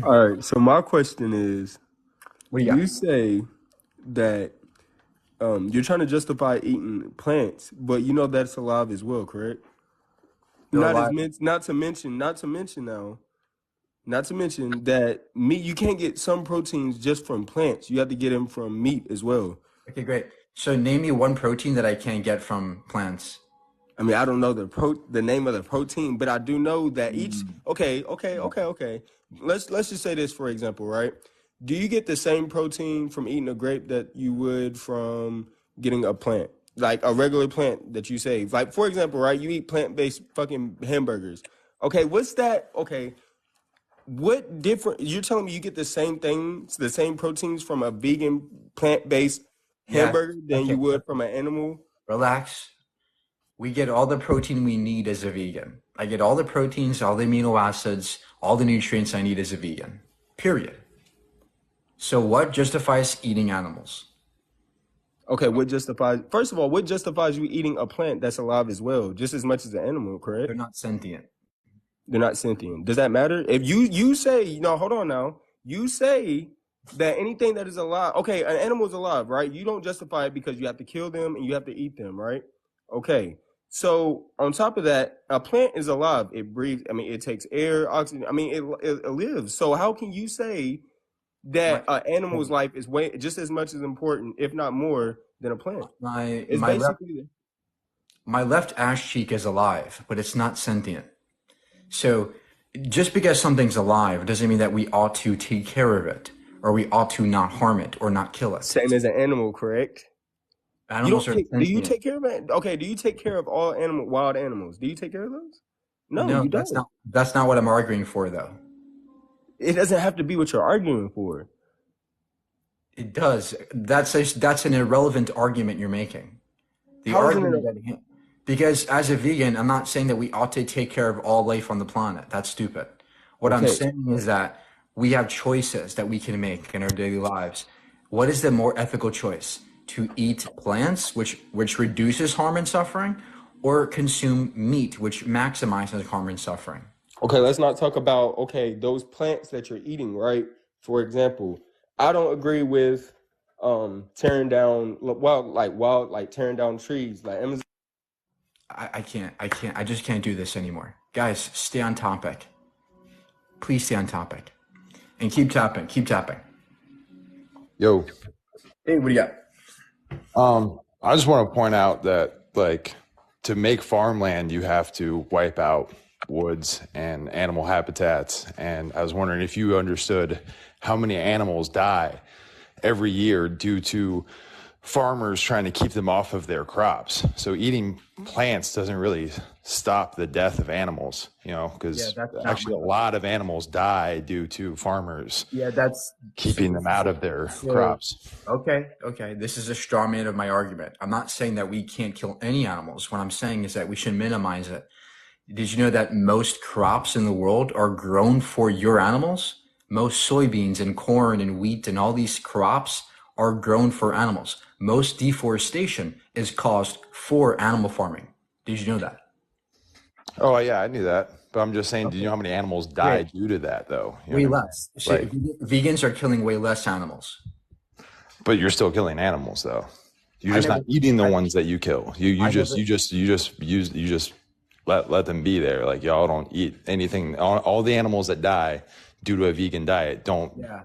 All right. So my question is, What do you got? you say that you're trying to justify eating plants, but you know that's alive as well, correct? They're Not as alive. men- not to mention that meat. You can't get some proteins just from plants. You have to get them from meat as well. Okay, great. So name me one protein that I can't get from plants. I mean, I don't know the name of the protein, but I do know that each. Mm, Okay. Let's just say this for example, right? Do you get the same protein from eating a grape that you would from getting a plant, like a regular plant that you save? Like for example, right? You eat plant-based fucking hamburgers. Okay, what's that? Okay, what different? You're telling me you get the same things, the same proteins from a vegan plant-based yeah. hamburger than Okay. you would from an animal? Relax. We get all the protein we need as a vegan. I get all the proteins, all the amino acids, all the nutrients I need as a vegan. Period. So what justifies eating animals? Okay, what justifies, first of all, what justifies you eating a plant that's alive as well, just as much as an animal, correct? They're not sentient. They're not sentient. Does that matter? If you say, no, hold on now. You say that anything that is alive, okay, an animal is alive, right? You don't justify it because you have to kill them and you have to eat them, right? Okay. So on top of that, a plant is alive. It breathes. I mean, it takes air, oxygen. I mean, it lives. So how can you say My that an animal's life is way just as much as important, if not more, than a plant? my It's my left basically my left ass cheek is alive, but it's not sentient. So just because something's alive doesn't mean that we ought to take care of it, or we ought to not harm it or not kill it. same as an animal, correct? You Animals don't are take. Do you sentient. take care of it? Okay. Do you take care of all wild animals? Do you take care of those? No, No, you don't. that's not what I'm arguing for though. It doesn't have to be what you're arguing for. It does. That's an irrelevant argument you're making. The How isn't it? argument that because as a vegan, I'm not saying that we ought to take care of all life on the planet. That's stupid. What I'm Okay. saying is that we have choices that we can make in our daily lives. What is the more ethical choice? To eat plants, which reduces harm and suffering, or consume meat, which maximizes harm and suffering? Okay. Let's not talk about those plants that you're eating, right? For example, I don't agree with tearing down wild like tearing down trees like Amazon. I just can't do this anymore. Guys, stay on topic. Please stay on topic. And keep tapping, keep tapping. Yo, Hey, what do you got? I just want to point out that, like, to make farmland, you have to wipe out woods and animal habitats. And I was wondering if you understood how many animals die every year due to farmers trying to keep them off of their crops. So eating plants doesn't really stop the death of animals, Yeah, because that's not my actually a lot of animals die due to farmers Yeah, that's keeping them out of their so crops. okay. This is a straw man of my argument. I'm not saying that we can't kill any animals. What I'm saying is that we should minimize it. Did you know that most crops in the world are grown for your animals? Most soybeans and corn and wheat and all these crops are grown for animals. Most deforestation is caused for animal farming. Did you know that? Oh, yeah, I knew that. But I'm just saying, do you know Okay, how many animals die great. due to that, though? You know Way what I mean? less. So Like, vegans are killing way less animals. but you're still killing animals, though. You're I just not never, eating the I, ones that you kill. I never, You just let them be there. Like, y'all don't eat anything. All the animals that die due to a vegan diet yeah,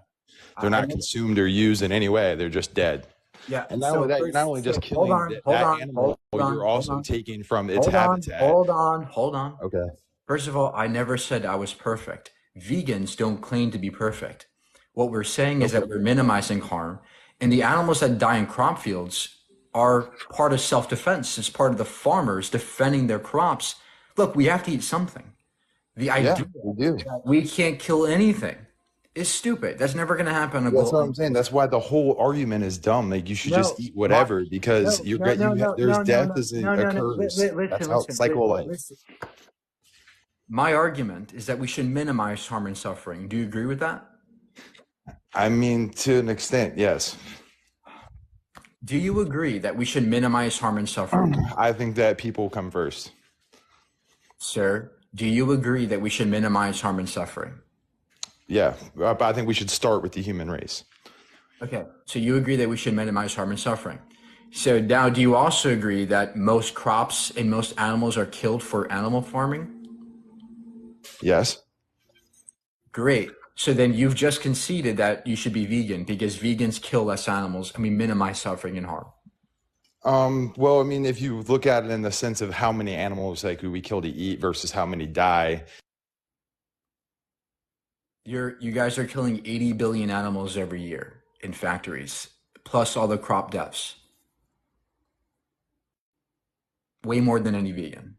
they're I not never, consumed or used in any way. They're just dead. yeah. And not only So that, you're not first, only just so hold killing on, hold that on, animal, you're hold also on, taking from its hold on, habitat. hold on, hold on. Okay. First of all, I never said I was perfect. Vegans don't claim to be perfect. What we're saying is Okay. that we're minimizing harm, and the animals that die in crop fields are part of self-defense. It's part of the farmers defending their crops. Look, we have to eat something. The Yeah, idea we do. that we can't kill anything is stupid. That's never going to happen on a That's what global. I'm saying. That's why the whole argument is dumb. Like, you should just No, eat my whatever because no, no, no, no, there's no, no, death no, as it no, no, no. occurs. That's how Listen, cycle of life. listen. My argument is that we should minimize harm and suffering. Do you agree with that? I mean, to an extent, yes. Do you agree that we should minimize harm and suffering? I think that people come first. Sir, do you agree that we should minimize harm and suffering? Yeah, but I think we should start with the human race. Okay, so you agree that we should minimize harm and suffering. So now, do you also agree that most crops and most animals are killed for animal farming? Yes. Great. So then you've just conceded that you should be vegan because vegans kill less animals and we minimize suffering and harm. Well, I mean, if you look at it in the sense of how many animals like we kill to eat versus how many die. You guys are killing 80 billion animals every year in factories, plus all the crop deaths. Way more than any vegan.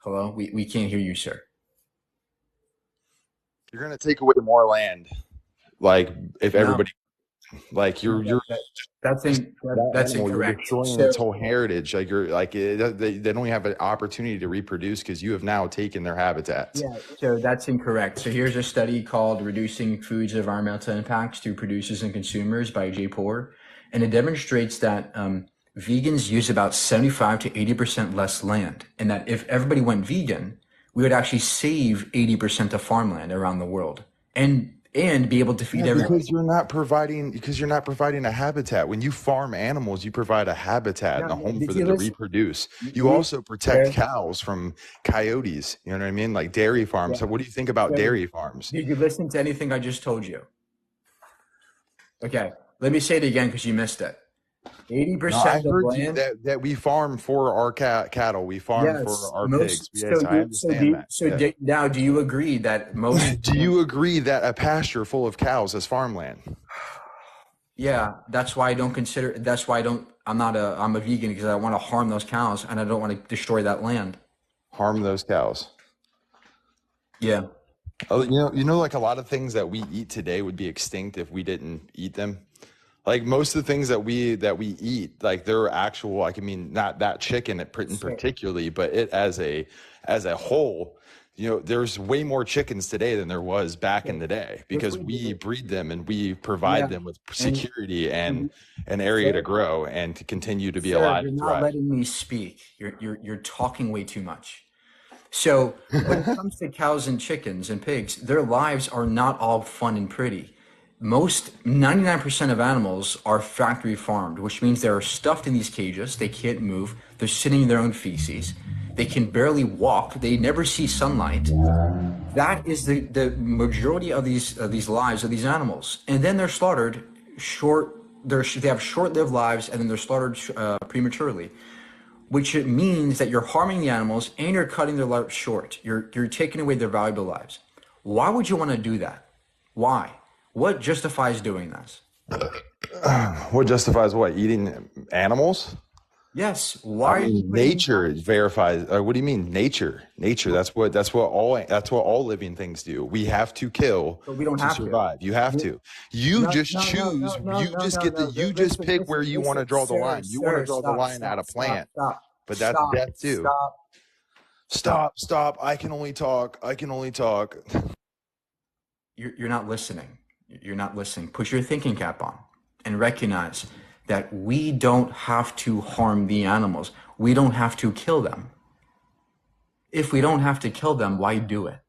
Hello? We can't hear you, sir. You're going to take away more land. Like if No, everybody, like you're that's animal, you're incorrect. destroying its whole heritage. Like you're like they don't have an opportunity to reproduce because you have now taken their habitats. Yeah, so that's incorrect. So here's a study called Reducing Food's Environmental Impacts to Producers and Consumers by Jay Poor. And it demonstrates that vegans use about 75 to 80% less land. And that if everybody went vegan, we would actually save 80% of farmland around the world and be able to feed everyone. Because you're not providing a habitat. When you farm animals, you provide a habitat and a home for them to reproduce. You also protect cows from coyotes. You know what I mean? Like dairy farms. So what do you think about dairy farms? Did you listen to anything I just told you? Okay, let me say it again because you missed it. 80% of land that we farm for our cattle. We farm for our pigs. Yes, I understand that. So now, do you agree that most? Do you agree that a pasture full of cows is farmland? Yeah, that's why I don't consider. That's why I'm a vegan because I want to harm those cows and I don't want to destroy that land. Harm those cows. Yeah. Oh, like a lot of things that we eat today would be extinct if we didn't eat them. Like most of the things that we eat, like they're actual, like, I mean, not that chicken in particularly, but it as a whole, there's way more chickens today than there was back in the day because we breed them and we provide them with security and an area to grow and to continue to be alive. You're not letting me speak. You're talking way too much. So when it comes to cows and chickens and pigs, their lives are not all fun and pretty. 99% of animals are factory farmed, which means they're stuffed in these cages. They can't move. They're sitting in their own feces. They can barely walk. They never see sunlight. That is the majority of these lives of these animals. And then they're slaughtered they have short-lived lives, and then they're slaughtered prematurely, which means that you're harming the animals and you're cutting their lives short. You're taking away their valuable lives. Why would you want to do that? Why? What justifies doing this? What justifies what? Eating animals? Yes. Why? Nature verifies. What do you mean, nature? Nature. That's what all living things do. We have to kill to survive. You have to. You just choose. You just pick where you want to draw the line. You want to draw the line at a plant, but that's death too. Stop. I can only talk. You're not listening. You're not listening. Put your thinking cap on and recognize that we don't have to harm the animals. We don't have to kill them. If we don't have to kill them, why do it?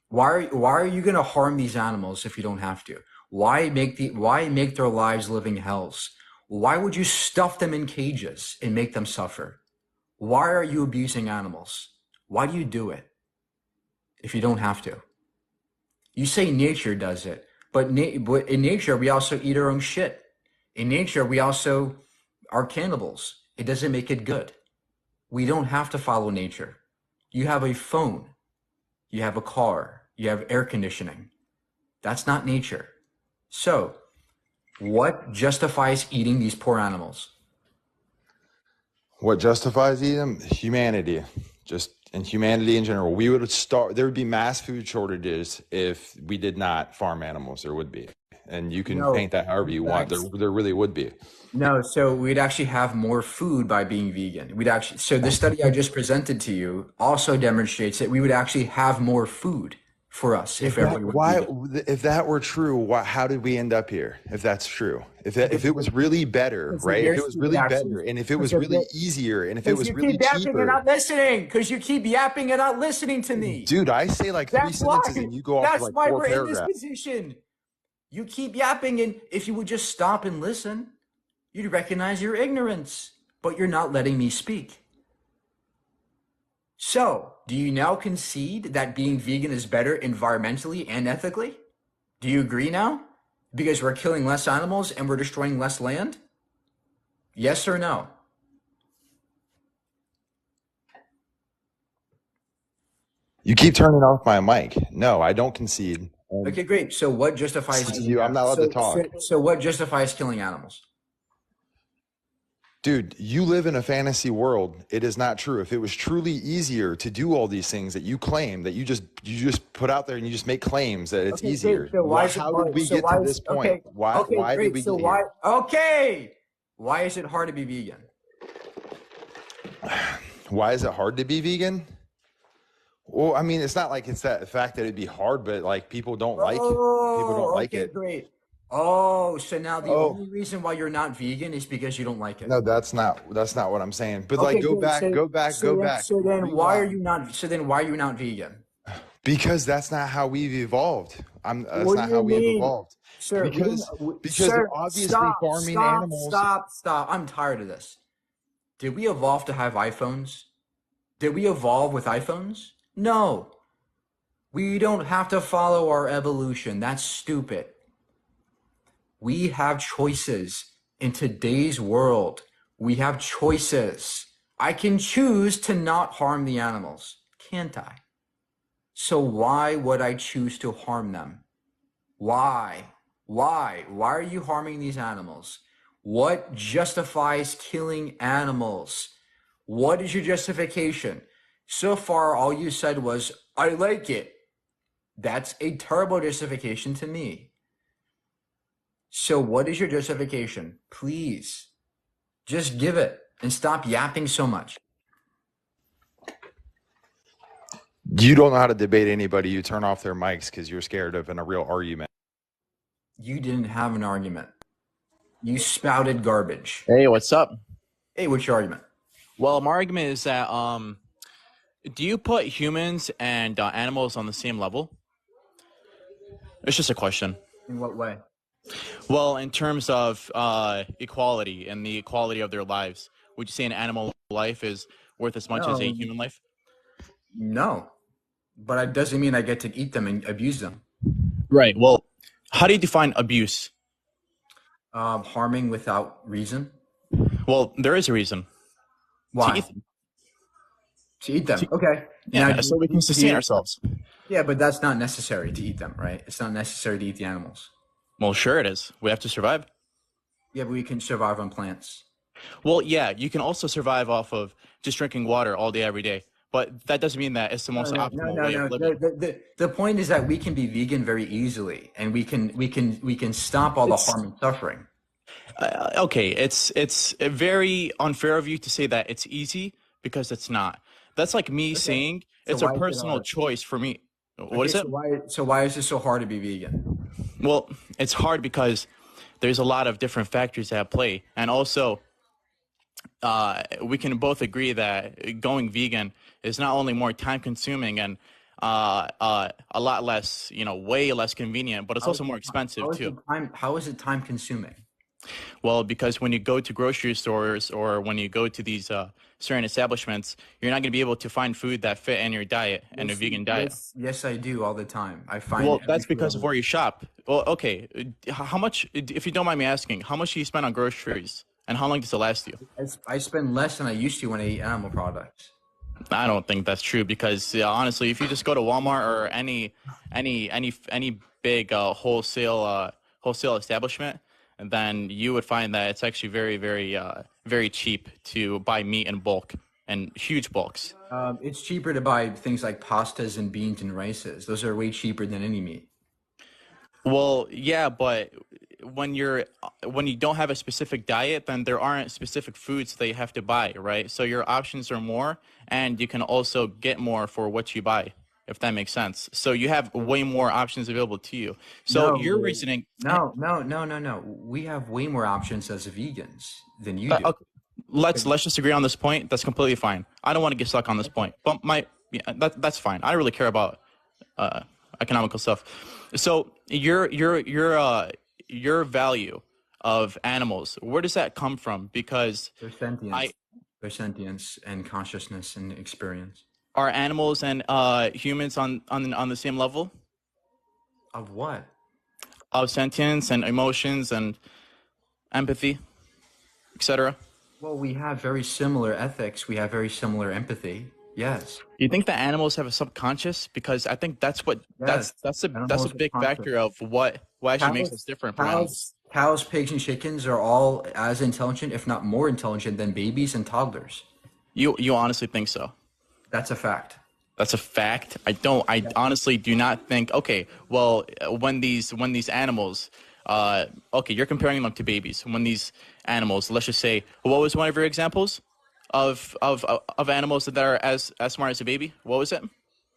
Why are you going to harm these animals if you don't have to? Why make their lives living hells? Why would you stuff them in cages and make them suffer? Why are you abusing animals? Why do you do it if you don't have to? You say nature does it, but in nature, we also eat our own shit. In nature, we also are cannibals. It doesn't make it good. We don't have to follow nature. You have a phone. You have a car. You have air conditioning. That's not nature. So, what justifies eating these poor animals? What justifies eating them? Humanity. And humanity in general. There would be mass food shortages if we did not farm animals. There would be. And you can paint that however you want. There really would be. No, so we'd actually have more food by being vegan. So the study I just presented to you also demonstrates that we would actually have more food for us if everybody went vegan. If that were true, how did we end up here? If that's true, if it was really better, right? If it was really better, and if it was really easier, and if it was really cheaper. Because you keep yapping and not listening. Because you keep yapping and not listening to me. Dude, I say like 3 sentences and you go off for like 4 paragraphs. In this position. You keep yapping, and if you would just stop and listen, you'd recognize your ignorance. But you're not letting me speak. So, do you now concede that being vegan is better environmentally and ethically? Do you agree now? Because we're killing less animals and we're destroying less land? Yes or no? You keep turning off my mic. No, I don't concede. Okay, great. So what justifies you? I'm not allowed to talk. So what justifies killing animals? Dude, you live in a fantasy world. It is not true. If it was truly easier to do all these things that you claim, that you just put out there and you just make claims that it's easier. So how did we get to this point? Why did we get here? Okay. Why is it hard to be vegan? Why is it hard to be vegan? Well, I mean, it's not like it's that fact that it'd be hard, but like people don't like it. Great. Oh, so now the only reason why you're not vegan is because you don't like it. No, that's not what I'm saying. But like, go back. So then why are you not vegan? Because that's not how we've evolved. That's not how we've evolved. Sir, because obviously farming animals. Stop. I'm tired of this. Did we evolve to have iPhones? Did we evolve with iPhones? No. We don't have to follow our evolution. That's stupid. We have choices in today's world. We have choices. I can choose to not harm the animals, can't I? So why would I choose to harm them? Why? Why are you harming these animals? What justifies killing animals? What is your justification? So far, all you said was, I like it. That's a terrible justification to me. So what is your justification? Please, just give it and stop yapping so much. You don't know how to debate anybody. You turn off their mics because you're scared of a real argument. You didn't have an argument. You spouted garbage. Hey, what's up? Hey, what's your argument? Well, my argument is that do you put humans and animals on the same level? It's just a question. In what way? Well, in terms of equality and the equality of their lives, would you say an animal life is worth as much as a human life? No, but it doesn't mean I get to eat them and abuse them. Right. Well, how do you define abuse? Harming without reason. Well, there is a reason. Why? To eat them. Okay. Yeah, now, so we can sustain ourselves. Yeah, but that's not necessary to eat them, right? It's not necessary to eat the animals. Well, sure it is. We have to survive. Yeah, but we can survive on plants. Well, yeah, you can also survive off of just drinking water all day, every day. But that doesn't mean that it's the most optimal way of living. The point is that we can be vegan very easily, and we can stop all the harm and suffering. Okay, it's very unfair of you to say that it's easy because it's not. That's like me saying it's a personal choice for me. What is it? So why is it so hard to be vegan? Well, it's hard because there's a lot of different factors at play. And also, we can both agree that going vegan is not only more time consuming and a lot less, way less convenient, but it's also more expensive too. How is it time consuming? Well, because when you go to grocery stores or when you go to these certain establishments, you're not going to be able to find food that fit in your diet and a vegan diet. Yes, I do all the time. I find. Well, that's because of where you shop. Well, okay. How much, if you don't mind me asking, how much do you spend on groceries, and how long does it last you? I spend less than I used to when I eat animal products. I don't think that's true because honestly, if you just go to Walmart or any big wholesale establishment, then you would find that it's actually very, very, very cheap to buy meat in bulk and huge bulks. It's cheaper to buy things like pastas and beans and rices. Those are way cheaper than any meat. Well, yeah, but when you don't have a specific diet, then there aren't specific foods that you have to buy, right? So your options are more, and you can also get more for what you buy. if that makes sense. So you have way more options available to you. So No, your reasoning, no. We have way more options as vegans than you do. okay, let's just agree on this point. That's completely fine. I don't want to get stuck on this point, but that's fine. I don't really care about economical stuff. So your value of animals, where does that come from? Because Their sentience and consciousness and experience. are animals and humans on the same level Of what? of sentience and emotions and empathy, etc.? Well, we have very similar ethics. We have very similar empathy. Yes. You think that animals have a subconscious? Because I think that's what Yes. that's a Animals big have factor of what actually makes us different from animals. Cows, pigs, and chickens are all as intelligent, if not more intelligent, than babies and toddlers. You honestly think so? That's a fact. That's a fact. I honestly do not think. Okay, well, when these animals, okay, you're comparing them to babies. When these animals, let's just say, what was one of your examples of animals that are as smart as a baby? What was it?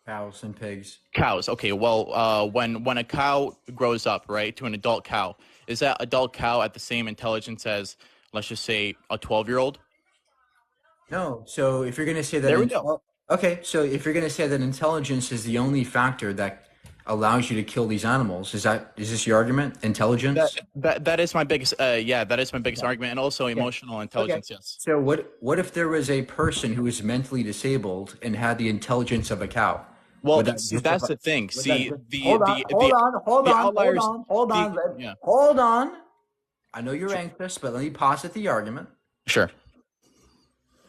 Cows and pigs. Cows. Okay, well, when a cow grows up, right, to an adult cow, is that adult cow at the same intelligence as, let's just say, a 12-year-old? No. So if you're going to say that, There we go. Okay. So if you're going to say that intelligence is the only factor that allows you to kill these animals, is this your argument? Intelligence? That is my biggest. That is my biggest argument, and also emotional intelligence. Okay. Yes. So what if there was a person who was mentally disabled and had the intelligence of a cow? Well, that's the thing. See, Hold on. I know you're anxious, but let me posit the argument. Sure.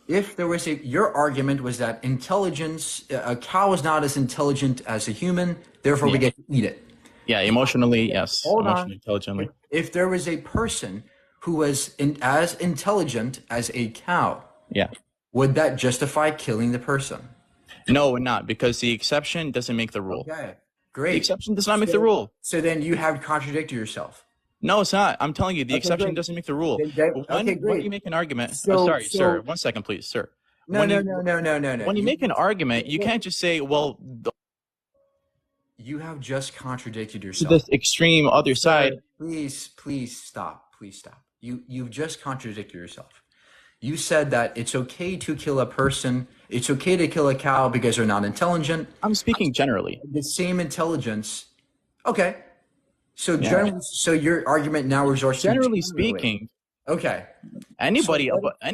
If there was your argument was that intelligence, a cow is not as intelligent as a human, therefore we get to eat it. Yeah, emotionally, yes. Hold on. Intelligently. If there was a person who was as intelligent as a cow, Yeah. would that justify killing the person? No, we're not, because the exception doesn't make the rule. Okay, great. The exception does not make the rule. So then you have contradicted yourself. No, it's not. I'm telling you, the exception great. doesn't make the rule. When you make an argument, sir, 1 second, please, sir. No. When you make an argument, you can't just say, well, You have just contradicted yourself. this extreme other side. Please stop. You've just contradicted yourself. You said that it's okay to kill a person. It's okay to kill a cow because they're not intelligent. I'm speaking generally. The same intelligence. Okay. So so your argument now resorts to Generally speaking, okay. Any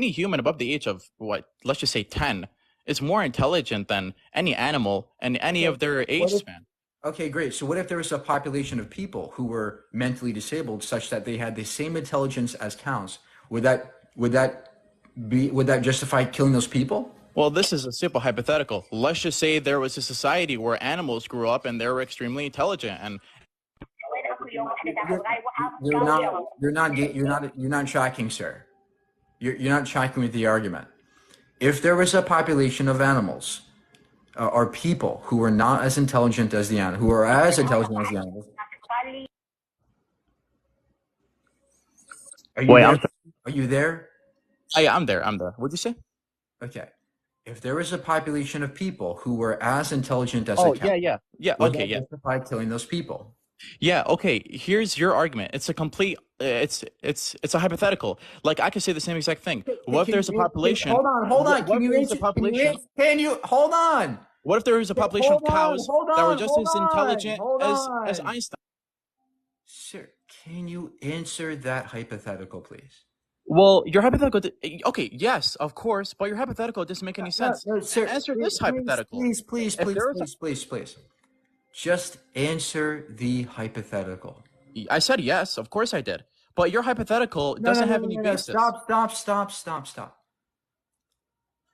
human above the age of let's just say 10 is more intelligent than any animal and any of their age span. Okay, great. So what if there was a population of people who were mentally disabled such that they had the same intelligence as cows? Would that justify killing those people? Well, this is a simple hypothetical. Let's just say there was a society where animals grew up and they were extremely intelligent, and you're not tracking, sir. You're not tracking with the argument. If there was a population of animals or people who were not as intelligent as the animals, who are as intelligent as the animals. Are you there? I'm there. What'd you say? Okay. If there was a population of people who were as intelligent as a cow, okay, yeah. Justify killing those people. Yeah, okay. Here's your argument. It's a complete it's a hypothetical. Like I could say the same exact thing. What if there's a population? Hold on. Hold on. What if there was a population of cows that were just as intelligent as Einstein? Sir, can you answer that hypothetical, please? Well, your hypothetical. Okay, yes, of course, but your hypothetical doesn't make any sense. No, sir, answer this hypothetical. Please. Just answer the hypothetical. I said yes, of course I did. But your hypothetical doesn't have any basis. Stop.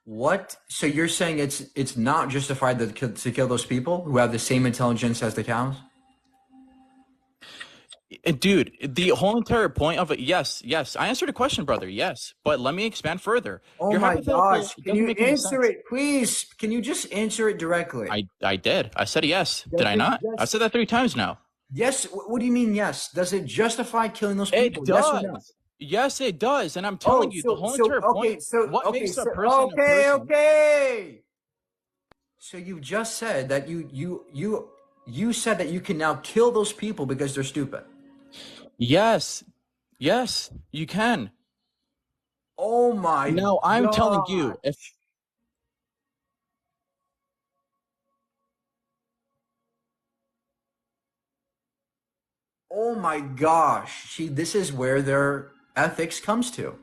What? So you're saying it's not justified to kill those people who have the same intelligence as the cows? Dude, the whole entire point of it, yes. I answered the question, brother, yes. But let me expand further. Oh my gosh. Can you answer it, please? Can you just answer it directly? I did. I said yes. Did I not? Yes. I said that 3 times now. Yes. What do you mean yes? Does it justify killing those people? It does. Yes, it does. And I'm telling you, the whole entire point, what makes a person a person? Okay. So you just said that you said that you can now kill those people because they're stupid. Yes, yes, you can. Oh my Now, I'm telling God. you, if Oh my gosh. See, this is where their ethics comes to.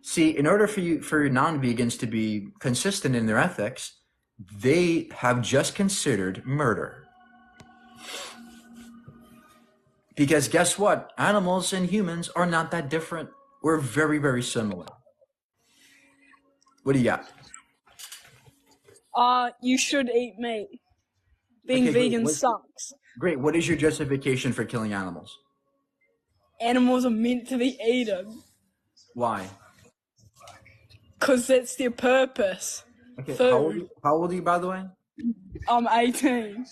See, in order for non-vegans to be consistent in their ethics, they have just considered murder. Because guess what? Animals and humans are not that different. We're very, very similar. What do you got? You should eat meat. Being Okay, vegan sucks. great. What is your justification for killing animals? Animals are meant to be eaten. Why? Because that's their purpose. Okay, Food. how old are you, by the way? I'm 18.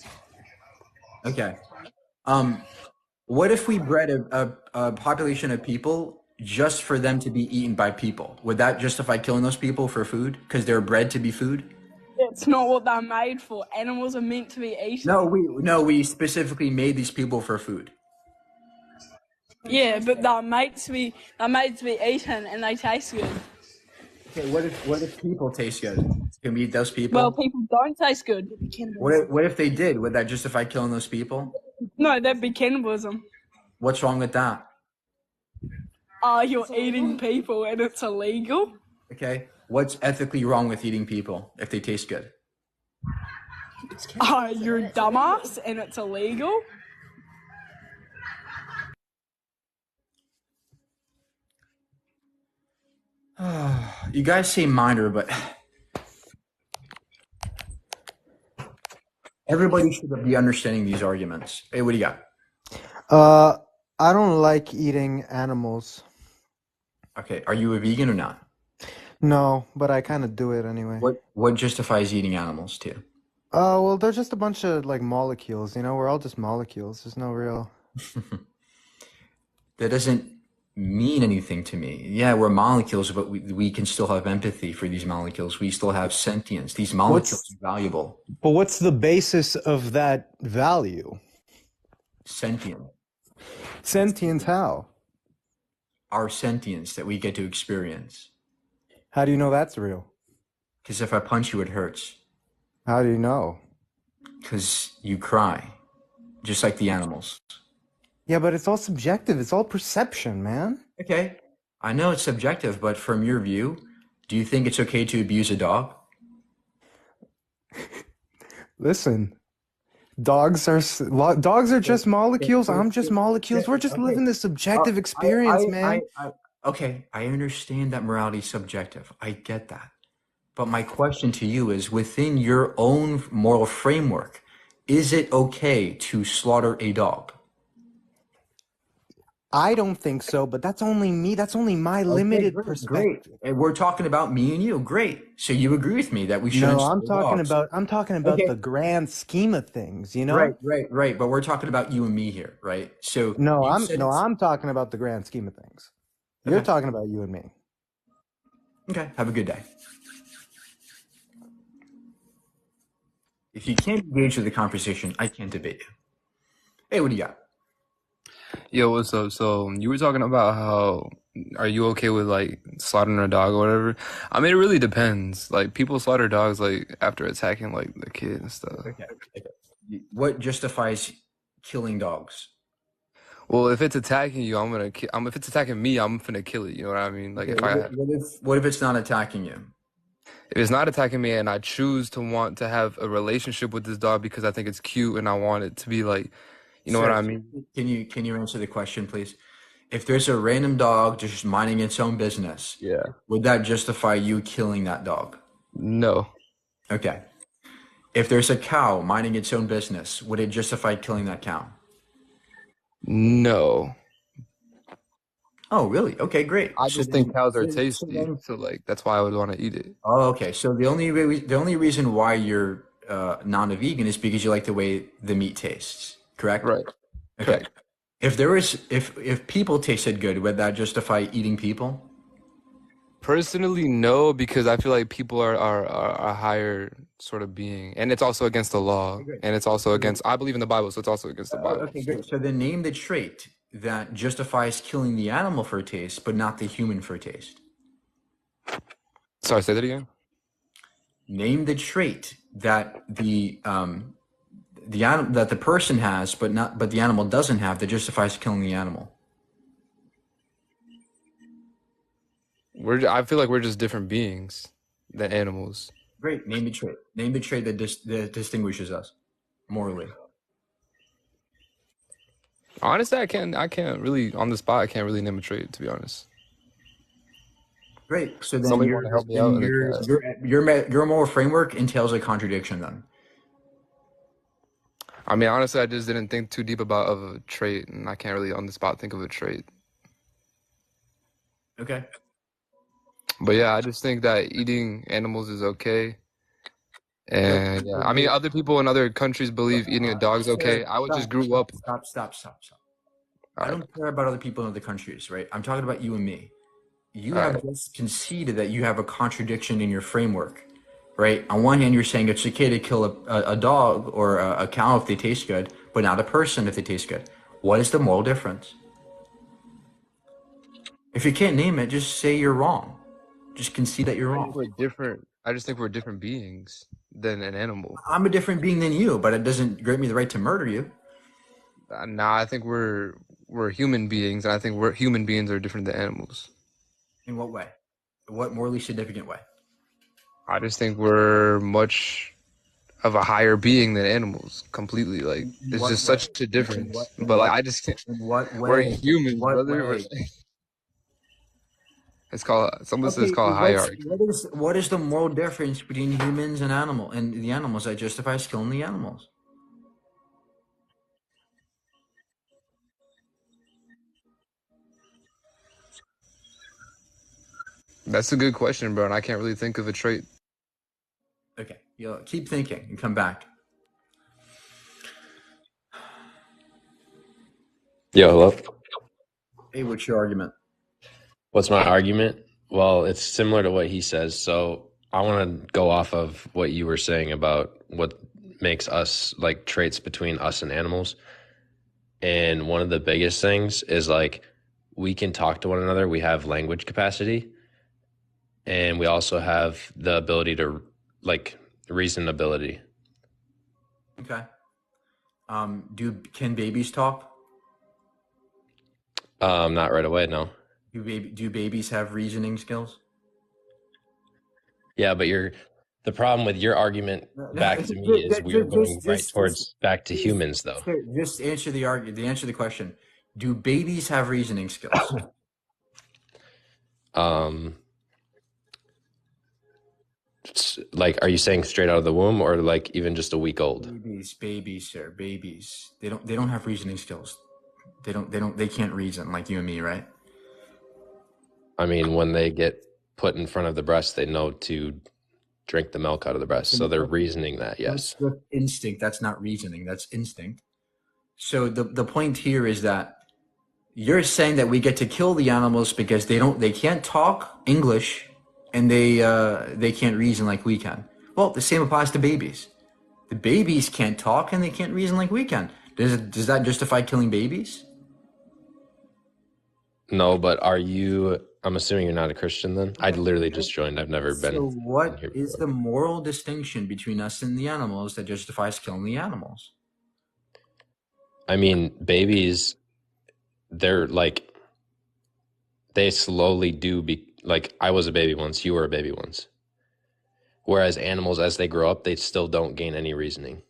Okay. What if we bred a population of people just for them to be eaten by people? Would that justify killing those people for food? Because they're bred to be food? That's not what they're made for. Animals are meant to be eaten. No, we specifically made these people for food. Yeah, but they're made to be eaten and they taste good. Okay, what if people taste good? Can we eat those people? Well, people don't taste good. What if they did? Would that justify killing those people? No, that'd be cannibalism. What's wrong with that? You're eating people and it's illegal. Okay. What's ethically wrong with eating people if they taste good? You're a dumbass and it's illegal. You guys seem minor, but everybody should be understanding these arguments. Hey, what do you got? I don't like eating animals. Okay, are you a vegan or not? No, but I kind of do it anyway. What justifies eating animals too? Well, they're just a bunch of like molecules, you know, we're all just molecules. There's no real. That doesn't mean anything to me. Yeah, we're molecules, but we can still have empathy for these molecules. We still have sentience. These molecules are valuable. But what's the basis of that value? Sentient. Sentience how? Our sentience that we get to experience. How do you know that's real? Because if I punch you, it hurts. How do you know? Because you cry, just like the animals. Yeah, but it's all subjective. It's all perception, man. Okay, I know it's subjective, but from your view, do you think it's okay to abuse a dog? Listen, dogs are just molecules. I'm just molecules. We're just living this subjective experience, man. Okay, I understand that morality is subjective. I get that. But my question to you is, within your own moral framework, is it okay to slaughter a dog? I don't think so, but that's only me. That's only my limited perspective. Great. And we're talking about me and you. Great. So you agree with me that we shouldn't No, I'm slaughter talking dogs. about Okay. the grand scheme of things, you know? Right. But we're talking about you and me here, right? So No, you said it's- I'm talking about the grand scheme of things. You're Okay. talking about you and me. Okay. Have a good day. If you can't engage with the conversation, I can't debate you. Hey, what do you got? Yo, what's up? So you were talking about how are you okay with like slaughtering a dog or whatever? I mean, it really depends. Like people slaughter dogs like after attacking like the kid and stuff. Okay. What justifies killing dogs? Well, if it's attacking you, I'm gonna. If it's attacking me, I'm gonna kill it. You know what I mean? Like What if it's not attacking you? if it's not attacking me and I choose to want to have a relationship with this dog because I think it's cute and I want it to be like, you know what I mean? Can you answer the question, please? If there's a random dog just minding its own business, Yeah. would that justify you killing that dog? No. Okay. If there's a cow minding its own business, would it justify killing that cow? No. Oh, really? Okay, great. I just think cows are so tasty, then- so like that's why I would want to eat it. Oh, okay. So the only reason why you're not a vegan is because you like the way the meat tastes, correct? Right. Okay. Correct. If there was, if people tasted good, would that justify eating people? Personally, no, because I feel like people are a higher sort of being, and it's also against the law, Okay, great. and it's also against. I believe in the Bible, so it's also against the Bible. Okay, great. So then name the trait that justifies killing the animal for a taste, but not the human for a taste. Sorry, say that again. Name the trait that the that the person has, but the animal doesn't have, that justifies killing the animal. I feel like we're just different beings than animals. Great. Name the trait. Name the trait that that distinguishes us morally. Honestly, I can't really on the spot. I can't really name a trait, to be honest. Great. So then Somebody want to help me out in the chat. your moral framework entails a contradiction then. I mean, honestly, I just didn't think too deep of a trait, and I can't really on the spot think of a trait. Okay. But yeah, I just think that eating animals is okay. And yeah, I mean, other people in other countries believe eating a dog is okay. I would just grew up. Stop. All I right. don't care about other people in other countries, right? I'm talking about you and me. You All have right. just conceded that you have a contradiction in your framework, right? On one hand, you're saying it's okay to kill a dog or a cow if they taste good, but not a person if they taste good. What is the moral difference? If you can't name it, just say you're wrong. Just concede that you're I think wrong. we're different. I just think we're different beings than an animal. I'm a different being than you, but it doesn't grant me the right to murder you. Nah, I think we're human beings, and I think human beings are different than animals. In what way? What morally significant way? I just think we're much of a higher being than animals. Completely, like it's just such a difference. But like I just can't. In what way? We're humans, What brother. way? It's called. Someone says it's Okay, called hierarchy. what is the moral difference between humans and the animals that justifies killing the animals? That's a good question, bro, and I can't really think of a trait. Okay, keep thinking and come back. Yo, hello. Hey, what's your argument? What's my argument? Well, it's similar to what he says. So I want to go off of what you were saying about what makes us like traits between us and animals. And one of the biggest things is like we can talk to one another. We have language capacity. And we also have the ability to like reason ability. Okay. Can babies talk? Not right away, no. Do babies have reasoning skills? Yeah, but the problem with your argument back to me is we're going right towards back to humans, though. Just answer the question. Do babies have reasoning skills? Like, are you saying straight out of the womb or like even just a week old? Babies, sir, babies. They don't have reasoning skills. They can't reason like you and me, right? I mean, when they get put in front of the breast, they know to drink the milk out of the breast. So they're reasoning that, yes. That's instinct. That's not reasoning. That's instinct. So the point here is that you're saying that we get to kill the animals because they can't talk English and they can't reason like we can. Well, the same applies to babies. The babies can't talk and they can't reason like we can. Does that justify killing babies? No, but I'm assuming you're not a Christian then? I literally just joined. I've never been. So what is the moral distinction between us and the animals that justifies killing the animals? I mean, babies, they're like, they slowly do like, I was a baby once, you were a baby once. Whereas animals, as they grow up, they still don't gain any reasoning.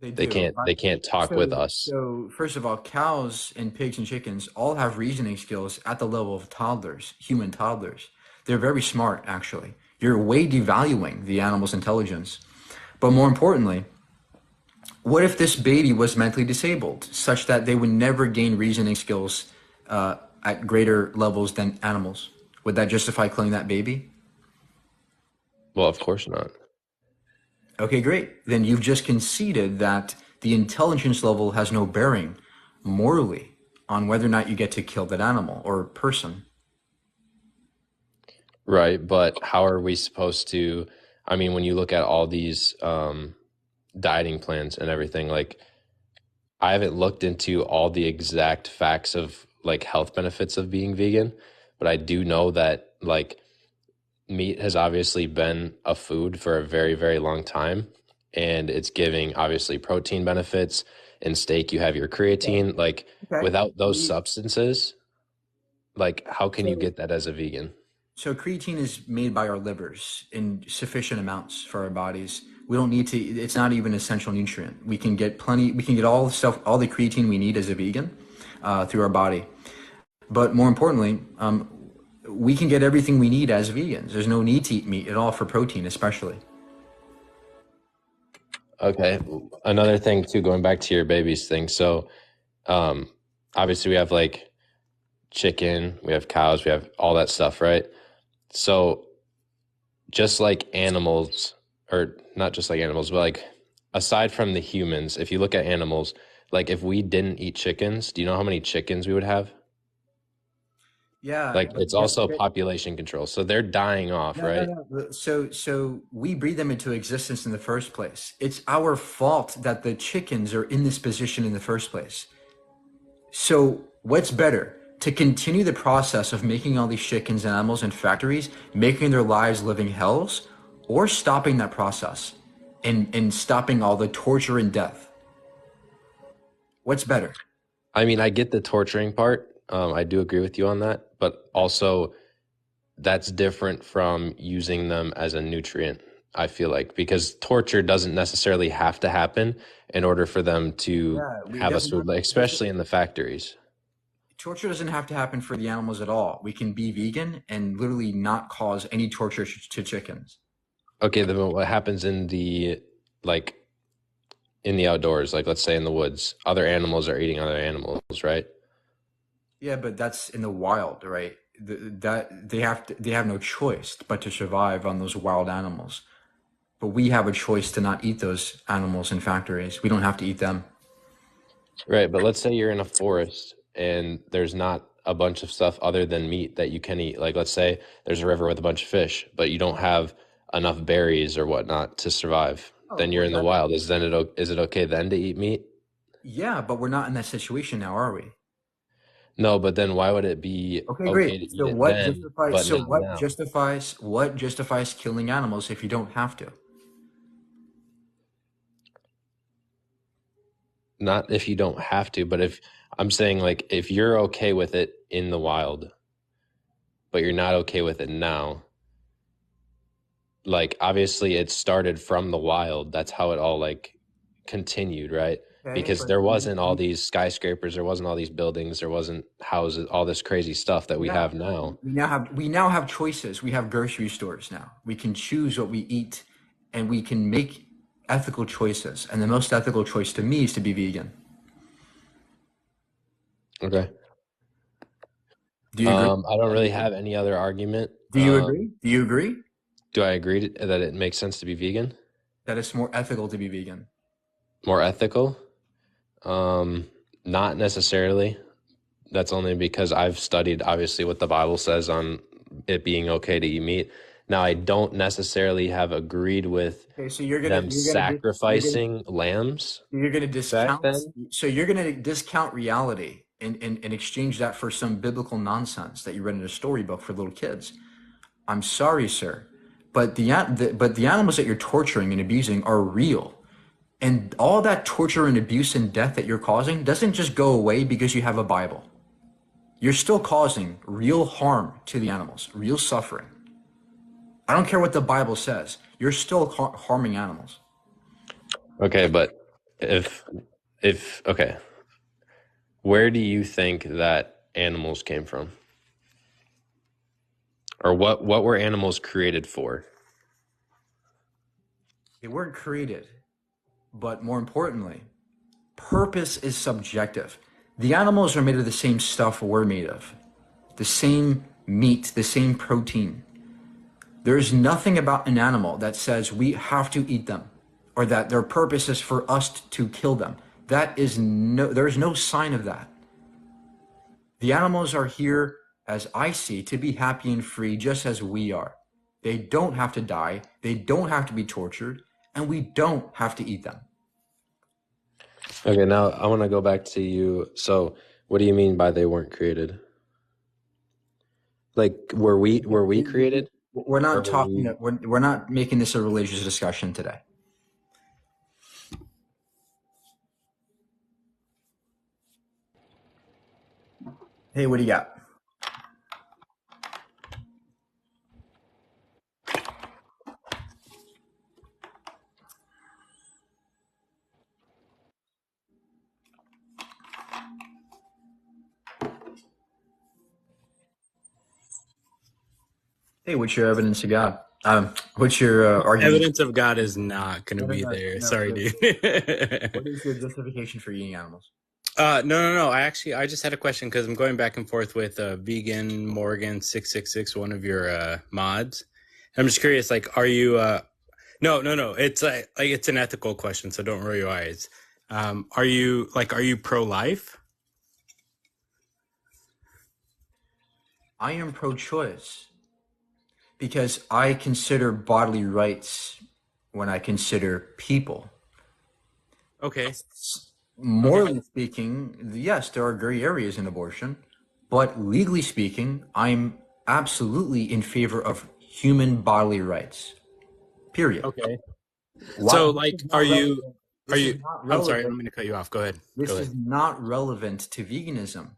They can't talk with us. So first of all, cows and pigs and chickens all have reasoning skills at the level of toddlers, human toddlers. They're very smart, actually. You're way devaluing the animal's intelligence. But more importantly, what if this baby was mentally disabled, such that they would never gain reasoning skills at greater levels than animals? Would that justify killing that baby? Well, of course not. Okay, great. Then you've just conceded that the intelligence level has no bearing morally on whether or not you get to kill that animal or person. Right, but how are we supposed to, I mean, when you look at all these dieting plans and everything, like I haven't looked into all the exact facts of like health benefits of being vegan, but I do know that like meat has obviously been a food for a very, very long time, and it's giving obviously protein benefits. In steak, you have your creatine. Like Okay. without those substances, like how can you So, get that as a vegan? so creatine is made by our livers in sufficient amounts for our bodies. We don't need to, it's not even an essential nutrient. We can get all the stuff, all the creatine we need as a vegan through our body. But more importantly, we can get everything we need as vegans. There's no need to eat meat at all for protein, especially. Okay. Another thing too, going back to your babies thing. So, obviously we have like chicken, we have cows, we have all that stuff, right? So just like animals, or not just like animals, but like aside from the humans, if you look at animals, like if we didn't eat chickens, do you know how many chickens we would have? Yeah, Like but it's also population control. So they're dying off, right? no. So we breed them into existence in the first place. It's our fault that the chickens are in this position in the first place. So what's better? To continue the process of making all these chickens and animals in factories, making their lives living hells, or stopping that process and stopping all the torture and death? What's better? I mean, I get the torturing part. I do agree with you on that, but also that's different from using them as a nutrient, I feel like, because torture doesn't necessarily have to happen in order for them to have us food, like, especially in the factories. Torture doesn't have to happen for the animals at all. We can be vegan and literally not cause any torture to chickens. Okay, then what happens in the like in the outdoors, like let's say in the woods, other animals are eating other animals, right? Yeah, but that's in the wild, right? That they have no choice but to survive on those wild animals. But we have a choice to not eat those animals in factories. We don't have to eat them. Right, but let's say you're in a forest and there's not a bunch of stuff other than meat that you can eat. Like let's say there's a river with a bunch of fish, but you don't have enough berries or whatnot to survive. Then you're in the wild. Is it okay then to eat meat? Yeah, but we're not in that situation now, are we? No, but then why would it be Okay, okay great. to eat So it what then, justifies? but So not what now? justifies killing animals if you don't have to? Not if you don't have to, but if I'm saying like if you're okay with it in the wild, but you're not okay with it now, like obviously it started from the wild. That's how it all like continued, right? Okay, Because but there wasn't all these skyscrapers, there wasn't all these buildings, there wasn't houses, all this crazy stuff that we have now. we now have choices. We have grocery stores now. We can choose what we eat, and we can make ethical choices. And the most ethical choice to me is to be vegan. Okay. Do you agree? I don't really have any other argument. Do you agree? Do you agree Do I agree that it makes sense to be vegan? that it's more ethical to be vegan? More ethical? Not necessarily. That's only because I've studied obviously what the Bible says on it being okay to eat meat. Now I don't necessarily have agreed with So them sacrificing lambs. You're going to discount. then? So you're going to discount reality and exchange that for some biblical nonsense that you read in a storybook for little kids. I'm sorry, sir, but the animals that you're torturing and abusing are real. And all that torture and abuse and death that you're causing doesn't just go away because you have a Bible. You're still causing real harm to the animals, real suffering. I don't care what the Bible says. You're still harming animals. Okay, but if okay, where do you think that animals came from? Or what were animals created for? They weren't created, but more importantly, purpose is subjective. The animals are made of the same stuff we're made of, the same meat, the same protein. There's nothing about an animal that says we have to eat them or that their purpose is for us to kill them. There's no sign of that. The animals are here as I see, to be happy and free just as we are. They don't have to die. They don't have to be tortured. And we don't have to eat them. Okay, now I want to go back to you. So, what do you mean by they weren't created? Like, were we created? We're Or not were talking. we? We're not making this a religious discussion today. Hey, what do you got? Hey, what's your evidence you got? What's your argument? Evidence of God is not going to be there. Sorry, dude. What is your justification for eating animals? No. I just had a question because I'm going back and forth with Vegan Morgan 666, one of your mods. I'm just curious, like, are you? No. It's like it's an ethical question, so don't roll your eyes. Are you pro-life? I am pro-choice because I consider bodily rights when I consider people. Okay. Morally speaking, yes, there are gray areas in abortion, but legally speaking, I'm absolutely in favor of human bodily rights. Period. Okay. Why- So, this like, is not relevant. This is not I'm sorry, I relevant. don't mean to cut you off. Go ahead. This Go ahead. is not relevant to veganism.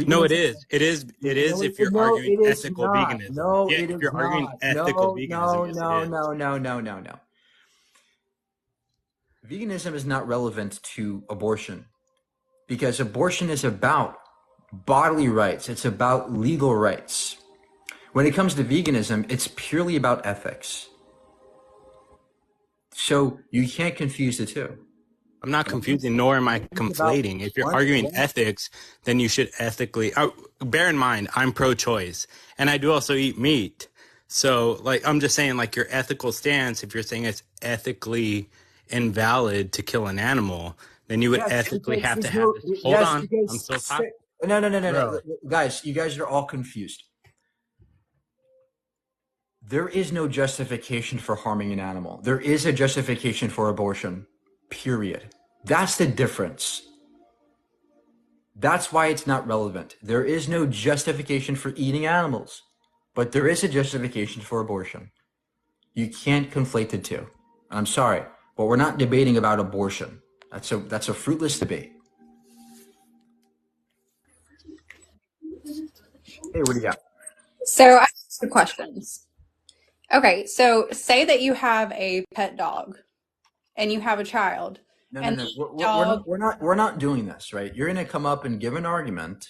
No, it Veganism- is. It is. It is. No, If you're no, arguing it is ethical not. veganism. No, Yeah, it if is you're arguing not. ethical veganism, yes, No. Veganism is not relevant to abortion because abortion is about bodily rights. It's about legal rights. When it comes to veganism, it's purely about ethics. So you can't confuse the two. I'm not confusing, nor am I conflating. If you're arguing ethics, then you should ethically. Bear in mind, I'm pro-choice, and I do also eat meat. So, like, I'm just saying, like, your ethical stance. If you're saying it's ethically invalid to kill an animal, then you would ethically have to have this. Hold on, I'm still talking. No. Guys, you guys are all confused. There is no justification for harming an animal. There is a justification for abortion. Period. That's the difference. That's why it's not relevant. There is no justification for eating animals, but there is a justification for abortion. You can't conflate the two. I'm sorry, but we're not debating about abortion. That's a fruitless debate. Hey, what do you got? So I have some questions. Okay, so say that you have a pet dog and you have a child. No. And We're not doing this, right? You're gonna come up and give an argument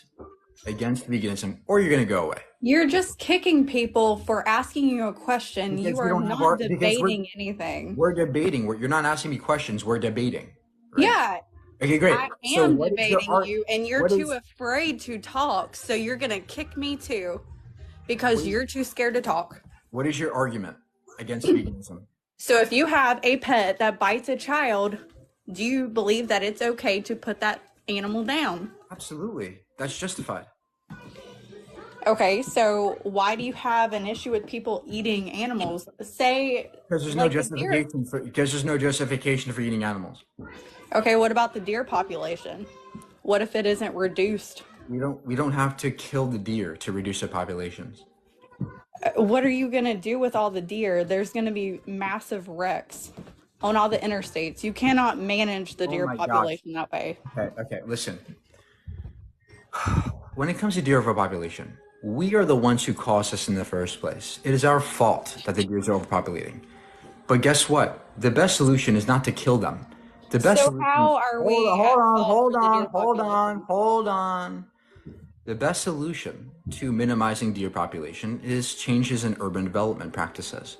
against veganism, or you're gonna go away. You're just kicking people for asking you a question. Because You we are don't have not because debating anything. We're debating. You're not asking me questions. We're debating. Right? Yeah, Okay, great. I So am what is your debating you, and you're what too is- afraid to talk, so you're gonna kick me too because you're too scared to talk. What is your argument against veganism? So if you have a pet that bites a child, do you believe that it's okay to put that animal down? Absolutely. That's justified. Okay, so why do you have an issue with people eating animals? Say Because there's like no the deer. justification for eating animals. Okay, what about the deer population? What if it isn't reduced? We don't have to kill the deer to reduce the populations. What are you gonna do with all the deer? There's gonna be massive wrecks on all the interstates. You cannot manage the deer my gosh. population that way. Okay, listen. When it comes to deer overpopulation, we are the ones who caused this in the first place. It is our fault that the deers are overpopulating. But guess what? The best solution is not to kill them. The best So solution- how are we? Hold on. The best solution to minimizing deer population is changes in urban development practices.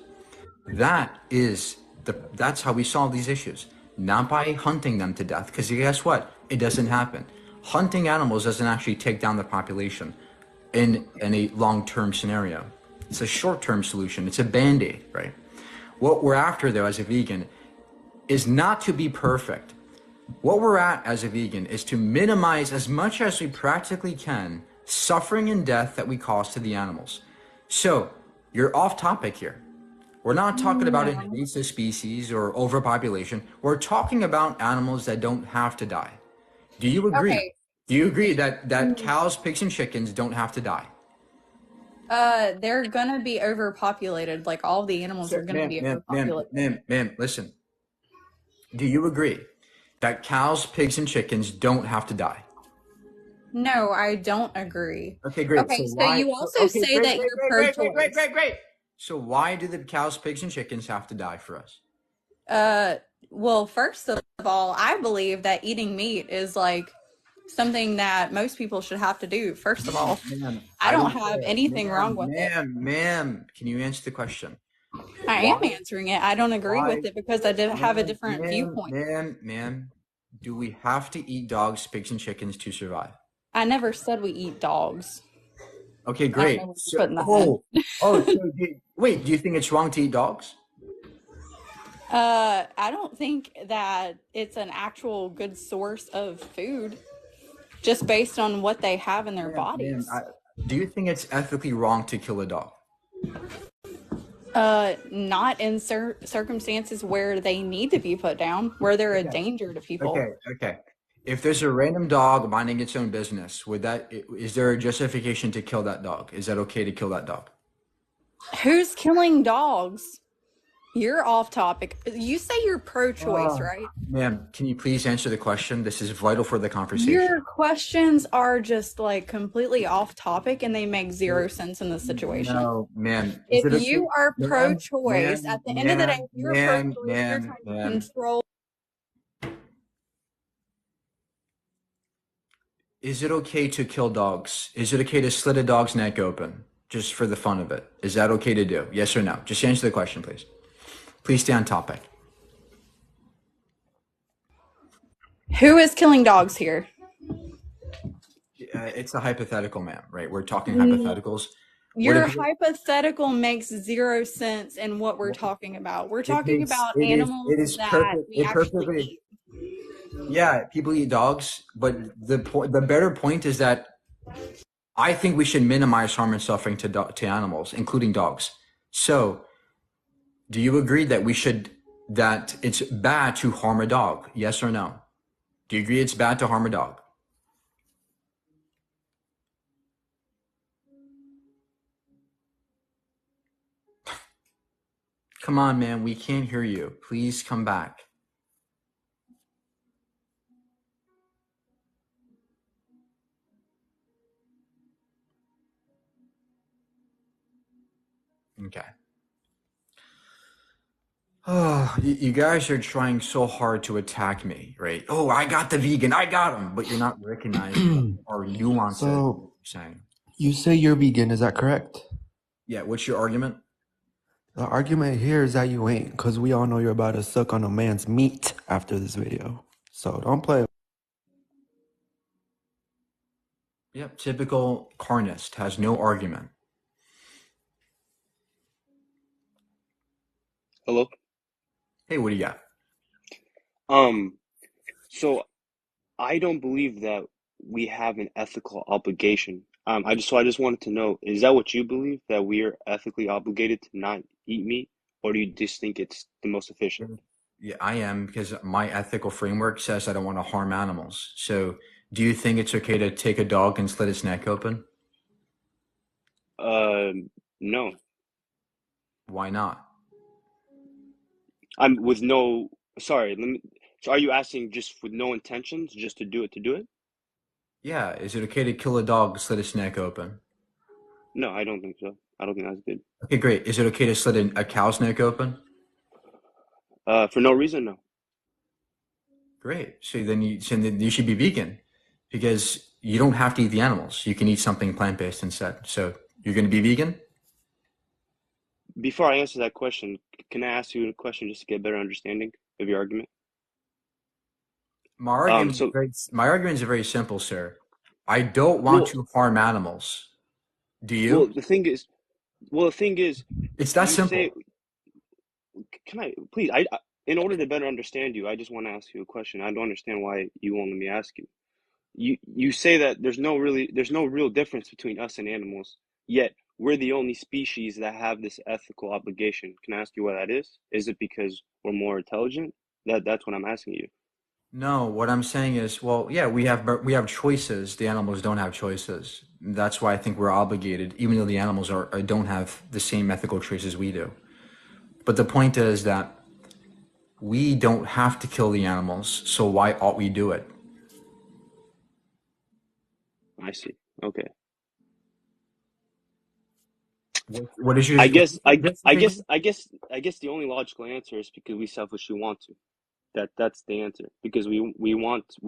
That's how we solve these issues. Not by hunting them to death, because guess what? It doesn't happen. Hunting animals doesn't actually take down the population in a long-term scenario. It's a short-term solution. It's a band-aid, right? What we're after, though, as a vegan, is not to be perfect. What we're at as a vegan is to minimize as much as we practically can suffering and death that we cause to the animals. So you're off topic here. We're not talking about an invasive species or overpopulation. We're talking about animals that don't have to die. Do you agree? Okay. Do you agree that cows, pigs, and chickens don't have to die? They're gonna be overpopulated. Like all the animals are gonna be overpopulated. Ma'am, listen. Do you agree that cows, pigs, and chickens don't have to die? No, I don't agree. Okay, great. Okay, so you also say that you're pro-choice. Great. So why do the cows, pigs, and chickens have to die for us? Well, first of all, I believe that eating meat is like something that most people should have to do. First of all, I don't have anything wrong with it. Ma'am, can you answer the question? I am answering it. I don't agree with it because I did have a different viewpoint. Ma'am, do we have to eat dogs, pigs, and chickens to survive? I never said we eat dogs. Okay, great. Wait, do you think it's wrong to eat dogs? I don't think that it's an actual good source of food just based on what they have in their bodies. Do you think it's ethically wrong to kill a dog? Not in circumstances where they need to be put down, where they're a danger to people. Okay. If there's a random dog minding its own business, is there a justification to kill that dog? Is that okay to kill that dog? Who's killing dogs? You're off topic. You say you're pro-choice, right? Ma'am, can you please answer the question? This is vital for the conversation. Your questions are just like completely off topic and they make zero sense in this situation. No, ma'am. If you are pro-choice, at the end of the day, if you're pro-choice, you're trying to control. Is it okay to kill dogs? Is it okay to slit a dog's neck open just for the fun of it? Is that okay to do? Yes or no? Just answer the question, please. Please stay on topic. Who is killing dogs here? It's a hypothetical, ma'am, right? We're talking hypotheticals. Your hypothetical makes zero sense in what we're talking about. We're talking about animals that we actually eat. Yeah, people eat dogs, but the better point is that I think we should minimize harm and suffering to animals, including dogs. So, do you agree that it's bad to harm a dog? Yes or no? Do you agree it's bad to harm a dog? Come on, man, we can't hear you. Please come back. Okay. Oh, you guys are trying so hard to attack me, right? Oh, I got the vegan, I got him, but you're not recognizing or nuancing what you're saying. You say you're vegan, is that correct? Yeah, what's your argument? The argument here is that you ain't, because we all know you're about to suck on a man's meat after this video. So don't play. Yep, typical carnist, has no argument. Hello? Hey, what do you got? So I don't believe that we have an ethical obligation. I just wanted to know, is that what you believe, that we are ethically obligated to not eat meat, or do you just think it's the most efficient? Yeah, I am, because my ethical framework says I don't want to harm animals. So, do you think it's okay to take a dog and slit its neck open? No. Why not? So are you asking just with no intentions, just to do it? Yeah, is it okay to kill a dog, slit its neck open? No, I don't think so. I don't think that's good. Okay, great. Is it okay to slit a cow's neck open? For no reason, no. Great. So then you should be vegan, because you don't have to eat the animals. You can eat something plant-based instead. So you're going to be vegan? Before I answer that question, can I ask you a question just to get a better understanding of your argument? My argument is very simple, sir. I don't want to harm animals. Do you? Well, the thing is, it's that simple. Can I please? In order to better understand you, I just want to ask you a question. I don't understand why you won't let me ask you. you say that there's no real difference between us and animals, yet we're the only species that have this ethical obligation. Can I ask you what that is? Is it because we're more intelligent? That's what I'm asking you. No, what I'm saying is, well, yeah, we have choices. The animals don't have choices. That's why I think we're obligated, even though the animals don't have the same ethical choices we do. But the point is that we don't have to kill the animals, so why ought we do it? I see. Okay. What is your? I guess the only logical answer is because we selfishly want to. That's the answer. Because we want I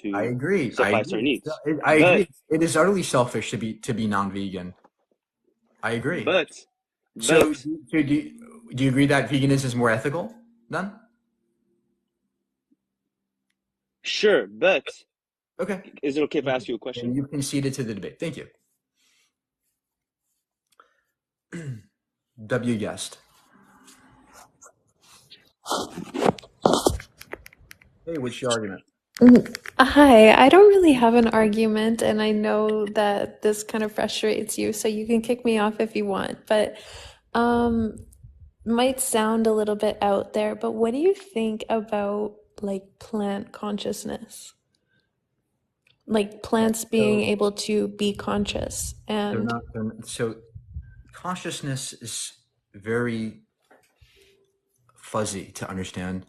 to agree. suffice our needs. I But agree. It is utterly selfish to be non-vegan. I agree. but So, but do you agree that veganism is more ethical then? sure, but Okay. is it okay if I ask you a And question? you conceded to the debate. Thank you. W guest. Hey, what's your argument? Hi, I don't really have an argument, and I know that this kind of frustrates you, so you can kick me off if you want, but um might sound a little bit out there, but what do you think about like plant consciousness? Like plants being So able to be conscious they're and not. So consciousness is very fuzzy to understand.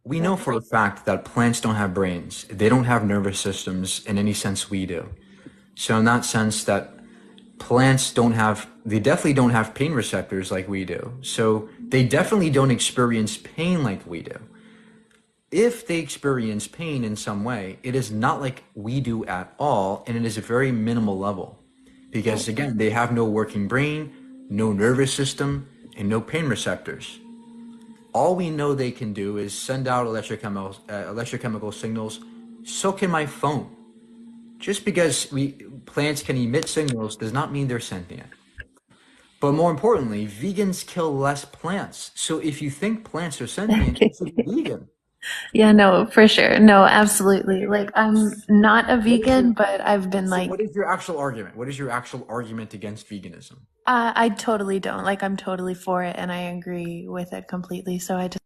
We know for a fact that plants don't have brains. They don't have nervous systems in any sense we do. So in that sense that plants they definitely don't have pain receptors like we do. So they definitely don't experience pain like we do. If they experience pain in some way, it is not like we do at all, and it is a very minimal level. Because again, they have no working brain, no nervous system, and no pain receptors. All we know they can do is send out electrochemical signals. So can my phone. Just because plants can emit signals does not mean they're sentient. But more importantly, vegans kill less plants. So if you think plants are sentient, you should be vegan. yeah, no, for sure. No, absolutely. Like I'm not a vegan, but I've been So like what is your actual argument? What is your actual argument against veganism? I totally don't. Like I'm totally for it and I agree with it completely. So I just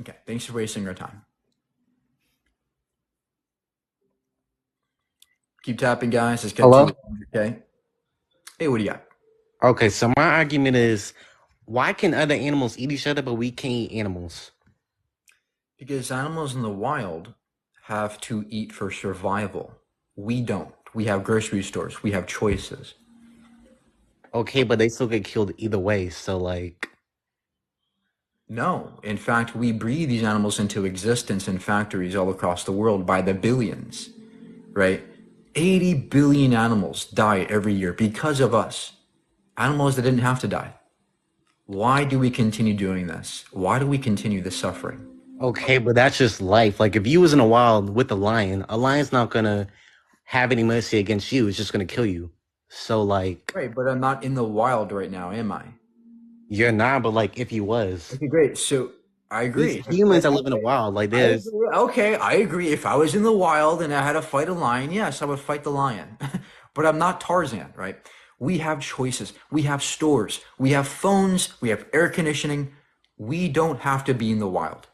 Okay, thanks for wasting our time. Keep tapping, guys. Let's get Hello? to it. Okay. Hey, what do you got? Okay, so my argument is why can other animals eat each other, but we can't eat animals? Because animals in the wild have to eat for survival. We don't. We have grocery stores. We have choices. Okay, but they still get killed either way. So, like, No. In fact, we breed these animals into existence in factories all across the world by the billions, right? 80 billion animals die every year because of us. Animals that didn't have to die. Why do we continue doing this? Why do we continue this suffering? okay, but that's just life. Like, if you was in the wild with a lion's not gonna have any mercy against you. It's just gonna kill you. So, like, Right, but I'm not in the wild right now, am I? you're not, but like, if you was, Okay, great. So I there's agree. humans that live in the wild. Like, I there's agree. Okay, I agree. If I was in the wild and I had to fight a lion, yes, I would fight the lion. But I'm not Tarzan, right? We have choices. We have stores. We have phones. We have air conditioning. We don't have to be in the wild.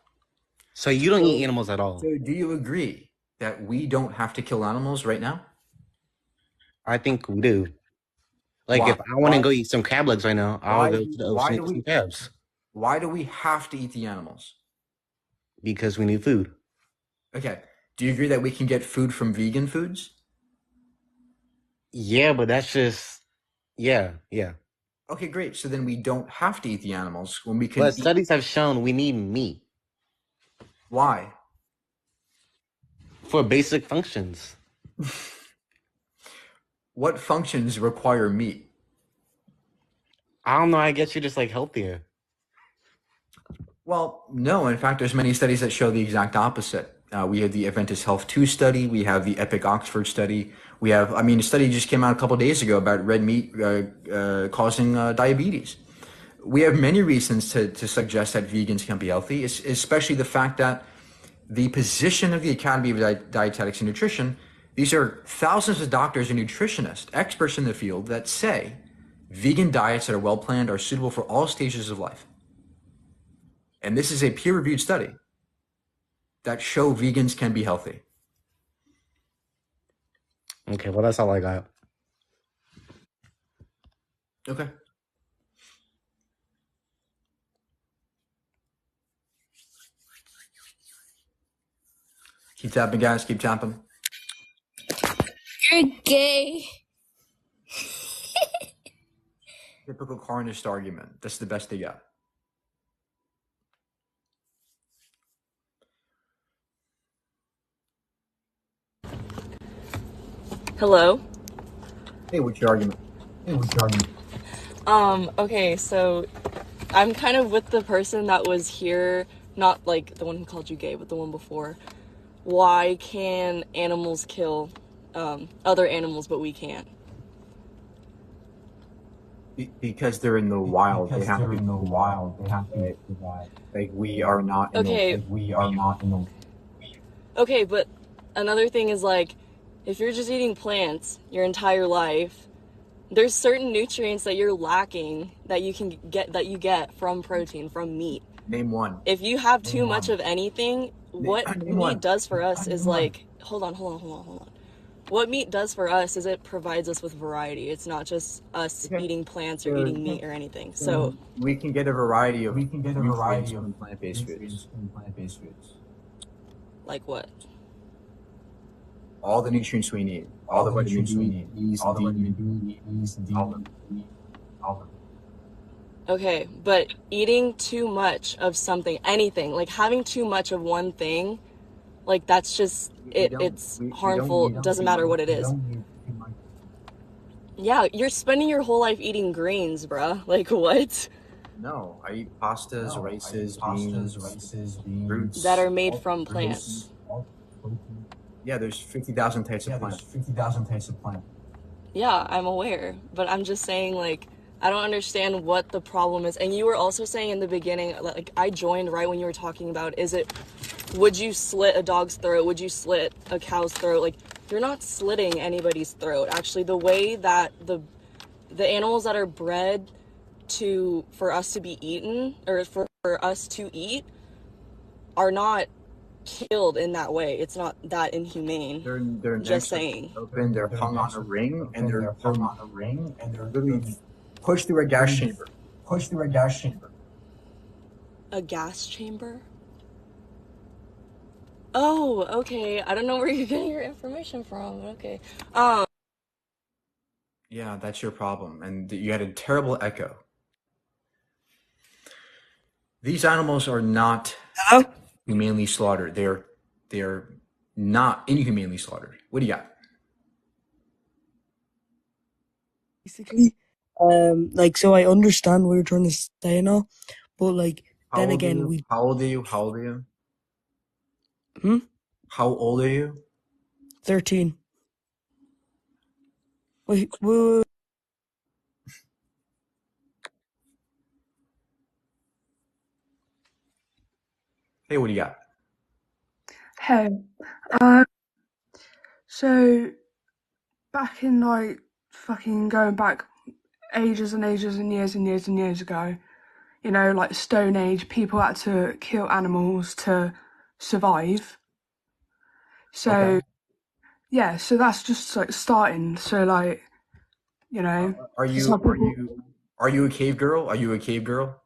so you don't eat animals at all. So do you agree that we don't have to kill animals right now? I think we do. Like, Why? if I want to go eat some crab legs right now, I'll Why go do to the why ocean do and eat some we crabs why do we have to eat the animals? because we need food. Okay. Do you agree that we can get food from vegan foods? Yeah, but that's just yeah. Okay, great. So then we don't have to eat the animals when we can But eat. studies have shown we need meat Why? for basic functions. What functions require meat? I don't know. I guess you're just like healthier. Well, no. In fact, there's many studies that show the exact opposite. We have the Adventist Health 2 study. We have the Epic Oxford study. We have, a study just came out a couple of days ago about red meat causing diabetes. We have many reasons to suggest that vegans can be healthy, especially the fact that the position of the Academy of Dietetics and Nutrition, these are thousands of doctors and nutritionists, experts in the field, that say vegan diets that are well planned are suitable for all stages of life. And this is a peer-reviewed study that show vegans can be healthy. Okay, well, that's all I got. Okay. Keep tapping, guys. Keep tapping. You're gay. Typical carnist argument. That's the best they got. Hello. Hey, what's your argument? Okay, so I'm kind of with the person that was here, not like the one who called you gay, but the one before. Why can animals kill other animals, but we can't? Because they're in the wild. They have to be in the wild. They have to survive. Like we are not. Okay. We are not in the. Okay, but another thing is like, if you're just eating plants your entire life, there's certain nutrients that you're lacking that you get from protein, from meat. Name one. If you have too much of anything, what meat does for us is like, hold on. What meat does for us is it provides us with variety. It's not just us eating plants or eating meat or anything. So we can get a variety of plant-based foods. Like what? All the nutrients we need. All the vitamins we need. All the vitamins D. Okay, but eating too much of something, anything, like having too much of one thing, like that's just it's harmful. Doesn't matter what it is. Yeah, you're spending your whole life eating grains, bruh. Like what? No, I eat pastas, rices, beans, fruits that are made from plants. Yeah, there's 50,000 types of plants. Yeah, I'm aware, but I'm just saying, like, I don't understand what the problem is. And you were also saying in the beginning, like, I joined right when you were talking about, would you slit a dog's throat? Would you slit a cow's throat? Like, you're not slitting anybody's throat. Actually, the way that the animals that are bred for us to be eaten, or for us to eat, are not killed in that way. It's not that inhumane. They're just saying. Open, they're hung on a ring, and they're literally pushed through a gas chamber. A gas chamber? Oh, okay. I don't know where you're getting your information from, but okay. Yeah, that's your problem, and you had a terrible echo. These animals are not humanely slaughtered. They're not inhumanely slaughtered. What do you got? Basically, like, so I understand what you're trying to say now, but like, then again, How old are you? Hmm? How old are you? 13. Wait. Hey, what do you got? Hey, so back in like fucking going back ages and ages and years and years and years ago, you know, like Stone Age, people had to kill animals to survive. So yeah, so that's just like starting. So like, you know, Are you a cave girl? Are you a cave girl?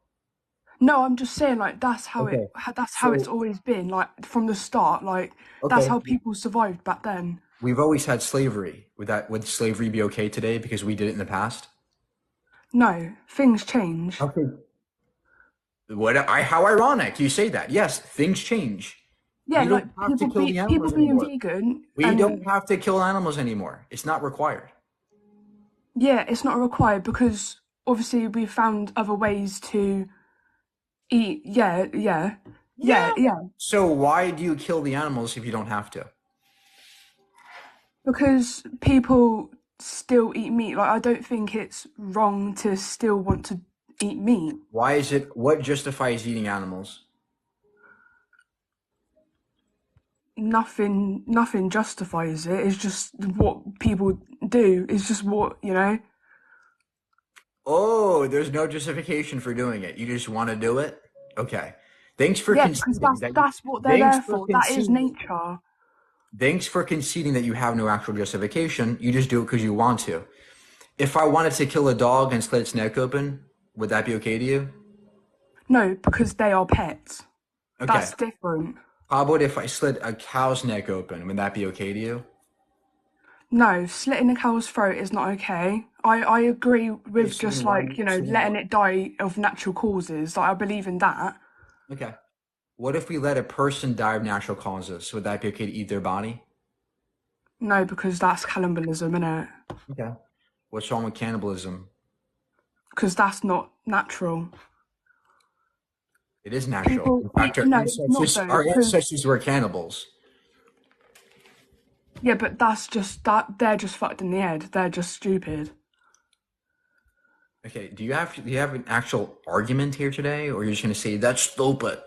no, I'm just saying like that's how it's always been, like from the start, like that's how people survived back then. We've always had slavery. Would slavery be okay today because we did it in the past? No, things change. Okay. How ironic you say that. Yes, things change. Yeah, we like don't have to kill the people animals being anymore. vegan. We don't have to kill animals anymore. It's not required. Yeah, it's not required because obviously we found other ways to eat. Yeah. So why do you kill the animals if you don't have to? Because people still eat meat. Like, I don't think it's wrong to still want to eat meat. Why is it? What justifies eating animals? nothing justifies it. It's just what people do. It's just what, you know. Oh, there's no justification for doing it. You just want to do it? Okay. Thanks for Yeah, because conceding that that's what they're thanks there for for. That is conceding. nature. Thanks for conceding that you have no actual justification. You just do it because you want to. If I wanted to kill a dog and slit its neck open, would that be okay to you? No, because they are pets. Okay. That's different. How about if I slit a cow's neck open? Would that be okay to you? No, slitting a cow's throat is not okay. I agree with So just then why? like, you know, So then letting why? it die of natural causes. Like, I believe in that. Okay. What if we let a person die of natural causes? Would that be okay to eat their body? No, because that's cannibalism, innit? Okay. What's wrong with cannibalism? Because that's not natural. It is natural. People In fact, eat, no, it's not though, our because ancestors were cannibals. yeah, but that's just that they're just fucked in the head. They're just stupid. Okay. Do you have an actual argument here today, or you're just gonna say that's stupid?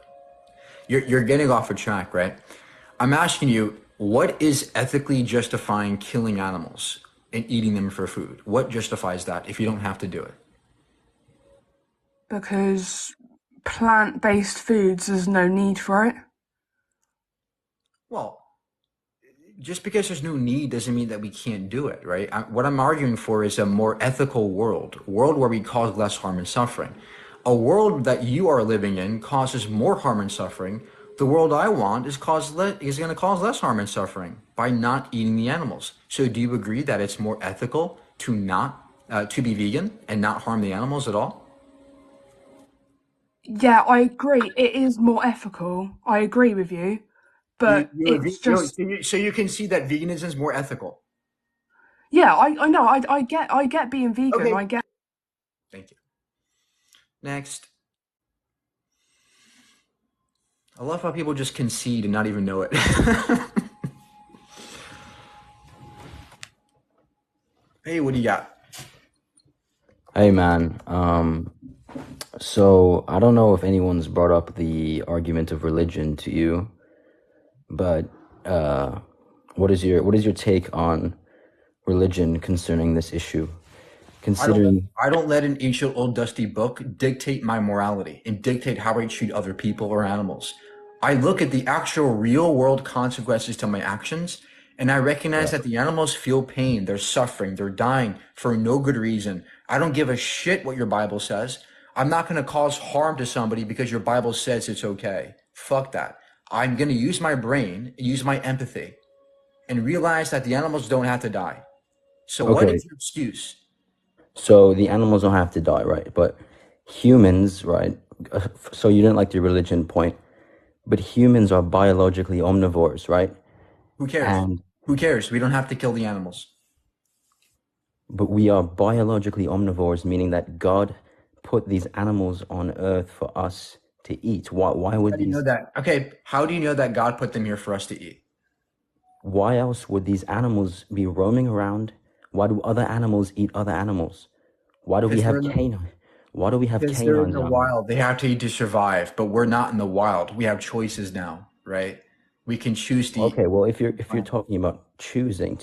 You're getting off a track, right? I'm asking you, what is ethically justifying killing animals and eating them for food? What justifies that if you don't have to do it? Because plant-based foods, there's no need for it. Well, just because there's no need doesn't mean that we can't do it, right? What I'm arguing for is a more ethical world, a world where we cause less harm and suffering. A world that you are living in causes more harm and suffering. The world I want is going to cause less harm and suffering by not eating the animals. So do you agree that it's more ethical to not to be vegan and not harm the animals at all? Yeah, I agree. It is more ethical. I agree with you, but it's just So you can see that veganism is more ethical. yeah. I know. I get being vegan. Okay. I get. Thank you. Next. I love how people just concede and not even know it. Hey, what do you got? Hey man, so I don't know if anyone's brought up the argument of religion to you, but what is your take on religion concerning this issue? Considering I don't let an ancient old dusty book dictate my morality and dictate how I treat other people or animals. I look at the actual real world consequences to my actions, and I recognize that the animals feel pain, they're suffering, they're dying for no good reason. I don't give a shit what your Bible says. I'm not going to cause harm to somebody because your Bible says it's okay. Fuck that. I'm going to use my brain, use my empathy, and realize that the animals don't have to die. So what okay, is your excuse? so the animals don't have to die, right? But humans, right? So you didn't like the religion point, but humans are biologically omnivores, right? Who cares? And Who cares? We don't have to kill the animals. but we are biologically omnivores, meaning that God put these animals on earth for us to eat. Why How would do you know these that? Okay, how do you know that God put them here for us to eat? why else would these animals be roaming around? Why do other animals eat other animals? Why do we Because have canine? Why do we have because they're in canines the out here? wild. They have to eat to survive, but we're not in the wild. We have choices now, right? We can choose to eat. Okay, well, if you're talking about choosing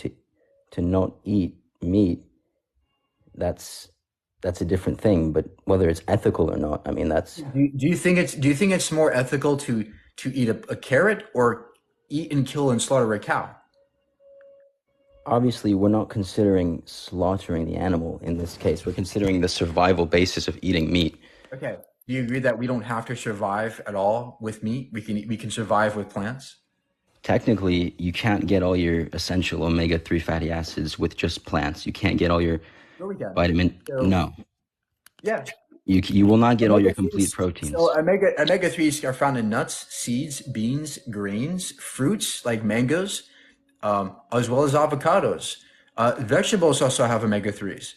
to not eat meat, that's a different thing. But whether it's ethical or not, I mean, that's Do you think it's more ethical to eat a carrot or eat and kill and slaughter a cow? obviously we're not considering slaughtering the animal in this case. We're considering the survival basis of eating meat. Okay. Do you agree that we don't have to survive at all with meat? We can survive with plants? Technically, you can't get all your essential omega-3 fatty acids with just plants. You can't get all your No, we can. vitamin. So, No, yeah. you will not get all your Omega complete threes. proteins. So omega threes are found in nuts, seeds, beans, grains, fruits like mangoes, as well as avocados. Vegetables also have omega threes.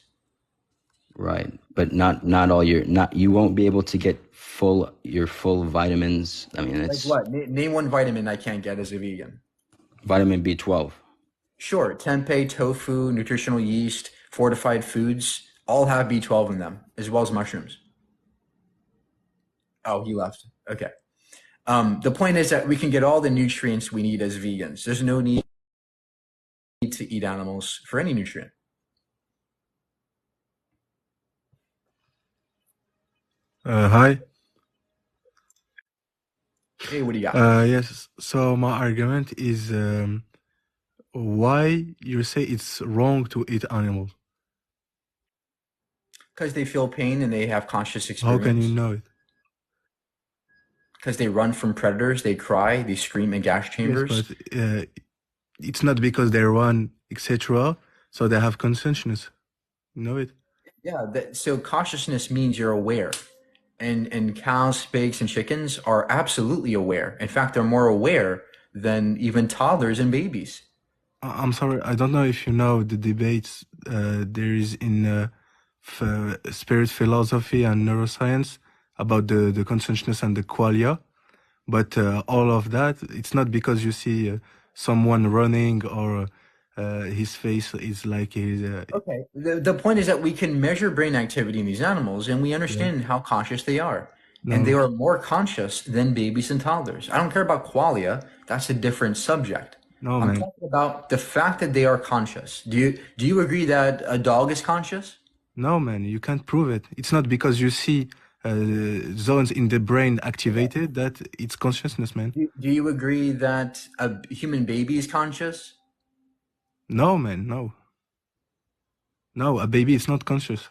Right, but not all your you won't be able to get your full vitamins. I mean, Like it's what? Name one vitamin I can't get as a vegan. vitamin B12. Sure, tempeh, tofu, nutritional yeast, fortified foods all have B12 in them, as well as mushrooms. Oh, he left. Okay. The point is that we can get all the nutrients we need as vegans. There's no need to eat animals for any nutrient. Hi. Hey, what do you got? Yes. So my argument is why you say it's wrong to eat animals. Because they feel pain and they have conscious How can you experience. know it? Because they run from predators, they cry, they scream in gas Yes, chambers. but it's not because they run, etc. So they have consciousness. You know it? Yeah, so consciousness means you're aware. And cows, pigs, and chickens are absolutely aware. In fact, they're more aware than even toddlers and babies. I'm sorry, I don't know if you know the debates there is in spirit philosophy and neuroscience about the consciousness and the qualia. But all of that, it's not because you see someone running or his face is like his. Okay. The point is that we can measure brain activity in these animals and we Yeah. understand how conscious they are. And they No, are more conscious than babies and toddlers. I don't care about qualia. That's a different subject. no, I'm man. talking about the fact that they are conscious. Do you agree that a dog is conscious? No, man, you can't prove it. It's not because you see zones in the brain activated that it's consciousness, man. Do you agree that a human baby is conscious? No, man, no. No, a baby is not conscious.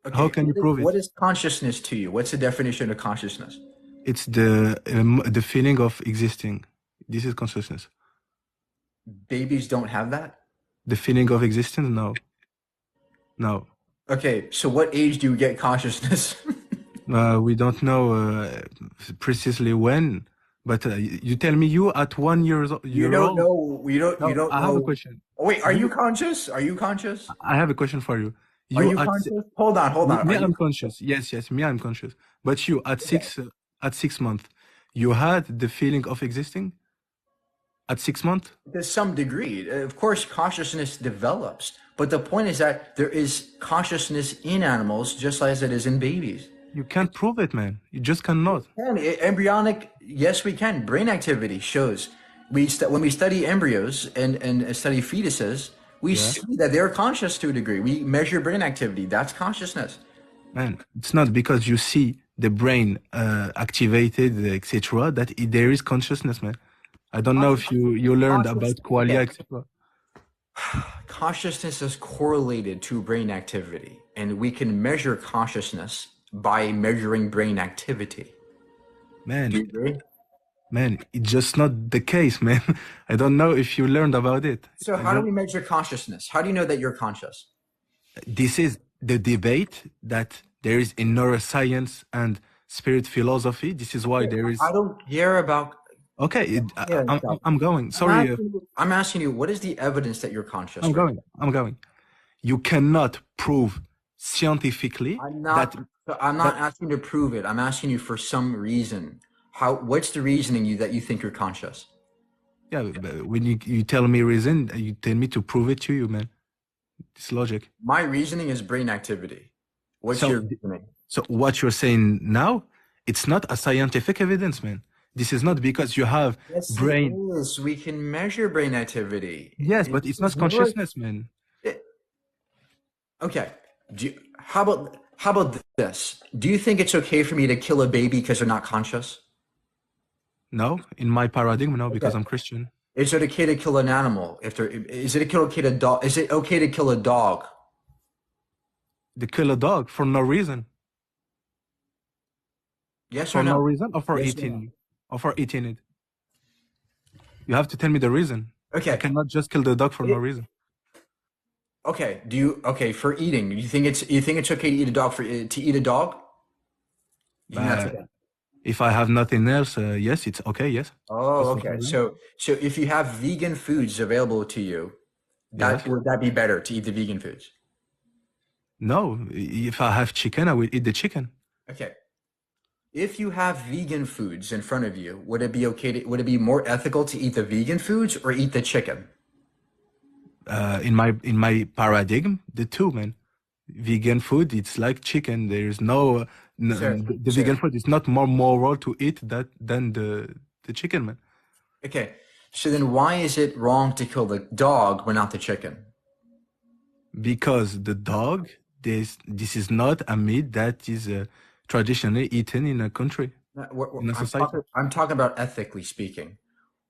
How Okay. can you prove What it? is consciousness to you? What's the definition of consciousness? It's the feeling of existing. This is consciousness. Babies don't have that? The feeling of existence? No. No. Okay, so what age do you get consciousness? We don't know precisely when, but you tell me you at 1 year old. You don't know. You No, don't I have a know. question. Oh, wait, are you You, conscious? Are you conscious? I have a question for you. Are You you conscious? Hold on, hold on. me, Are you I'm conscious? conscious. Yes, yes, me, I'm conscious. But you Okay. at 6 months, you had the feeling of existing at 6 months. To some degree, of course, consciousness develops, but the point is that there is consciousness in animals just as it is in babies. You can't prove it, man. You just cannot. And embryonic, yes, we can. Brain activity shows. When we study embryos and study fetuses, we Yeah, see that they're conscious to a degree. We measure brain activity. That's consciousness. man. It's not because you see the brain activated, etc. That there is consciousness, man. I don't know if you learned about qualia, Okay. etc. Consciousness is correlated to brain activity, and we can measure consciousness by measuring brain activity. Do you Man, agree? man, it's just not the case, man. I don't know if you learned about it. So I how do don't. we measure consciousness? How do you know that you're conscious? This is the debate that there is in neuroscience and spirit philosophy. This is why there I is. don't care about. Okay, Yeah, I'm going. Sorry, I'm asking you, what is the evidence that you're conscious I'm right going. I'm going. You cannot prove scientifically now? that I'm not asking you to prove it. I'm asking you for some reason. What's the reasoning that you think you're conscious? yeah. But when you tell me reason, you tell me to prove it to you, man. It's logic. My reasoning is brain activity. What's So, your reasoning? so what you're saying now, it's not a scientific evidence, man. This is not because you have Yes, it brain. is. We can measure brain activity. Yes, but it's not consciousness, man. Okay. How about this? Do you think it's okay for me to kill a baby because they're not conscious? No, in my paradigm, no, because Okay. I'm Christian. Is it okay to kill an animal if they're? Is it okay to dog? Is it okay to kill a dog? They kill a dog for no reason. Yes or For no no? reason, or for Yes or no? eating, or for eating it. You have to tell me the reason. I Okay. cannot just kill the dog for no reason. Okay. For eating? You think it's okay to eat a dog to eat a dog? You think that's But okay? if I have nothing else, yes, it's okay. Yes. Oh, What's the okay. problem? So if you have vegan foods available to you, Yes. would that be better to eat the vegan foods? No, if I have chicken, I will eat the chicken. Okay. If you have vegan foods in front of you, would it be okay would it be more ethical to eat the vegan foods or eat the chicken? In my paradigm, the two, man. vegan food, it's like chicken. There's no, Sir, the sir. vegan food is not more moral to eat that than the chicken, man. Okay. So then why is it wrong to kill the dog but not the chicken? Because the dog, this is not a meat that is traditionally eaten in a country, in a society. I'm talking about ethically speaking.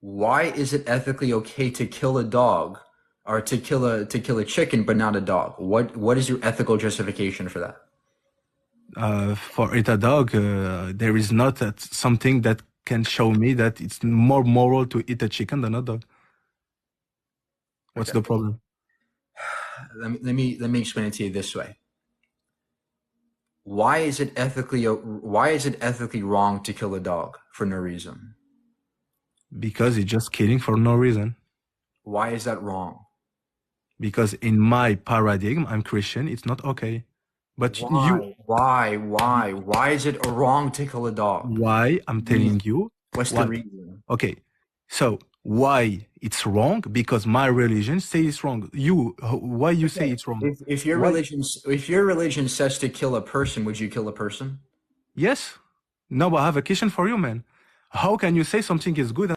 Why is it ethically okay to kill a dog or to kill a chicken but not a dog? What is your ethical justification for that? For eat a dog, there is not something that can show me that it's more moral to eat a chicken than a dog. What's Okay. the problem? Let me explain it to you this way. Why is it ethically wrong to kill a dog for no reason? Because it's just killing for no reason. Why is that wrong? Because in my paradigm, I'm Christian, it's not okay. But Why is it wrong to kill a dog? why I'm telling you What's the what? reason? Okay, so why it's wrong? Because my religion says it's wrong. Why you say it's wrong? If your religion says to kill a person, would you kill a person? Yes. No, but I have a question for you, man. How can you say something is good?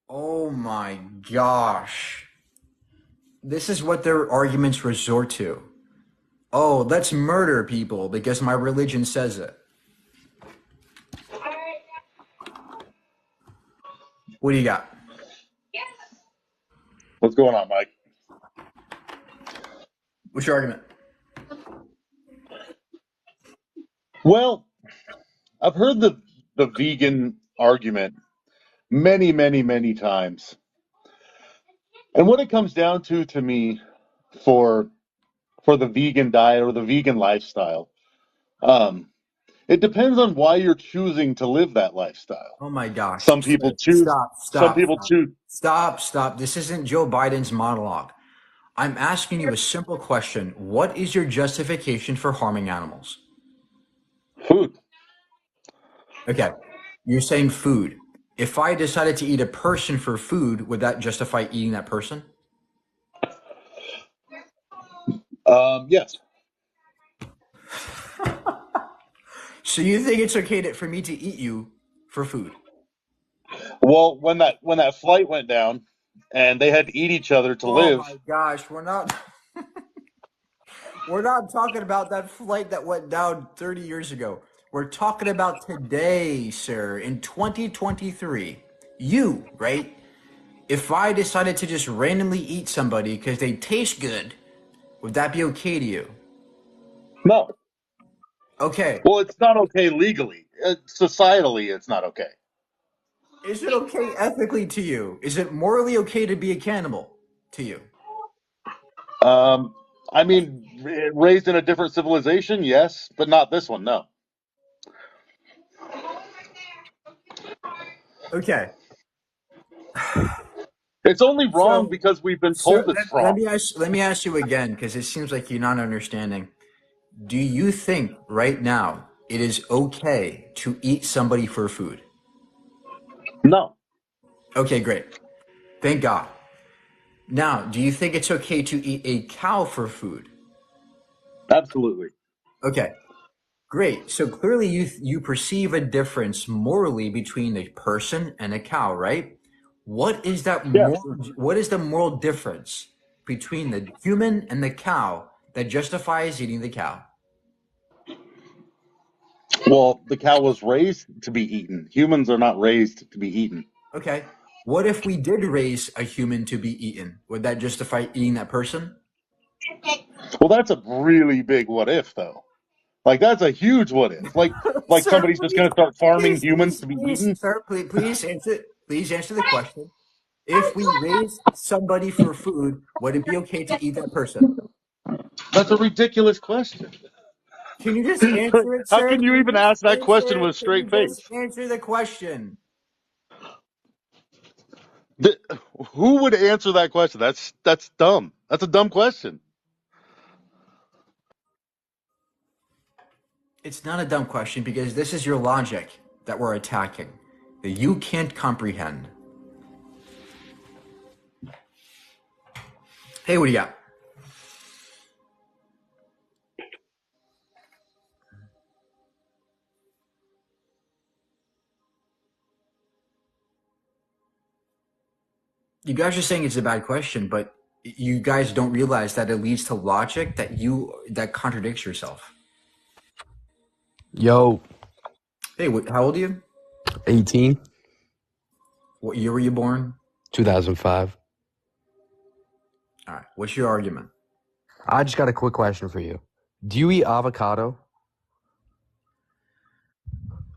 Oh my gosh. This is what their arguments resort to. Oh, let's murder people because my religion says it. What do you got? What's going on, Mike? What's your argument? Well, I've heard the vegan argument many, many, many times. And what it comes down to me for the vegan diet or the vegan lifestyle, it depends on why you're choosing to live that lifestyle. Oh my gosh. Some people choose. Stop. This isn't Joe Biden's monologue. I'm asking you a simple question. What is your justification for harming animals? Food. Okay. You're saying food. If I decided to eat a person for food, would that justify eating that person? Yes. So you think it's okay for me to eat you for food? Well, when that flight went down and they had to eat each other to live. Oh my gosh, we're not talking about that flight that went down 30 years ago. We're talking about today, sir, in 2023. You, right? If I decided to just randomly eat somebody because they taste good, would that be okay to you? No. Okay. Well, it's not okay legally. Societally, it's not okay. Is it okay ethically to you? Is it morally okay to be a cannibal to you? I mean, raised in a different civilization, yes, but not this one, no. Okay. It's only wrong because we've been told it's wrong. Let me ask you again, because it seems like you're not understanding. Do you think right now it is okay to eat somebody for food? No. Okay, great. Thank God. Now, do you think it's okay to eat a cow for food? Absolutely. Okay, great. So clearly you perceive a difference morally between a person and a cow, right? What is that what is the moral difference between the human and the cow that justifies eating the cow? Well, the cow was raised to be eaten. Humans are not raised to be eaten. Okay. What if we did raise a human to be eaten? Would that justify eating that person? Well, that's a really big what if, though. Like, that's a huge what if. Like Sir, somebody's just going to start farming humans to be eaten. Sir, please answer the question. If we raise somebody for food, would it be okay to eat that person? That's a ridiculous question. Can you just answer it, sir? How can you even ask that question with a straight face? Just answer the question. Who would answer that question? That's dumb. That's a dumb question. It's not a dumb question because this is your logic that we're attacking, that you can't comprehend. Hey, what do you got? You guys are saying it's a bad question, but you guys don't realize that it leads to logic that contradicts yourself. Yo, Hey, how old are you? 18, What year were you born? 2005. All right. What's your argument? I just got a quick question for you. Do you eat avocado?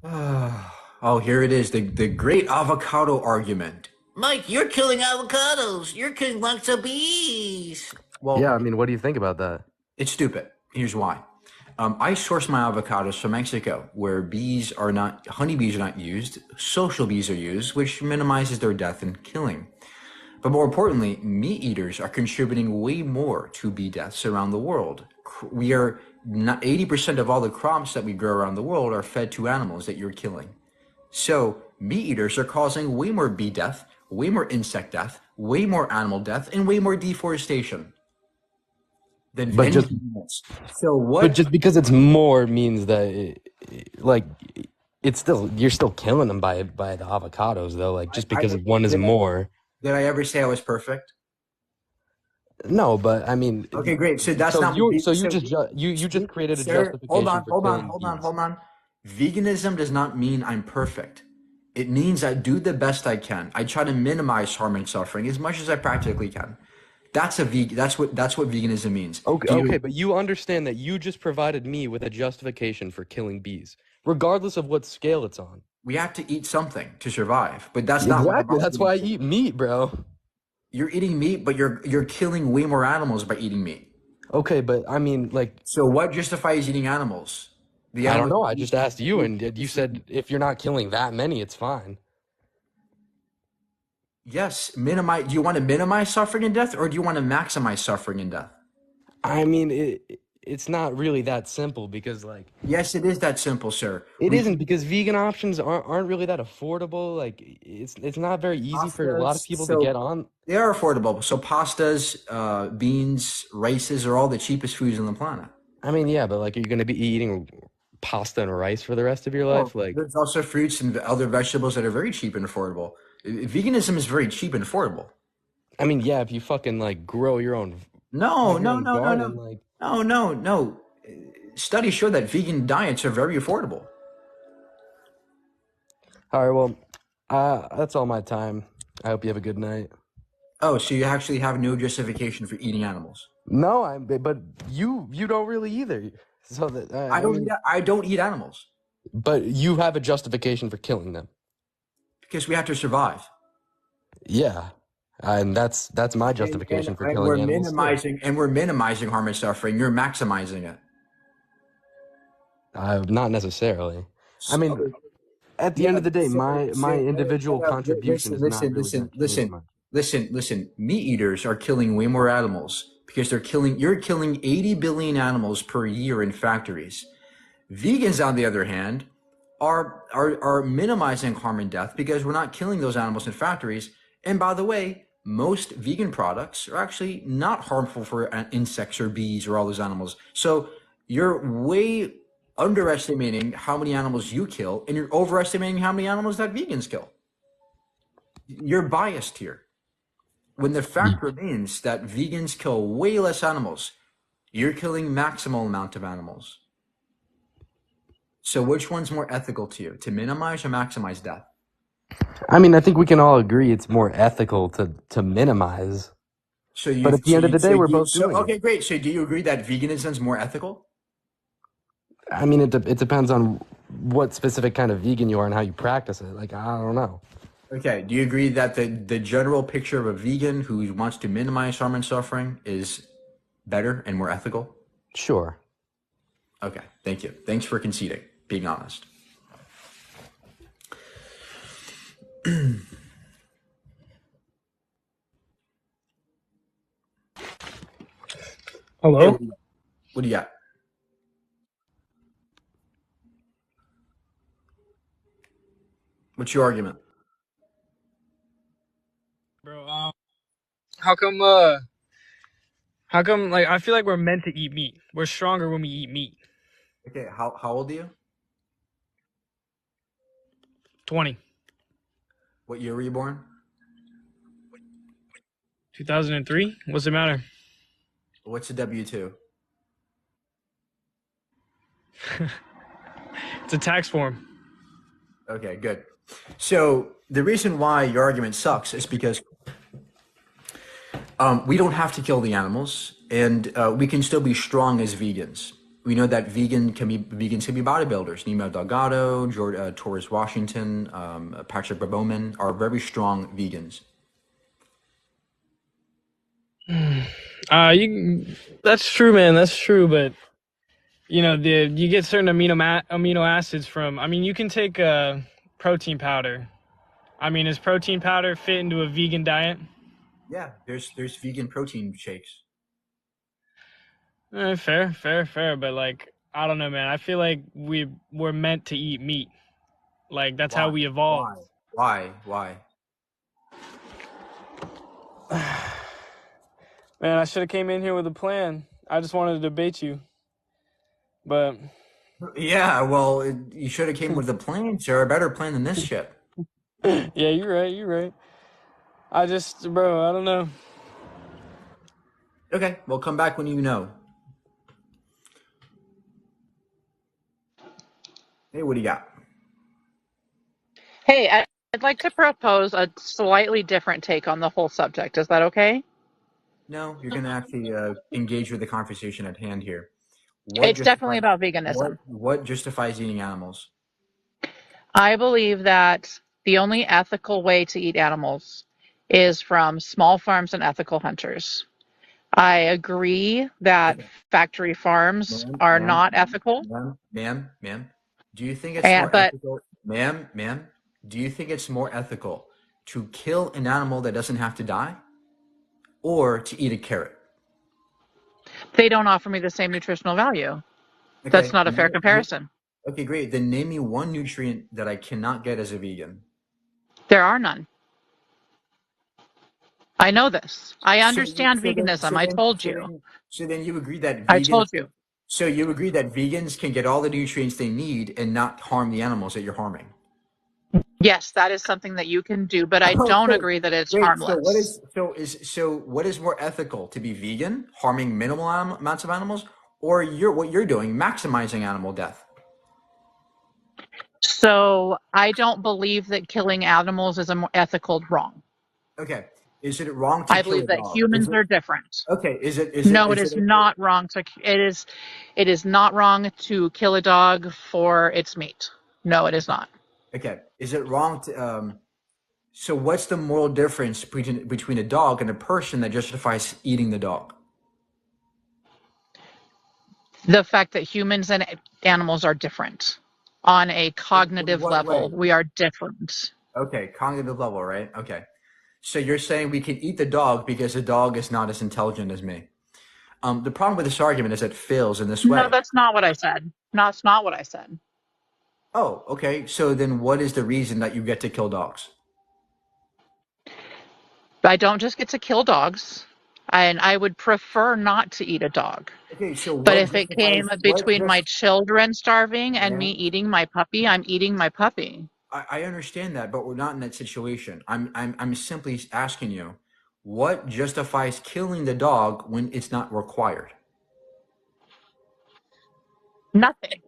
Oh, here it is, the great avocado argument. Mike, you're killing avocados. You're killing lots of bees. Well, Yeah, I mean, what do you think about that? it's stupid. Here's why. I source my avocados from Mexico, where honeybees are not used, social bees are used, which minimizes their death and killing. But more importantly, meat eaters are contributing way more to bee deaths around the world. We are not 80% of all the crops that we grow around the world are fed to animals that you're killing. So meat eaters are causing way more bee death, way more insect death, way more animal death, and way more deforestation than But just, anything else. So what? but just because it's more means that, it's still, you're still killing them by the avocados, though. Like, just because one is more. Did I ever say I was perfect? No, but I mean. Okay, great. So that's so not. you just created a Sir, justification for killing bees. hold on. Veganism does not mean I'm perfect. It means I do the best I can. I try to minimize harm and suffering as much as I practically can. That's what veganism means. Okay, but you understand that you just provided me with a justification for killing bees, regardless of what scale it's on. We have to eat something to survive, but that's not exactly. That's why I eat meat, bro. You're eating meat, but you're killing way more animals by eating meat. Okay, but I mean, like. So what justifies eating animals? I don't know. I just asked you, and you said if you're not killing that many, it's fine. Yes, minimize. Do you want to minimize suffering and death, or do you want to maximize suffering and death? I mean, it's not really that simple because, like. Yes, it is that simple, sir. It isn't, because vegan options aren't really that affordable. Like, it's not very easy for a lot of people to get on. They are affordable. So pastas, beans, rices are all the cheapest foods on the planet. I mean, yeah, but like, are you going to be eating pasta and rice for the rest of your life? Like, there's also fruits and other vegetables that are very cheap and affordable. Veganism is very cheap and affordable. I mean, yeah, if you fucking like grow your own. No. Like, No. Studies show that vegan diets are very affordable. All right, well, that's all my time. I hope you have a good night. Oh, so you actually have no justification for eating animals? No, but you don't really either. So that I don't eat animals. But you have a justification for killing them. Because we have to survive. Yeah, and that's my justification for killing animals. We're minimizing harm and suffering. You're maximizing it. Not necessarily. I mean, at the end of the day, my individual contribution is not really Listen. Meat eaters are killing way more animals because you're killing 80 billion animals per year in factories. Vegans, on the other hand, are minimizing harm and death because we're not killing those animals in factories. And by the way, most vegan products are actually not harmful for insects or bees or all those animals. So you're way underestimating how many animals you kill, and you're overestimating how many animals that vegans kill. You're biased here. When the fact remains that vegans kill way less animals, you're killing maximal amount of animals. So which one's more ethical to you, to minimize or maximize death? I mean, I think we can all agree it's more ethical to minimize. But at the end of the day, we're both doing it. Okay, great. So do you agree that veganism is more ethical? I mean, it depends on what specific kind of vegan you are and how you practice it. Like, I don't know. Okay. Do you agree that the general picture of a vegan who wants to minimize harm and suffering is better and more ethical? Sure. Okay. Thank you. Thanks for conceding, being honest. Hello? What do you got? What's your argument? Bro, how come How come? Like, I feel like we're meant to eat meat. We're stronger when we eat meat. Okay, how old are you? 20. What year were you born? 2003. What's the matter? What's a W-2? It's a tax form. Okay, good. So the reason why your argument sucks is because we don't have to kill the animals, and we can still be strong as vegans. We know that vegans can be bodybuilders. Nemo Delgado, Torres Washington, Patrick Bowman are very strong vegans. That's true, man. That's true, but you get certain amino acids from. I mean, you can take protein powder. I mean, does protein powder fit into a vegan diet? Yeah, there's vegan protein shakes. Fair. But like, I don't know, man. I feel like we're meant to eat meat. Like that's how we evolved. Why? Man, I should have came in here with a plan. I just wanted to debate you. But yeah, well, you should have came with a plan, sir. A better plan than this shit. Yeah, you're right. I don't know. Okay, well, come back when you know. Hey, what do you got? Hey, I'd like to propose a slightly different take on the whole subject. Is that okay? No, you're going to actually engage with the conversation at hand here. It's definitely about veganism. What justifies eating animals? I believe that the only ethical way to eat animals is from small farms and ethical hunters. I agree that factory farms are not ethical. Ma'am, do you think it's more ethical? Ma'am, do you think it's more ethical to kill an animal that doesn't have to die or to eat a carrot? They don't offer me the same nutritional value. Okay. That's not a fair comparison. Okay, great. Then name me one nutrient that I cannot get as a vegan. There are none. I know this. I understand veganism. I told you. So then you agree that I told you. So you agree that vegans can get all the nutrients they need and not harm the animals that you're harming? Yes, that is something that you can do, but I don't agree that it's harmless. So what is more ethical, to be vegan, harming minimal amounts of animals, or what you're doing, maximizing animal death? So I don't believe that killing animals is ethical wrong. Okay. Is it wrong to kill a dog? I believe that humans are different. Okay. It is not wrong to it is not wrong to kill a dog for its meat. No, it is not. Okay. Is it wrong to so what's the moral difference between a dog and a person that justifies eating the dog? The fact that humans and animals are different. On a cognitive level, we are different. Okay, cognitive level, right? Okay. So you're saying we can eat the dog because the dog is not as intelligent as me. The problem with this argument is it fails in this way. No, that's not what I said. No, that's not what I said. Oh, okay. So then what is the reason that you get to kill dogs? I don't just get to kill dogs, and I would prefer not to eat a dog. Okay, so but if it came between my children starving and me eating my puppy, I'm eating my puppy. I understand that, but we're not in that situation. I'm simply asking you, what justifies killing the dog when it's not required? Nothing.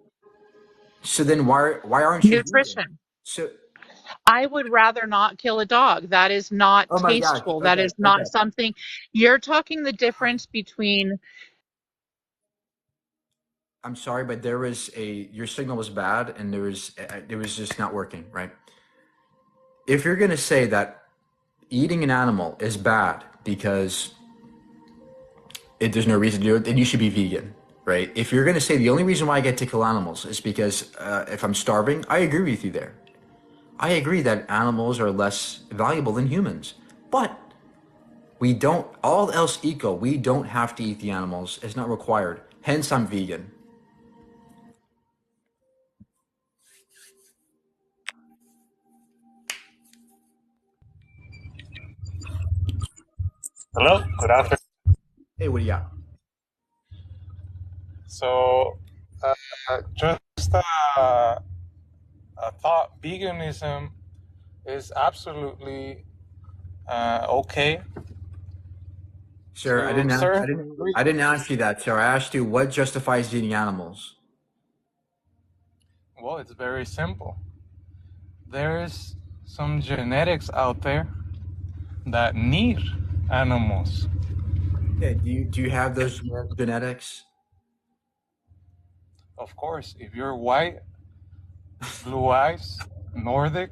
So then why aren't you nutrition? So I would rather not kill a dog. That is not tasteful. Okay, that is not something. You're talking the difference between. I'm sorry, but your signal was bad and it was just not working, right? If you're going to say that eating an animal is bad because there's no reason to do it, then you should be vegan, right? If you're going to say the only reason why I get to kill animals is because if I'm starving, I agree with you there. I agree that animals are less valuable than humans, but we don't, all else equal, we don't have to eat the animals. It's not required. Hence, I'm vegan. Hello, good afternoon. Hey, what do you got? So, just a thought: veganism is absolutely okay Sir, to certain degree. I didn't ask you that, sir. I asked you what justifies eating animals. Well, it's very simple. There is some genetics out there that need animals. Okay, do you have those genetics? Of course, if you're white, blue eyes, Nordic,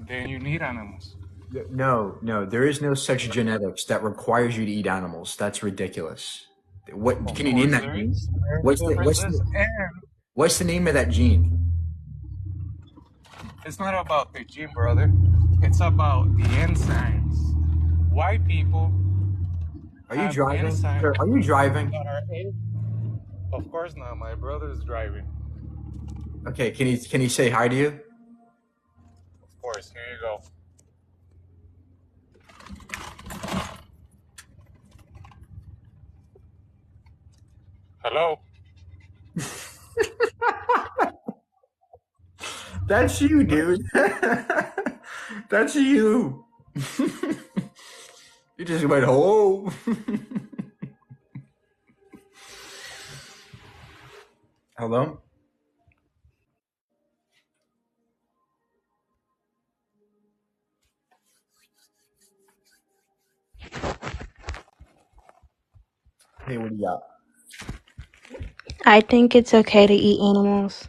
then you need animals. No, there is no such genetics that requires you to eat animals. That's ridiculous. What Of can you name course that there gene? is. There's differences, and What's the name of that gene? it's not about the gene, brother. It's about the enzymes. White people Are you have driving? enzymes Sir, are you driving? that are of course not. My brother's driving. Okay, can he say hi to you? Of course, here you go. Hello. That's you, dude. That's you. You just went, oh. Hello? Hey, what do you got? I think it's okay to eat animals.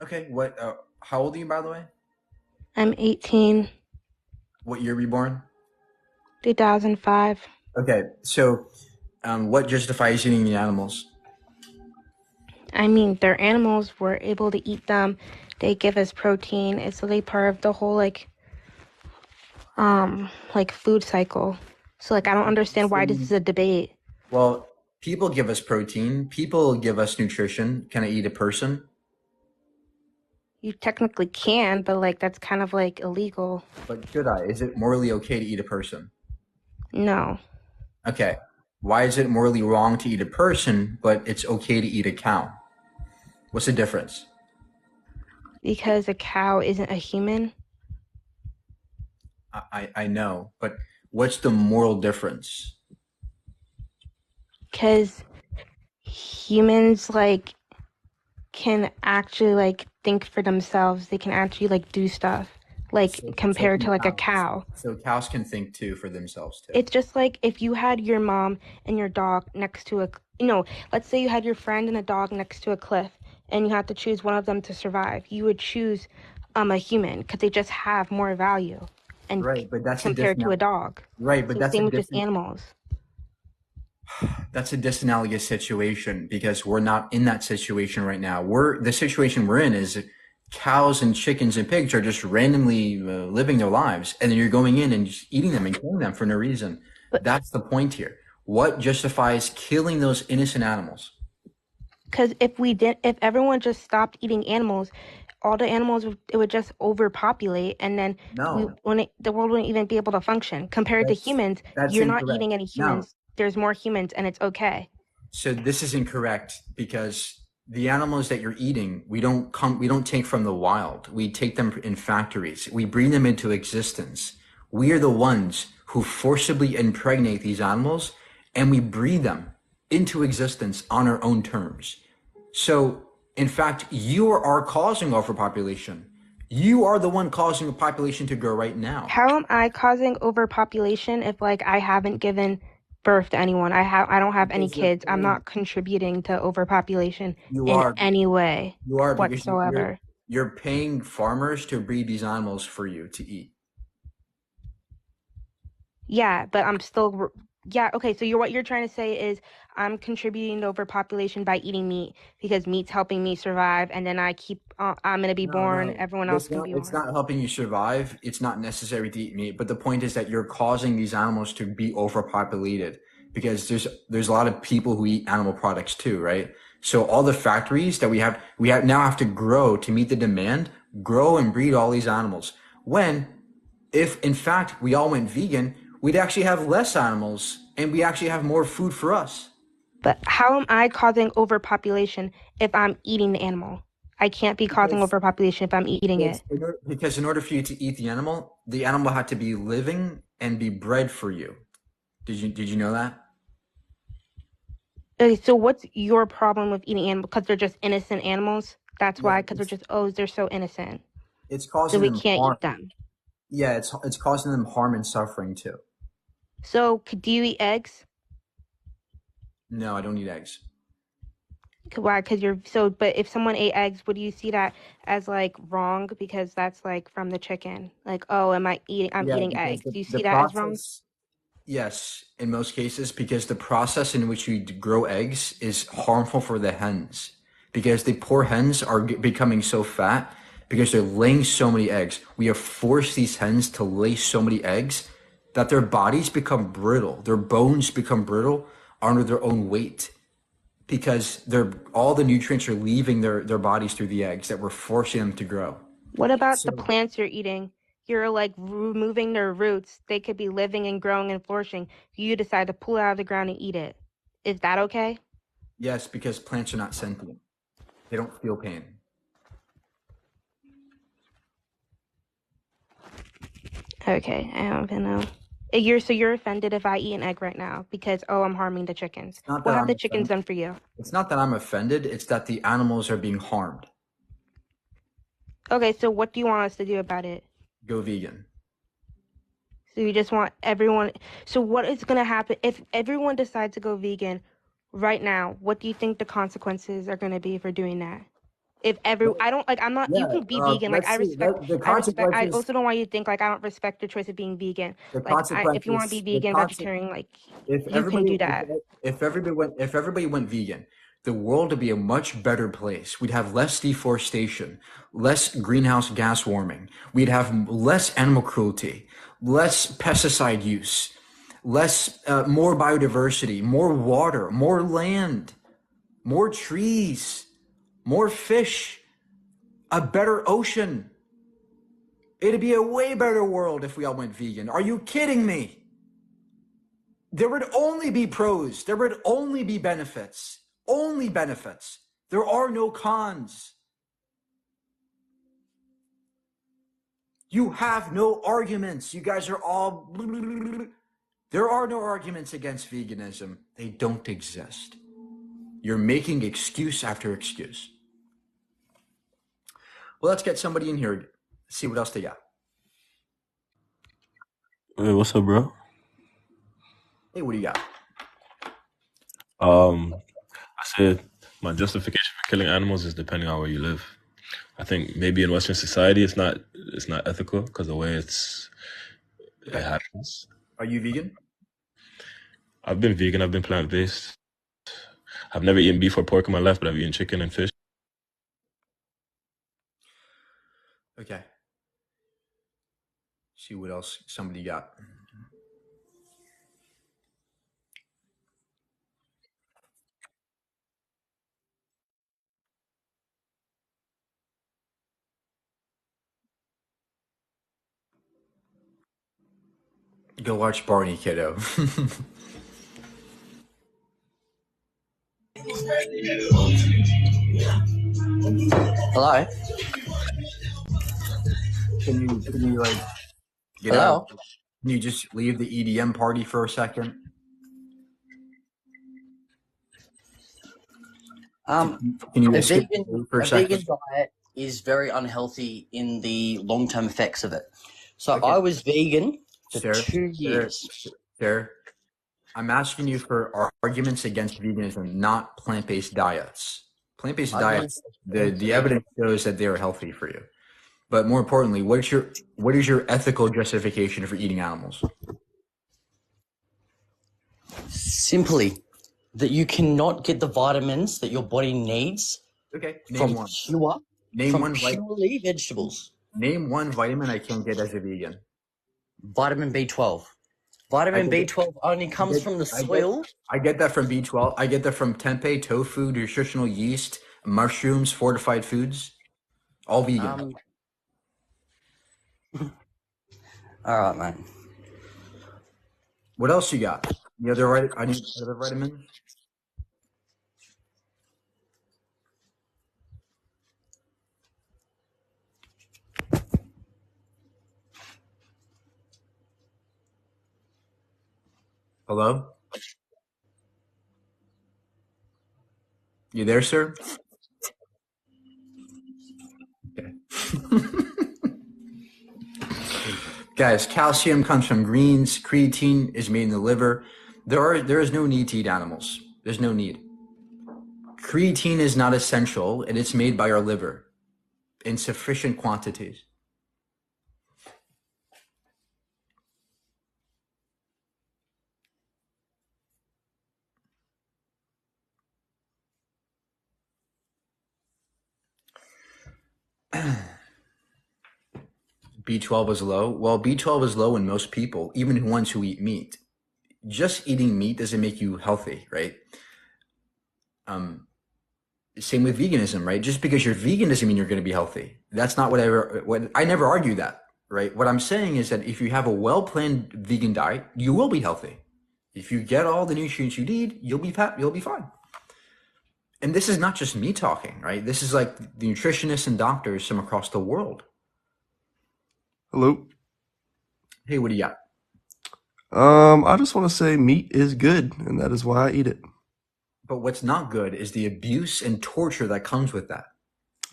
Okay, how old are you, by the way? I'm 18, What year were you born? 2005. Okay, so what justifies eating the animals? I mean, they're animals. We're able to eat them. They give us protein. It's really part of the whole food cycle. So I don't understand why this is a debate. Well, people give us protein. People give us nutrition. Can I eat a person? You technically can, but that's kind of illegal. But should I? Is it morally okay to eat a person? No, Okay. Why is it morally wrong to eat a person, but it's okay to eat a cow? What's the difference? because a cow isn't a human. I know, but what's the moral difference? Because humans can actually think for themselves. They can actually do stuff compared to a cow. So cows can think too for themselves too. It's just like if you had your mom and your dog next to let's say you had your friend and a dog next to a cliff and you had to choose one of them to survive. You would choose a human because they just have more value and Right, but that's compared to a dog. Right, but So that's same a with just different. animals. That's a disanalogous situation because we're not in that situation right now. The situation we're in is cows and chickens and pigs are just randomly living their lives, and then you're going in and just eating them and killing them for no reason. That's the point here. What justifies killing those innocent animals? Because if everyone just stopped eating animals, all the animals it would just overpopulate, and then No, the world wouldn't even be able to function. Compared to humans, that's you're not incorrect. eating any No. humans. There's more humans, and it's okay. So this is incorrect because the animals that you're eating, we don't take from the wild. We take them in factories. We bring them into existence. We are the ones who forcibly impregnate these animals and we breed them into existence on our own terms. So in fact, you are causing overpopulation. You are the one causing the population to grow right now. How am I causing overpopulation if I haven't given birth to anyone? I don't have any Because you're kids. I'm paying- not contributing to overpopulation You in are. any way You are because whatsoever. you're paying farmers to breed these animals for you to eat. Yeah, but I'm still okay, so what you're trying to say is I'm contributing to overpopulation by eating meat because meat's helping me survive, and then I'm gonna be born, everyone else can be born. It's not helping you survive. It's not necessary to eat meat. But the point is that you're causing these animals to be overpopulated because there's a lot of people who eat animal products too, right? So all the factories that we now have to grow to meet the demand, grow and breed all these animals. If in fact we all went vegan, we'd actually have less animals and we actually have more food for us. But how am I causing overpopulation if I'm eating the animal? I can't be causing Because, overpopulation if I'm eating it. because in order for you to eat the animal had to be living and be bred for you. Did you know that? Okay, so what's your problem with eating animals? Because they're just innocent animals? That's Yeah, why? Because they're so innocent. it's So causing we them can't harm. eat them. Yeah, it's causing them harm and suffering too. So do you eat eggs? No, I don't eat eggs. Why? Because but if someone ate eggs, would you see that as like wrong? Because that's like from the chicken. Like, oh, I'm Yeah, eating because eggs. Do you the see that as wrong? process, yes, in most cases, because the process in which you grow eggs is harmful for the hens. Because the poor hens are becoming so fat because they're laying so many eggs. We have forced these hens to lay so many eggs that their bodies become brittle. Their bones become brittle under their own weight because all the nutrients are leaving their bodies through the eggs that we're forcing them to grow. What about the So plants you're eating? You're like removing their roots. They could be living and growing and flourishing. You decide to pull it out of the ground and eat it. Is that okay? yes, because plants are not sentient. They don't feel pain. Okay, I don't even know. You're offended if I eat an egg right now because I'm harming the chickens. It's not What that have I'm the chickens offended. done for you? It's not that I'm offended. It's that the animals are being harmed. Okay, so what do you want us to do about it? Go vegan. So you just want everyone. So what is going to happen if everyone decides to go vegan right now? What do you think the consequences are going to be for doing that? I don't like, I'm not, you Yeah, can be vegan. Like let's see. The I consequences. also don't want you to think like I don't respect your choice of being vegan. The Like if you want to be consequences. vegan, vegetarian, like If you can do that. if everybody went vegan, the world would be a much better place. We'd have less deforestation, less greenhouse gas warming. We'd have less animal cruelty, less pesticide use, more biodiversity, more water, more land, more trees, more fish, a better ocean. It'd be a way better world if we all went vegan. Are you kidding me? There would only be pros. There would only be benefits. Only benefits. There are no cons. You have no arguments. You guys are all... There are no arguments against veganism. They don't exist. You're making excuse after excuse. Well, let's get somebody in here. See what else they got. Hey, what's up, bro? Hey, what do you got? I said my justification for killing animals is depending on where you live. I think maybe in Western society it's not ethical because the way it happens. Are you vegan? I've been vegan. I've been plant-based. I've never eaten beef or pork in my life, but I've eaten chicken and fish. Okay. See what else somebody got. Go watch Barney, kiddo. Hello? Can you like get out Hello? of, can you just leave the EDM party for a second? Can you A escape vegan for a a second? vegan diet is very unhealthy in the long-term effects of it. So Okay. I was vegan for Sir, 2 years. Sir, I'm asking you for arguments against veganism, not plant-based diets. Plant-based I believe diets, the evidence shows that they are healthy for you. But more importantly, what is your ethical justification for eating animals? simply that you cannot get the vitamins that your body needs Okay, from name one. purely vegetables. Name one vitamin I can't get as a vegan. Vitamin B12. Vitamin B12 only comes from the soil. I get that from B12. I get that from tempeh, tofu, nutritional yeast, mushrooms, fortified foods. All vegan. All right, mate. What else you got? The other vitamins. Hello? You there, sir? Okay. Guys, calcium comes from greens. Creatine is made in the liver. There is no need to eat animals. There's no need. Creatine is not essential, and it's made by our liver in sufficient quantities. B12 is low. Well, B12 is low in most people, even ones who eat meat. Just eating meat doesn't make you healthy, right? Same with veganism, right? Just because you're vegan doesn't mean you're going to be healthy. That's not I never argue that, right? What I'm saying is that if you have a well-planned vegan diet, you will be healthy. If you get all the nutrients you need, you'll be fine. And this is not just me talking, right? This is like the nutritionists and doctors from across the world. Hello. Hey, what do you got? I just want to say meat is good, and that is why I eat it. But what's not good is the abuse and torture that comes with that.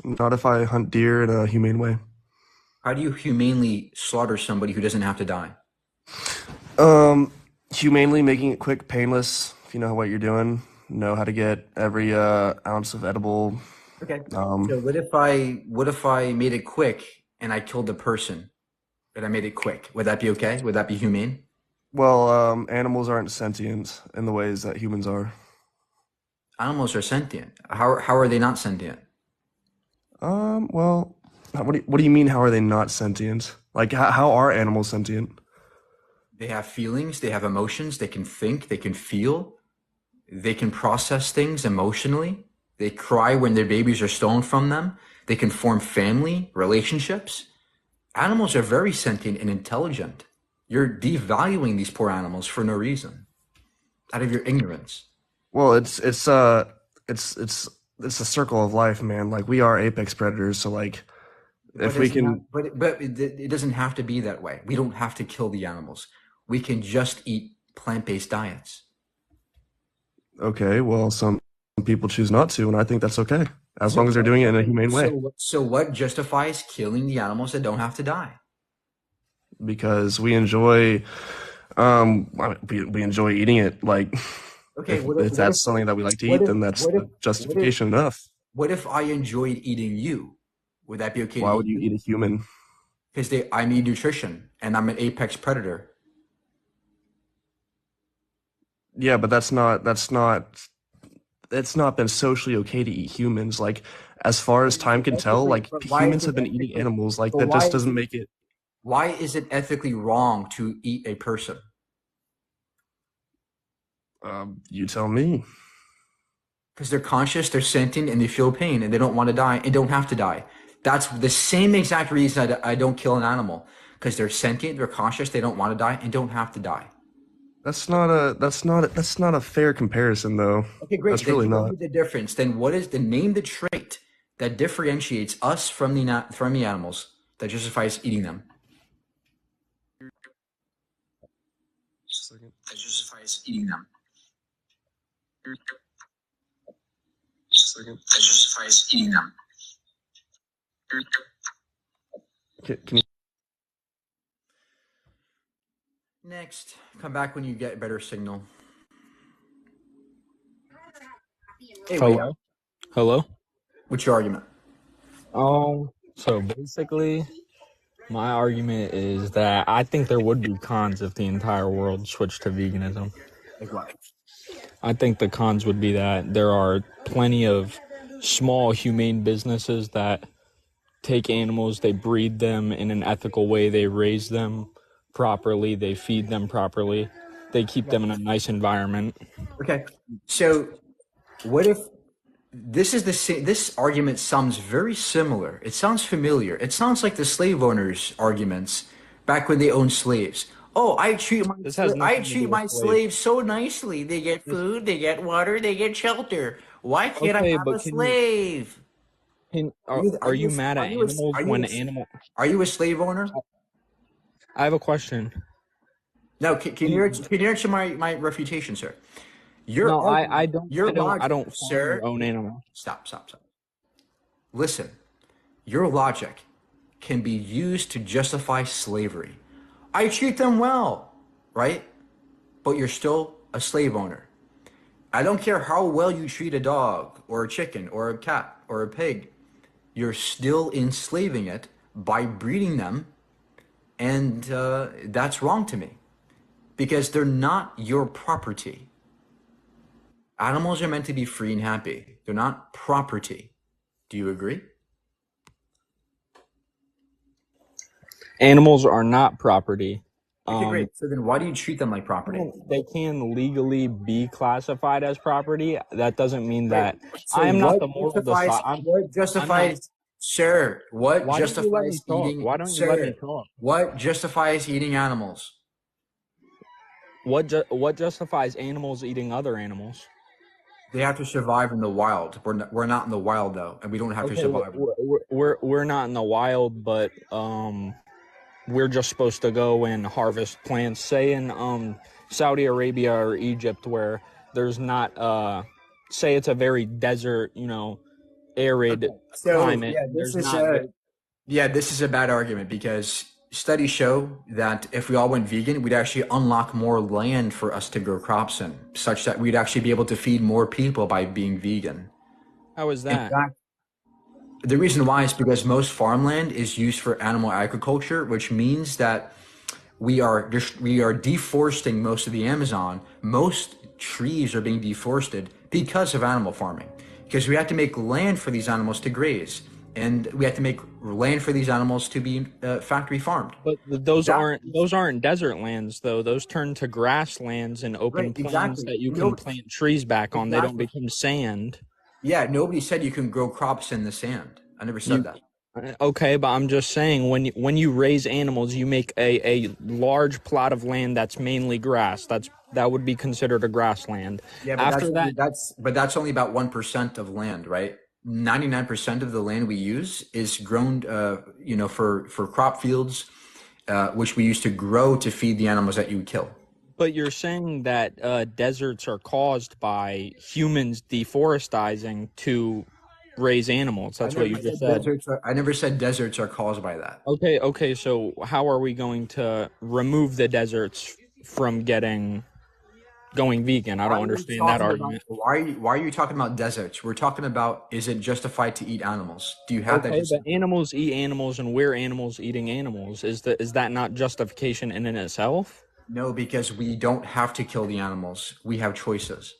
Not if I hunt deer in a humane way. How do you humanely slaughter somebody who doesn't have to die? Humanely making it quick, painless. If you know what you're doing, know how to get every ounce of edible. Okay. So what if I made it quick and I killed the person, but I made it quick? Would that be okay? Would that be humane? Well, animals aren't sentient in the ways that humans are. Animals are sentient. How are they not sentient? Well, what do you mean? How are they not sentient? Like, how are animals sentient? They have feelings. They have emotions. They can think. They can feel. They can process things emotionally. They cry when their babies are stolen from them. They can form family relationships. Animals are very sentient and intelligent. You're devaluing these poor animals for no reason, out of your ignorance. Well, it's a circle of life, man. Like, we are apex predators, so like, if we can. But it doesn't have to be that way. We don't have to kill the animals. We can just eat plant-based diets. Okay, well, some people choose not to, and I think that's okay, as long as they're doing it in a humane way. So what justifies killing the animals that don't have to die? Because we enjoy, we enjoy eating it. Like, okay, if that's something that we like to eat, then that's justification enough. What if I enjoyed eating you? Would that be okay? Why would you eat a human? Because I need nutrition, and I'm an apex predator. Yeah, but that's not been socially okay to eat humans. Like, as far as time can tell, like, humans have been eating animals. Like, that just doesn't make it. Why is it ethically wrong to eat a person? You tell me. Because they're conscious, they're sentient, and they feel pain, and they don't want to die, and don't have to die. That's the same exact reason I don't kill an animal. Because they're sentient, they're conscious, they don't want to die, and don't have to die. That's not a fair comparison, though. Okay, great. That's really not. The difference. Then what is name the trait that differentiates us from the animals that justifies eating them? That justifies eating them. That justifies eating them. Can you? Next, come back when you get better signal. Hey, Hello. Hello. What's your argument? So basically, my argument is that I think there would be cons if the entire world switched to veganism. Like what? I think the cons would be that there are plenty of small humane businesses that take animals, they breed them in an ethical way, they raise them properly, they feed them properly, they keep them in a nice environment. Okay, so what if this argument sounds very similar? It sounds familiar. It sounds like the slave owners' arguments back when they owned slaves. Oh, This has I nothing to treat do with my slaves. slaves so nicely. They get This, food, they get water, they get shelter. Why can't I okay, have a but slave? are you mad at animals when Are you a slave owner? I have a question. No, can you answer my refutation, sir? Your No, I argument, don't your I logic, don't farm or sir. own animals. Stop. Listen, your logic can be used to justify slavery. I treat them well, right? But you're still a slave owner. I don't care how well you treat a dog or a chicken or a cat or a pig. You're still enslaving it by breeding them, and that's wrong to me because they're not your property. Animals are meant to be free and happy. They're not property. Do you agree? Animals are not property. Okay, great. So then why do you treat them like property? They can legally be classified as property. That doesn't mean Right. that So I am not the moral decider. sir, what Why don't you let me justifies talk? eating, Why don't you let me sir, talk? what justifies eating animals? What justifies animals eating other animals? They have to survive in the wild. We're not in the wild though, and we don't have to Okay, survive. we're not in the wild, but we're just supposed to go and harvest plants. Say in Saudi Arabia or Egypt, where there's not say it's a very desert, arid So climate. this is a bad argument because studies show that if we all went vegan, we'd actually unlock more land for us to grow crops in, such that we'd actually be able to feed more people by being vegan. How is that? In fact, the reason why is because most farmland is used for animal agriculture, which means that we are deforesting most of the Amazon. Most trees are being deforested because of animal farming, because we have to make land for these animals to graze, and we have to make land for these animals to be factory farmed. But those aren't desert lands, though. Those turn to grasslands and open plains that you can plant trees back on. They don't become sand. Yeah, nobody said you can grow crops in the sand. I never said that. Okay, but I'm just saying when you raise animals, you make a large plot of land that's mainly grass. That would be considered a grassland. Yeah, but that's only about 1% of land, right? 99% of the land we use is grown, for crop fields, which we use to grow to feed the animals that you kill. But you're saying that deserts are caused by humans deforesting to raise animals. That's what you just said. I never said deserts are caused by that. Okay. So how are we going to remove the deserts from going vegan? I don't understand that argument. Why are you talking about deserts? We're talking about, is it justified to eat animals? Do you have that? But animals eat animals, and we're animals eating animals. Is that not justification in itself? No, because we don't have to kill the animals. We have choices.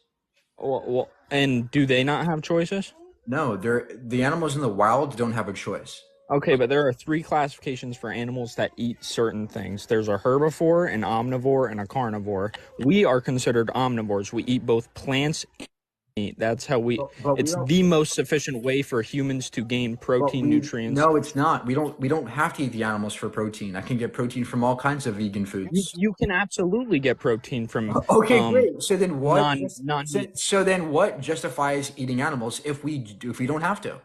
Well, and do they not have choices? No, the animals in the wild don't have a choice. Okay, but there are 3 classifications for animals that eat certain things. There's a herbivore, an omnivore, and a carnivore. We are considered omnivores. We eat both plants and meat. That's how it's the most sufficient way for humans to gain protein, nutrients. No, it's not. We don't have to eat the animals for protein. I can get protein from all kinds of vegan foods. You can absolutely get protein from Okay, great. So then what so then what justifies eating animals if we don't have to?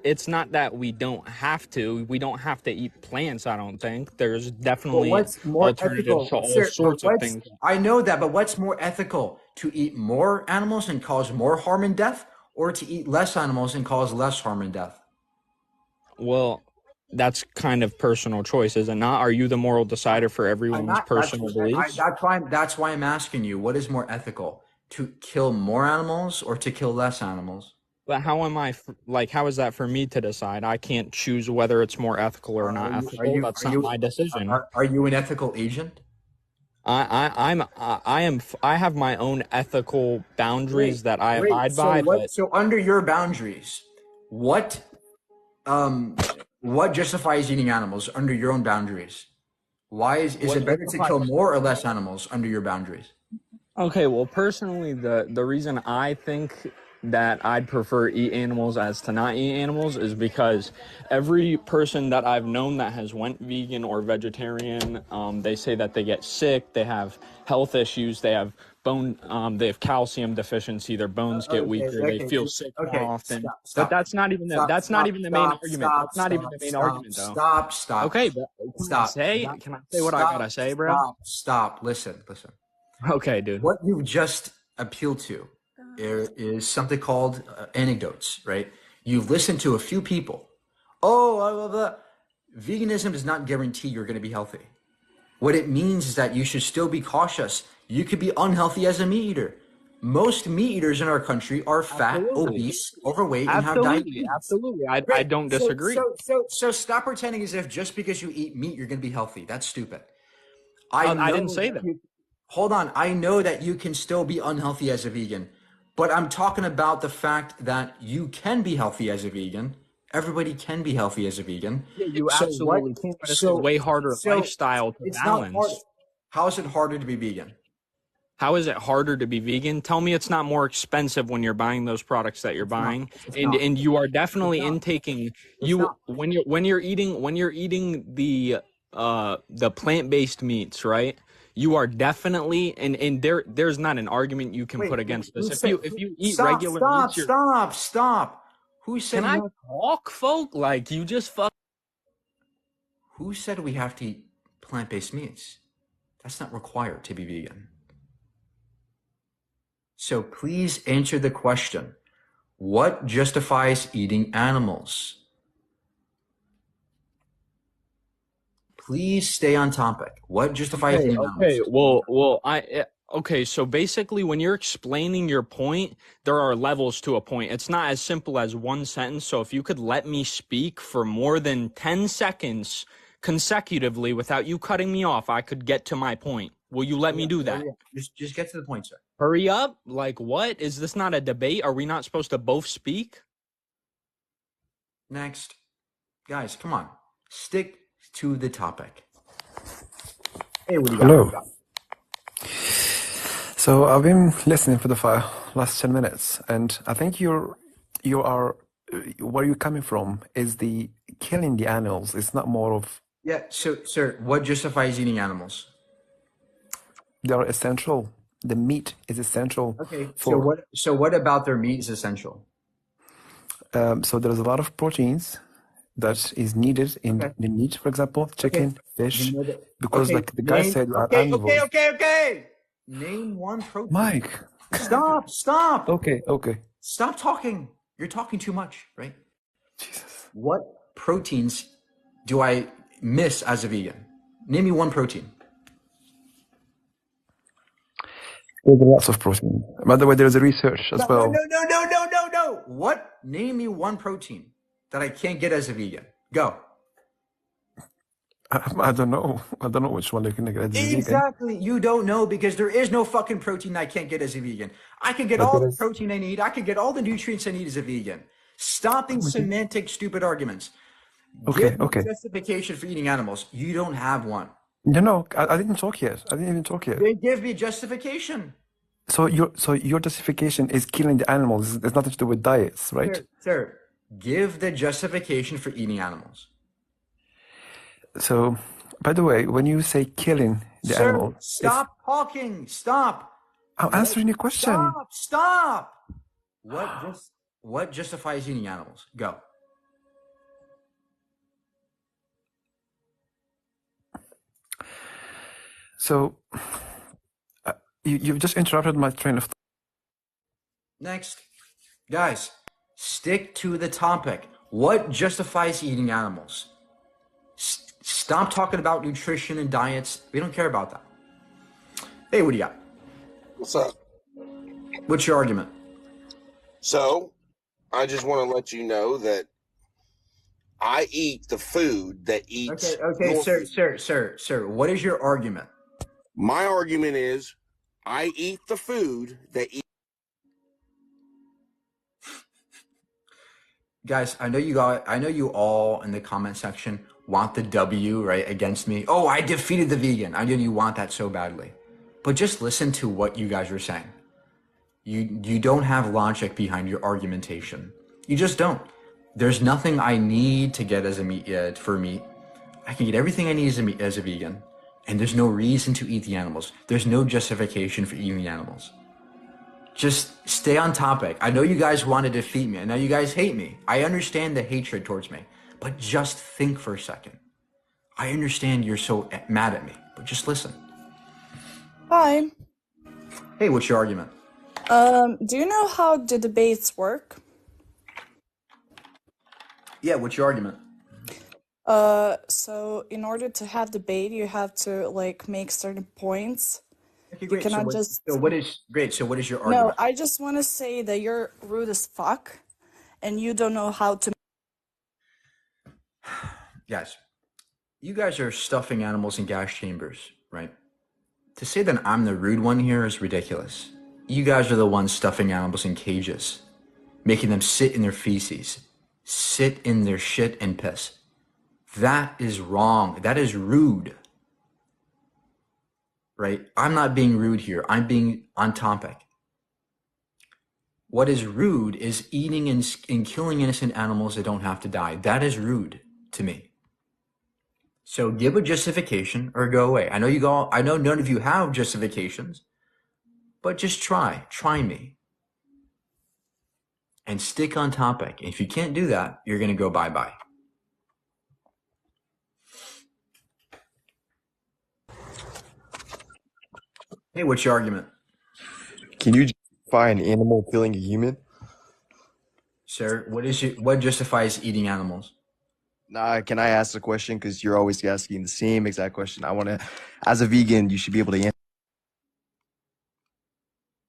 It's not that we don't have to. We don't have to eat plants, I don't think. There's definitely alternatives to all sorts of things. I know that, but what's more ethical? To eat more animals and cause more harm and death, or to eat less animals and cause less harm and death? Well, that's kind of personal choice, is it not? Are you the moral decider for everyone's personal beliefs? That's why I'm asking you, what is more ethical? To kill more animals or to kill less animals? But how is that for me to decide? I can't choose whether it's more ethical or not ethical. That's not my decision. Are you an ethical agent? I have my own ethical boundaries that I abide by. So under your boundaries, what justifies eating animals under your own boundaries? Why is it better to kill more or less animals under your boundaries? Okay, well, personally, the reason I think that I'd prefer eat animals as to not eat animals is because every person that I've known that has went vegan or vegetarian, they say that they get sick, they have health issues, they have they have calcium deficiency, their bones get Okay, weaker, they okay, feel sick more okay. often. Stop, But stop, stop, that's not stop, even the main stop, argument. stop, That's not even stop, the main stop, argument, though. stop, stop, Okay, but stop, can I say what I stop, gotta say, bro? stop, stop. Listen, listen. Okay, dude. What you just appealed to is something called anecdotes, right? You've listened to a few people. Oh, blah, blah, blah. Veganism does not guarantee you're going to be healthy. What it means is that you should still be cautious. You could be unhealthy as a meat eater. Most meat eaters in our country are fat, Absolutely. obese, overweight, and have Absolutely. diabetes. Absolutely. I Right. don't So, disagree. so stop pretending as if just because you eat meat, you're going to be healthy. That's stupid. I I know didn't say that. hold on. I know that you can still be unhealthy as a vegan, but I'm talking about the fact that you can be healthy as a vegan. Everybody can be healthy as a vegan. Yeah, you So what? absolutely can, but it's a way harder lifestyle to It's not hard. balance. How is it harder to be vegan? How is it harder to be vegan? Tell me it's not more expensive when you're buying those products that you're buying. And you are definitely intaking when you're eating the plant-based meats, right? You are definitely and there's not an argument you can put against this. If you eat regular meats, Stop. Who said can I talk, folk? Like you just fuck. Who said we have to eat plant-based meats? That's not required to be vegan. So please answer the question. What justifies eating animals? Please stay on topic. What justifies eating animals? Okay, so basically when you're explaining your point, there are levels to a point. It's not as simple as one sentence. So if you could let me speak for more than 10 seconds consecutively without you cutting me off, I could get to my point. Will you let me do that? Just get to the point, sir. Hurry up. Like what? Is this not a debate? Are we not supposed to both speak? Next. Guys, come on. Stick to the topic. Hey, what do you got? Hello. So I've been listening for the last 10 minutes, and I think you are where you're coming from is the killing the animals. It's not more of So, sir, what justifies eating animals? they are essential. The meat is essential. Okay. For So what about their meat is essential? so there's a lot of proteins that is needed in the meat, for example, chicken, fish, because like the guy said, are animals. Okay. Name one protein. Mike. Stop. Okay. Stop talking. You're talking too much, right? Jesus. What proteins do I miss as a vegan? Name me one protein. There's lots of protein. By the way, there's a research as well. No. What? Name me one protein that I can't get as a vegan. Go. I don't know. I don't know which one you can get as a vegan. Exactly. You don't know because there is no fucking protein I can't get as a vegan. I can get But all there the protein I need. I can get all the nutrients I need as a vegan. Stop these semantic, stupid arguments. Give me justification for eating animals. You don't have one. No, I didn't talk yet. I didn't even talk yet. Then give me justification. So your justification is killing the animals. It's nothing to do with diets, right? Sir, give the justification for eating animals. So, by the way, when you say killing the animal, Stop talking. Stop. I'm answering your question. Stop. What justifies eating animals? Go. So, you've just interrupted my train of thought. Next. Guys, stick to the topic. What justifies eating animals? Stop talking about nutrition and diets. We don't care about that. Hey, what do you got? What's up? What's your argument? So, I just want to let you know that I eat the food that eats. Okay, sir. What is your argument? My argument is I eat the food that eats. Guys, I know you all in the comment section want the W, right, against me. Oh, I defeated the vegan. I know you want that so badly. But just listen to what you guys are saying. You don't have logic behind your argumentation. You just don't. There's nothing I need to get as a meat for meat. I can get everything I need as a vegan, and there's no reason to eat the animals. There's no justification for eating the animals. Just stay on topic. I know you guys want to defeat me. I know you guys hate me. I understand the hatred towards me, but just think for a second. I understand you're so mad at me, but just listen. Hi. Hey, what's your argument? Do you know how the debates work? Yeah, what's your argument? So in order to have debate, you have to like make certain points. Okay, You great. So cannot what, just. so what is great? So what is your No, argument? I just want to say that you're rude as fuck, and you don't know how to. Guys, you guys are stuffing animals in gas chambers, right? To say that I'm the rude one here is ridiculous. You guys are the ones stuffing animals in cages, making them sit in their feces, sit in their shit and piss. That is wrong. That is rude. Right? I'm not being rude here. I'm being on topic. What is rude is eating and killing innocent animals that don't have to die. That is rude to me. So give a justification or go away. I know none of you have justifications, but just try me and stick on topic. If you can't do that, you're going to go bye-bye. Hey, what's your argument? Can you justify an animal killing a human? Sir, what justifies eating animals? Nah, can I ask a question? Because you're always asking the same exact question. I want to, as a vegan, you should be able to answer.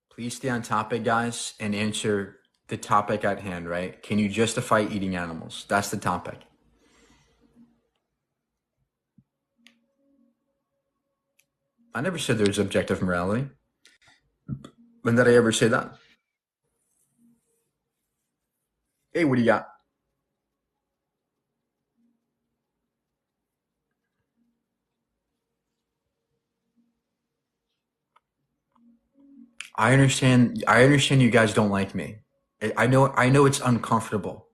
Please stay on topic, guys, and answer the topic at hand, right? Can you justify eating animals? That's the topic. I never said there was objective morality. When did I ever say that? Hey, what do you got? I understand you guys don't like me. I know it's uncomfortable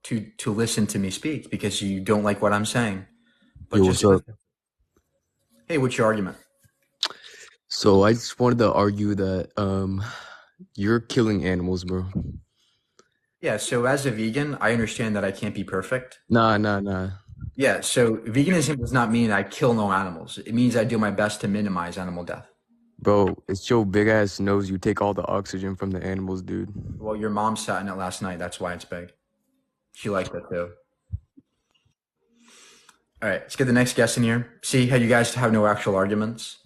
to listen to me speak because you don't like what I'm saying. But Yo, just what's up? listen. Hey, what's your argument? So I just wanted to argue that you're killing animals, bro. Yeah, so as a vegan, I understand that I can't be perfect. Nah. Yeah, so veganism does not mean I kill no animals. It means I do my best to minimize animal death. Bro, it's your big ass nose. You take all the oxygen from the animals, dude. Well, your mom sat in it last night. That's why it's big. She liked it too. All right, let's get the next guest in here. See how you guys have no actual arguments.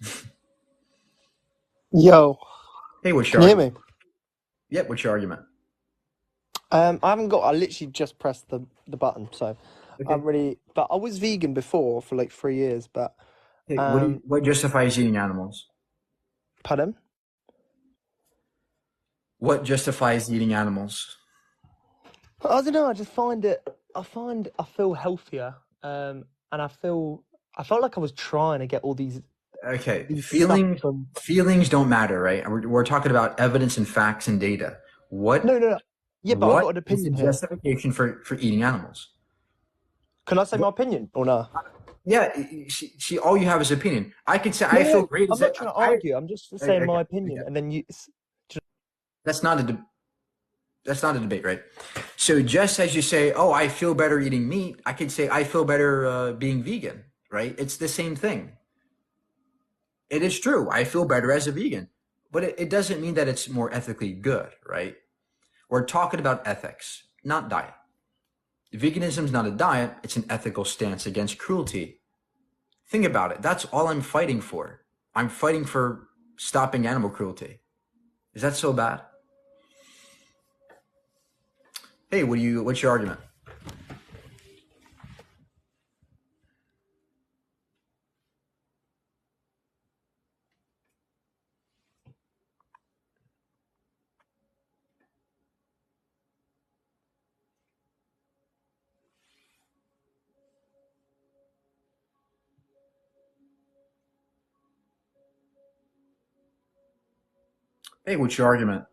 Yo, Hey, what's can your you hear me? argument? Yep, what's your argument? I haven't got. I literally just pressed the button, so Okay. I'm really. But I was vegan before for like 3 years. But Hey, um, what justifies eating animals? pardon? What justifies eating animals? I don't know. I just find it. I feel healthier. And I felt like I was trying to get all these Okay, stuff from. feelings don't matter, right? And we're talking about evidence and facts and data. No. Yeah, but I've got an Is the opinion here. justification for eating animals? Can I say my opinion or no? Yeah, see, all you have is opinion. I can say I No, feel great. I'm not trying to argue. I'm just saying my opinion, Okay. and then you. That's not a debate, right? So just as you say, oh, I feel better eating meat, I could say I feel better being vegan, right? It's the same thing. It is true. I feel better as a vegan, but it doesn't mean that it's more ethically good, right? We're talking about ethics, not diet. Veganism is not a diet. It's an ethical stance against cruelty. Think about it. That's all I'm fighting for. I'm fighting for stopping animal cruelty. Is that so bad? Hey, what's your argument? Hey, what's your argument?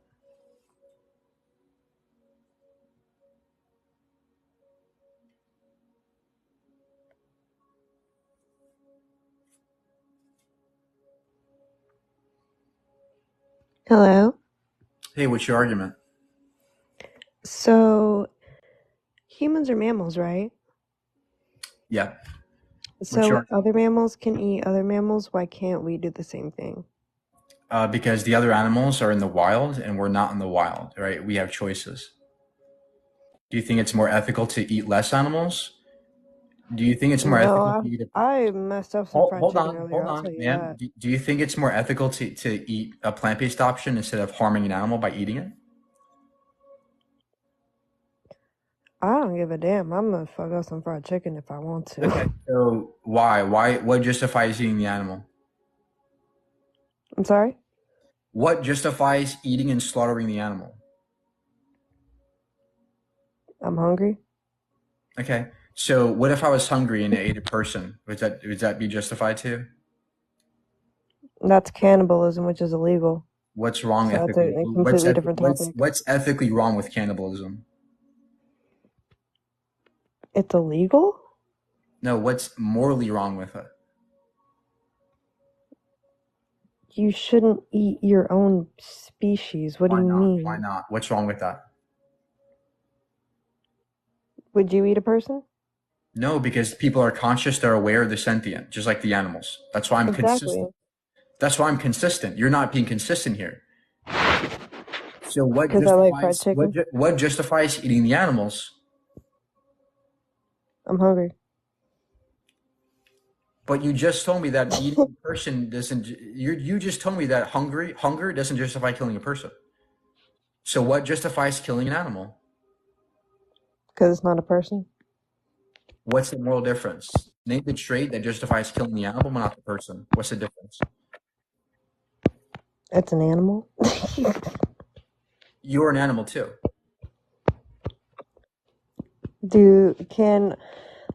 Hello. Hey, what's your argument? So humans are mammals, right? Yeah. What's So your if other mammals can eat other mammals, why can't we do the same thing? Because the other animals are in the wild and we're not in the wild, right? We have choices. Do you think it's more ethical to eat less animals? Do you think it's more ethical to No, eat a I messed up some fried chicken earlier, I'll tell you man. that. Do you think it's more ethical to eat a plant-based option instead of harming an animal by eating it? I don't give a damn. I'm gonna fuck up some fried chicken if I want to. Okay. So why? What justifies eating the animal? I'm sorry? What justifies eating and slaughtering the animal? I'm hungry. Okay. So what if I was hungry and I ate a person? Would that be justified too? That's cannibalism, which is illegal. What's wrong So that's ethically? a completely different topic. What's ethically wrong with cannibalism? It's illegal? No, what's morally wrong with it? You shouldn't eat your own species. What do you mean? Why not? What's wrong with that? Would you eat a person? No, because people are conscious, they're aware, they're sentient, just like the animals. That's why I'm Exactly. consistent. That's why I'm consistent. You're not being consistent here. So what 'Cause I like fried justifies chicken. what justifies eating the animals? I'm hungry. But you just told me that eating a person doesn't. You just told me that hunger doesn't justify killing a person. So what justifies killing an animal? 'Cause it's not a person. What's the moral difference? Name the trait that justifies killing the animal, but not the person. What's the difference? It's an animal. You're an animal too.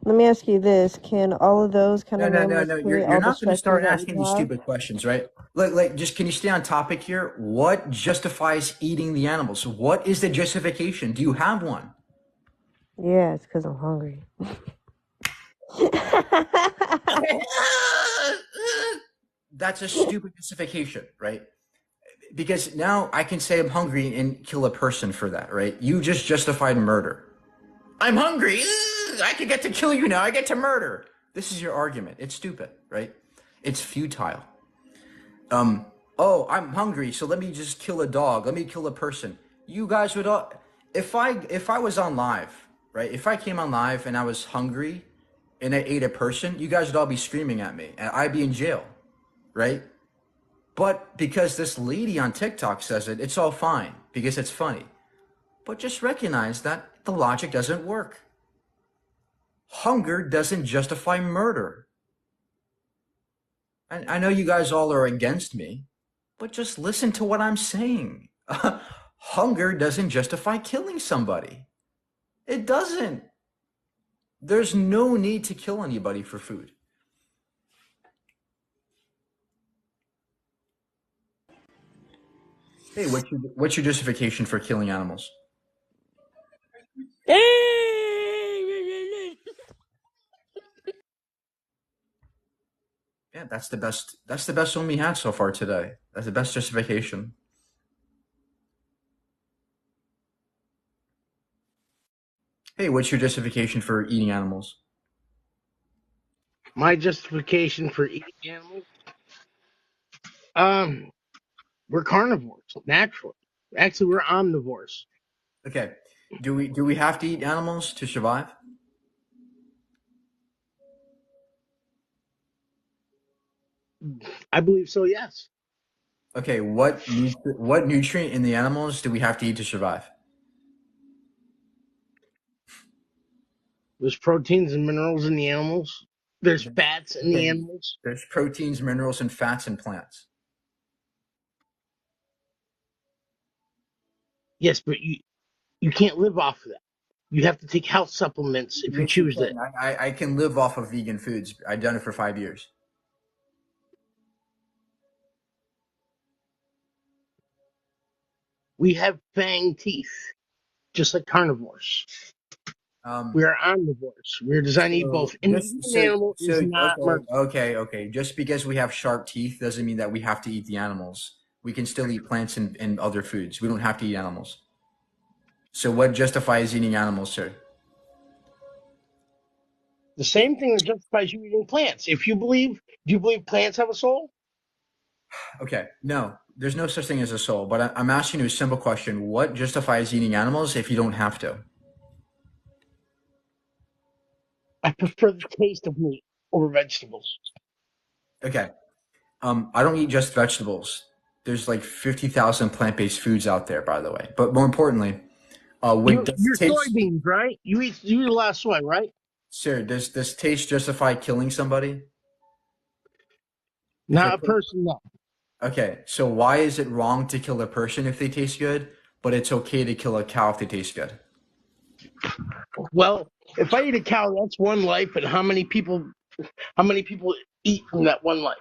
Let me ask you this, can all of those kind of No. mammals create You're all the not going to start structures that asking we these have? stupid questions, right? Like, just can you stay on topic here? What justifies eating the animals? What is the justification? Do you have one? Yeah, it's 'cause I'm hungry. That's a stupid justification, right? Because now I can say I'm hungry and kill a person for that, right? You just justified murder. I'm hungry. I can get to kill you now. I get to murder. This is your argument. It's stupid, right? It's futile. Oh, I'm hungry, so let me just kill a dog. Let me kill a person. You guys would all, if I was on live, right? If I came on live and I was hungry and I ate a person, you guys would all be screaming at me and I'd be in jail, right? But because this lady on TikTok says it, it's all fine because it's funny. But just recognize that the logic doesn't work. Hunger doesn't justify murder. And I know you guys all are against me, but just listen to what I'm saying. Hunger doesn't justify killing somebody. It doesn't. There's no need to kill anybody for food. Hey, what's your justification for killing animals? Yeah, that's the best one we had so far today. That's the best justification. Hey, what's your justification for eating animals? My justification for eating animals? We're carnivores, naturally. Actually, we're omnivores. Okay. Do we have to eat animals to survive? I believe so, yes. Okay, what nutrient in the animals do we have to eat to survive? There's proteins and minerals in the animals. There's fats in the animals. There's proteins, minerals, and fats in plants. Yes, but you can't live off of that. You have to take health supplements if you Yes, choose can. that. I can live off of vegan foods. I've done it for 5 years. We have fang teeth, just like carnivores. We are omnivores. We're designed to eat both. And eating an animal is not murder. Okay. Just because we have sharp teeth doesn't mean that we have to eat the animals. We can still eat plants and other foods. We don't have to eat animals. So what justifies eating animals, sir? The same thing that justifies you eating plants. Do you believe plants have a soul? Okay, no, there's no such thing as a soul. But I'm asking you a simple question: what justifies eating animals if you don't have to? I prefer the taste of meat over vegetables. Okay, I don't eat just vegetables. There's like 50,000 plant-based foods out there, by the way. But more importantly, You're soybeans, right? You eat a lot of soy, right? sir, does taste justify killing somebody? Not a person, no. Okay, so why is it wrong to kill a person if they taste good, but it's okay to kill a cow if they taste good? Well, if I eat a cow, that's one life, and how many people eat from that one life?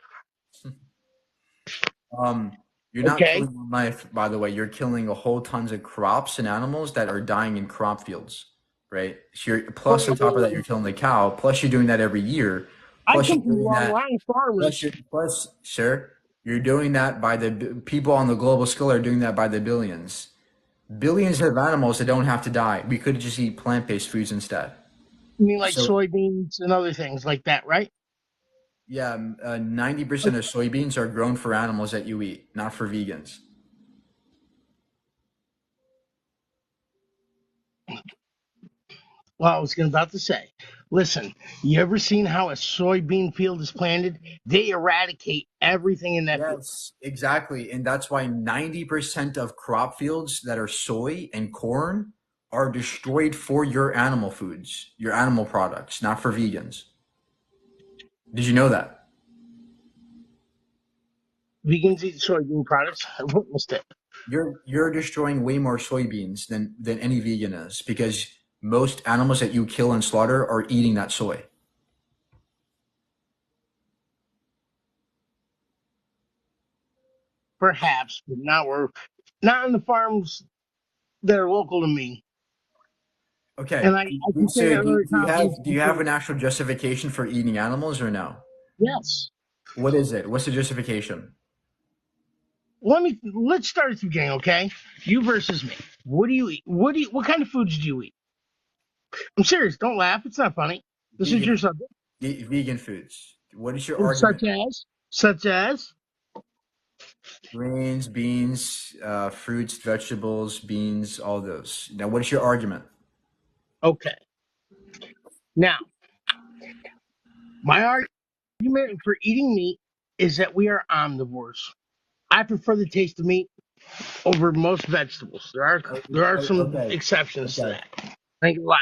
You're not killing one life, by the way. You're killing a whole tons of crops and animals that are dying in crop fields, right? So plus on top of that, you're killing the cow. Plus, you're doing that every year. I come from a long line of farmers. Plus, sir, you're doing that by the people on the global scale are doing that by the billions. Billions of animals that don't have to die. We could just eat plant-based foods instead. You mean like soybeans and other things like that, right? Yeah, 90% of soybeans are grown for animals that you eat, not for vegans. Well, I was about to say, listen, you ever seen how a soybean field is planted? They eradicate everything in that field. Yes, exactly. And that's why 90% of crop fields that are soy and corn are destroyed for your animal foods, your animal products, not for vegans. Did you know that? Vegans eat soybean products. I witnessed it. You're destroying way more soybeans than any vegan is, because most animals that you kill and slaughter are eating that soy. Perhaps, but not on the farms that are local to me. Okay. And I can say that do you have an actual justification for eating animals or no? Yes. What is it? What's the justification? Let's start at the beginning, okay? You versus me. What do you eat? What kind of foods do you eat? I'm serious. Don't laugh. It's not funny. This is your subject. Vegan foods. What is your argument? Such as grains, beans, fruits, vegetables, beans, all those. Now, what is your argument? Okay. Now, my argument for eating meat is that we are omnivores. I prefer the taste of meat over most vegetables. There are some exceptions to that. Thank you a lot.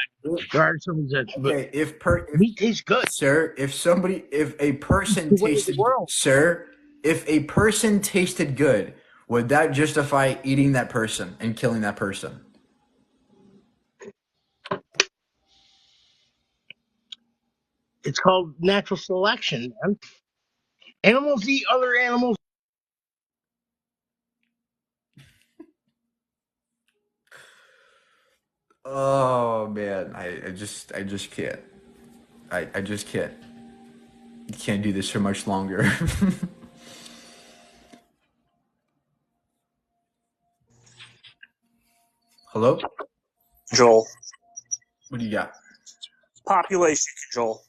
There are some exceptions. Okay, if meat tastes good, sir. If a person tasted good, would that justify eating that person and killing that person? It's called natural selection, man. Animals eat other animals. Oh man, I just can't. I just can't. You can't do this for much longer. Hello? Joel. What do you got? Population control.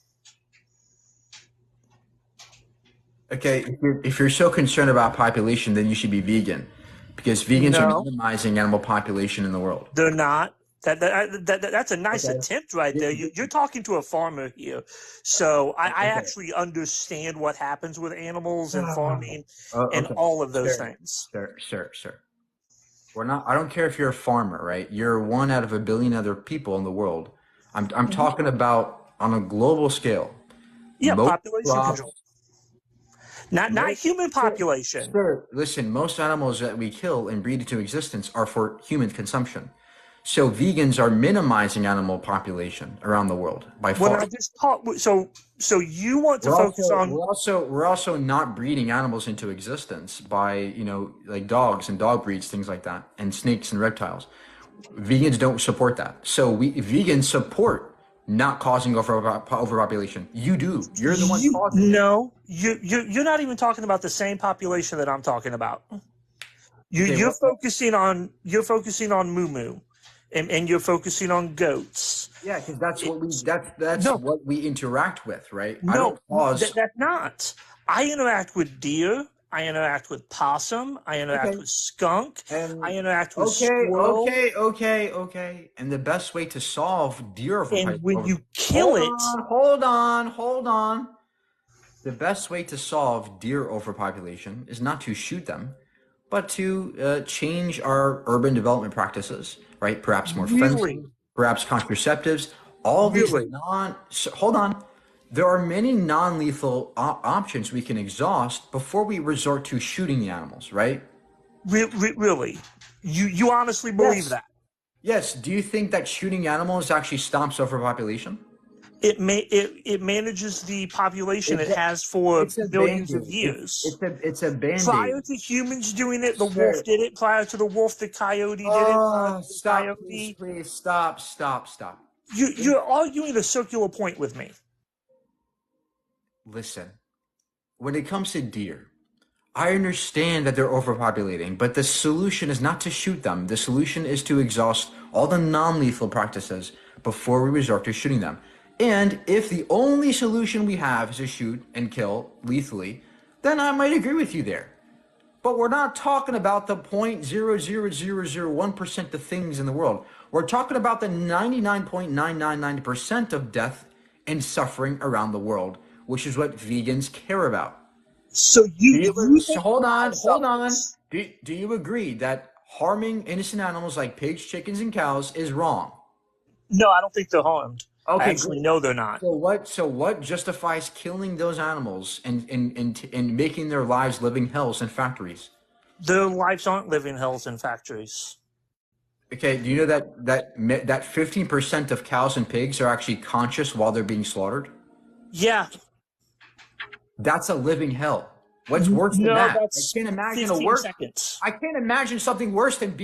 Okay, if you're so concerned about population, then you should be vegan, because vegans are minimizing animal population in the world. They're not. That's a nice attempt right there. You're talking to a farmer here, so I actually understand what happens with animals and farming and all of those things. Sir. We're not. I don't care if you're a farmer, right? You're one out of a billion other people in the world. I'm talking about on a global scale. Yeah, population control. Not human population. Sir, listen, most animals that we kill and breed into existence are for human consumption. So vegans are minimizing animal population around the world by far. When I just talked, so you want to focus on. We're also not breeding animals into existence by like dogs and dog breeds, things like that, and snakes and reptiles. Vegans don't support that. So vegans support not causing overpopulation. You do. You're the one causing it. No, you're not even talking about the same population that I'm talking about. You're focusing on moo moo, and you're focusing on goats. Yeah, because that's what we interact with, right? I No, don't pause. that's not. I interact with deer. I interact with possum. I interact with skunk. I interact with squirrel. Okay. And the best way to solve deer overpopulation. And when you kill Hold on. The best way to solve deer overpopulation is not to shoot them, but to change our urban development practices, right? Perhaps more fencing, perhaps contraceptives. All these hold on. There are many non-lethal options we can exhaust before we resort to shooting the animals, right? Really? You honestly believe that? Yes. Do you think that shooting animals actually stops overpopulation? It manages the population it has for millions of years. It's a band-aid. Prior to humans doing it, the wolf did it. Prior to the wolf, the coyote did it. Stop, please, stop. You're arguing a circular point with me. Listen, when it comes to deer, I understand that they're overpopulating, but the solution is not to shoot them. The solution is to exhaust all the non-lethal practices before we resort to shooting them. And if the only solution we have is to shoot and kill lethally, then I might agree with you there. But we're not talking about the 0.00001% of things in the world. We're talking about the 99.999% of death and suffering around the world, which is what vegans care about. So hold on. Do you agree that harming innocent animals like pigs, chickens, and cows is wrong? No, I don't think they're harmed. Okay, actually, no, they're not. So what justifies killing those animals and making their lives living hells in factories? Their lives aren't living hells in factories. Okay, do you know that 15% of cows and pigs are actually conscious while they're being slaughtered? Yeah. That's a living hell. What's worse than that? I can't imagine 15 seconds. I can't imagine something worse than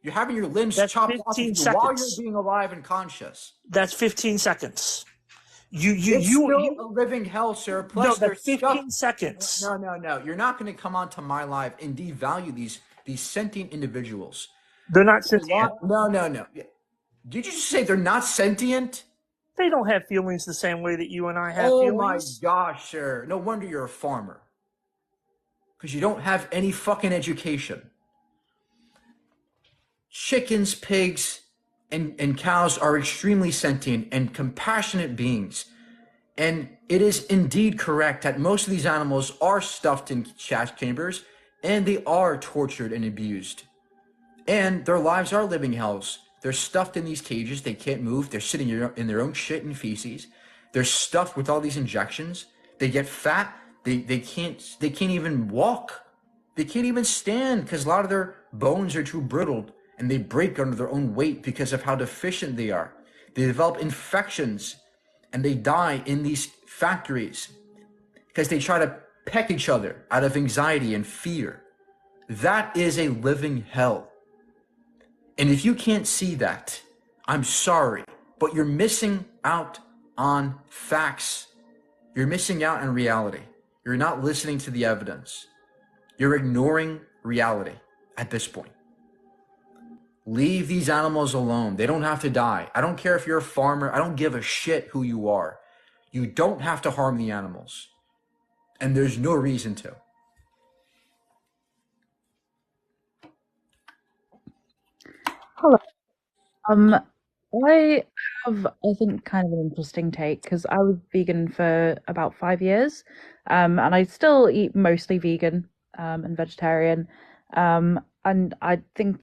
you're having your limbs chopped off of you while you're being alive and conscious. That's 15 seconds. It's still a living hell, sir. Plus, that's 15 seconds. No. You're not going to come onto my live and devalue these sentient individuals. They're not sentient. No. Did you just say they're not sentient? They don't have feelings the same way that you and I have feelings. Oh my gosh, sir. No wonder you're a farmer. Because you don't have any fucking education. Chickens, pigs, and cows are extremely sentient and compassionate beings. And it is indeed correct that most of these animals are stuffed in gas chambers and they are tortured and abused. And their lives are living hells. They're stuffed in these cages. They can't move. They're sitting in their own shit and feces. They're stuffed with all these injections. They get fat. They can't even walk. They can't even stand because a lot of their bones are too brittle and they break under their own weight because of how deficient they are. They develop infections and they die in these factories because they try to peck each other out of anxiety and fear. That is a living hell. And if you can't see that, I'm sorry, but you're missing out on facts. You're missing out on reality. You're not listening to the evidence. You're ignoring reality at this point. Leave these animals alone. They don't have to die. I don't care if you're a farmer. I don't give a shit who you are. You don't have to harm the animals. And there's no reason to. Hello. I have, I think, kind of an interesting take because I was vegan for about 5 years, and I still eat mostly vegan and vegetarian, and I think.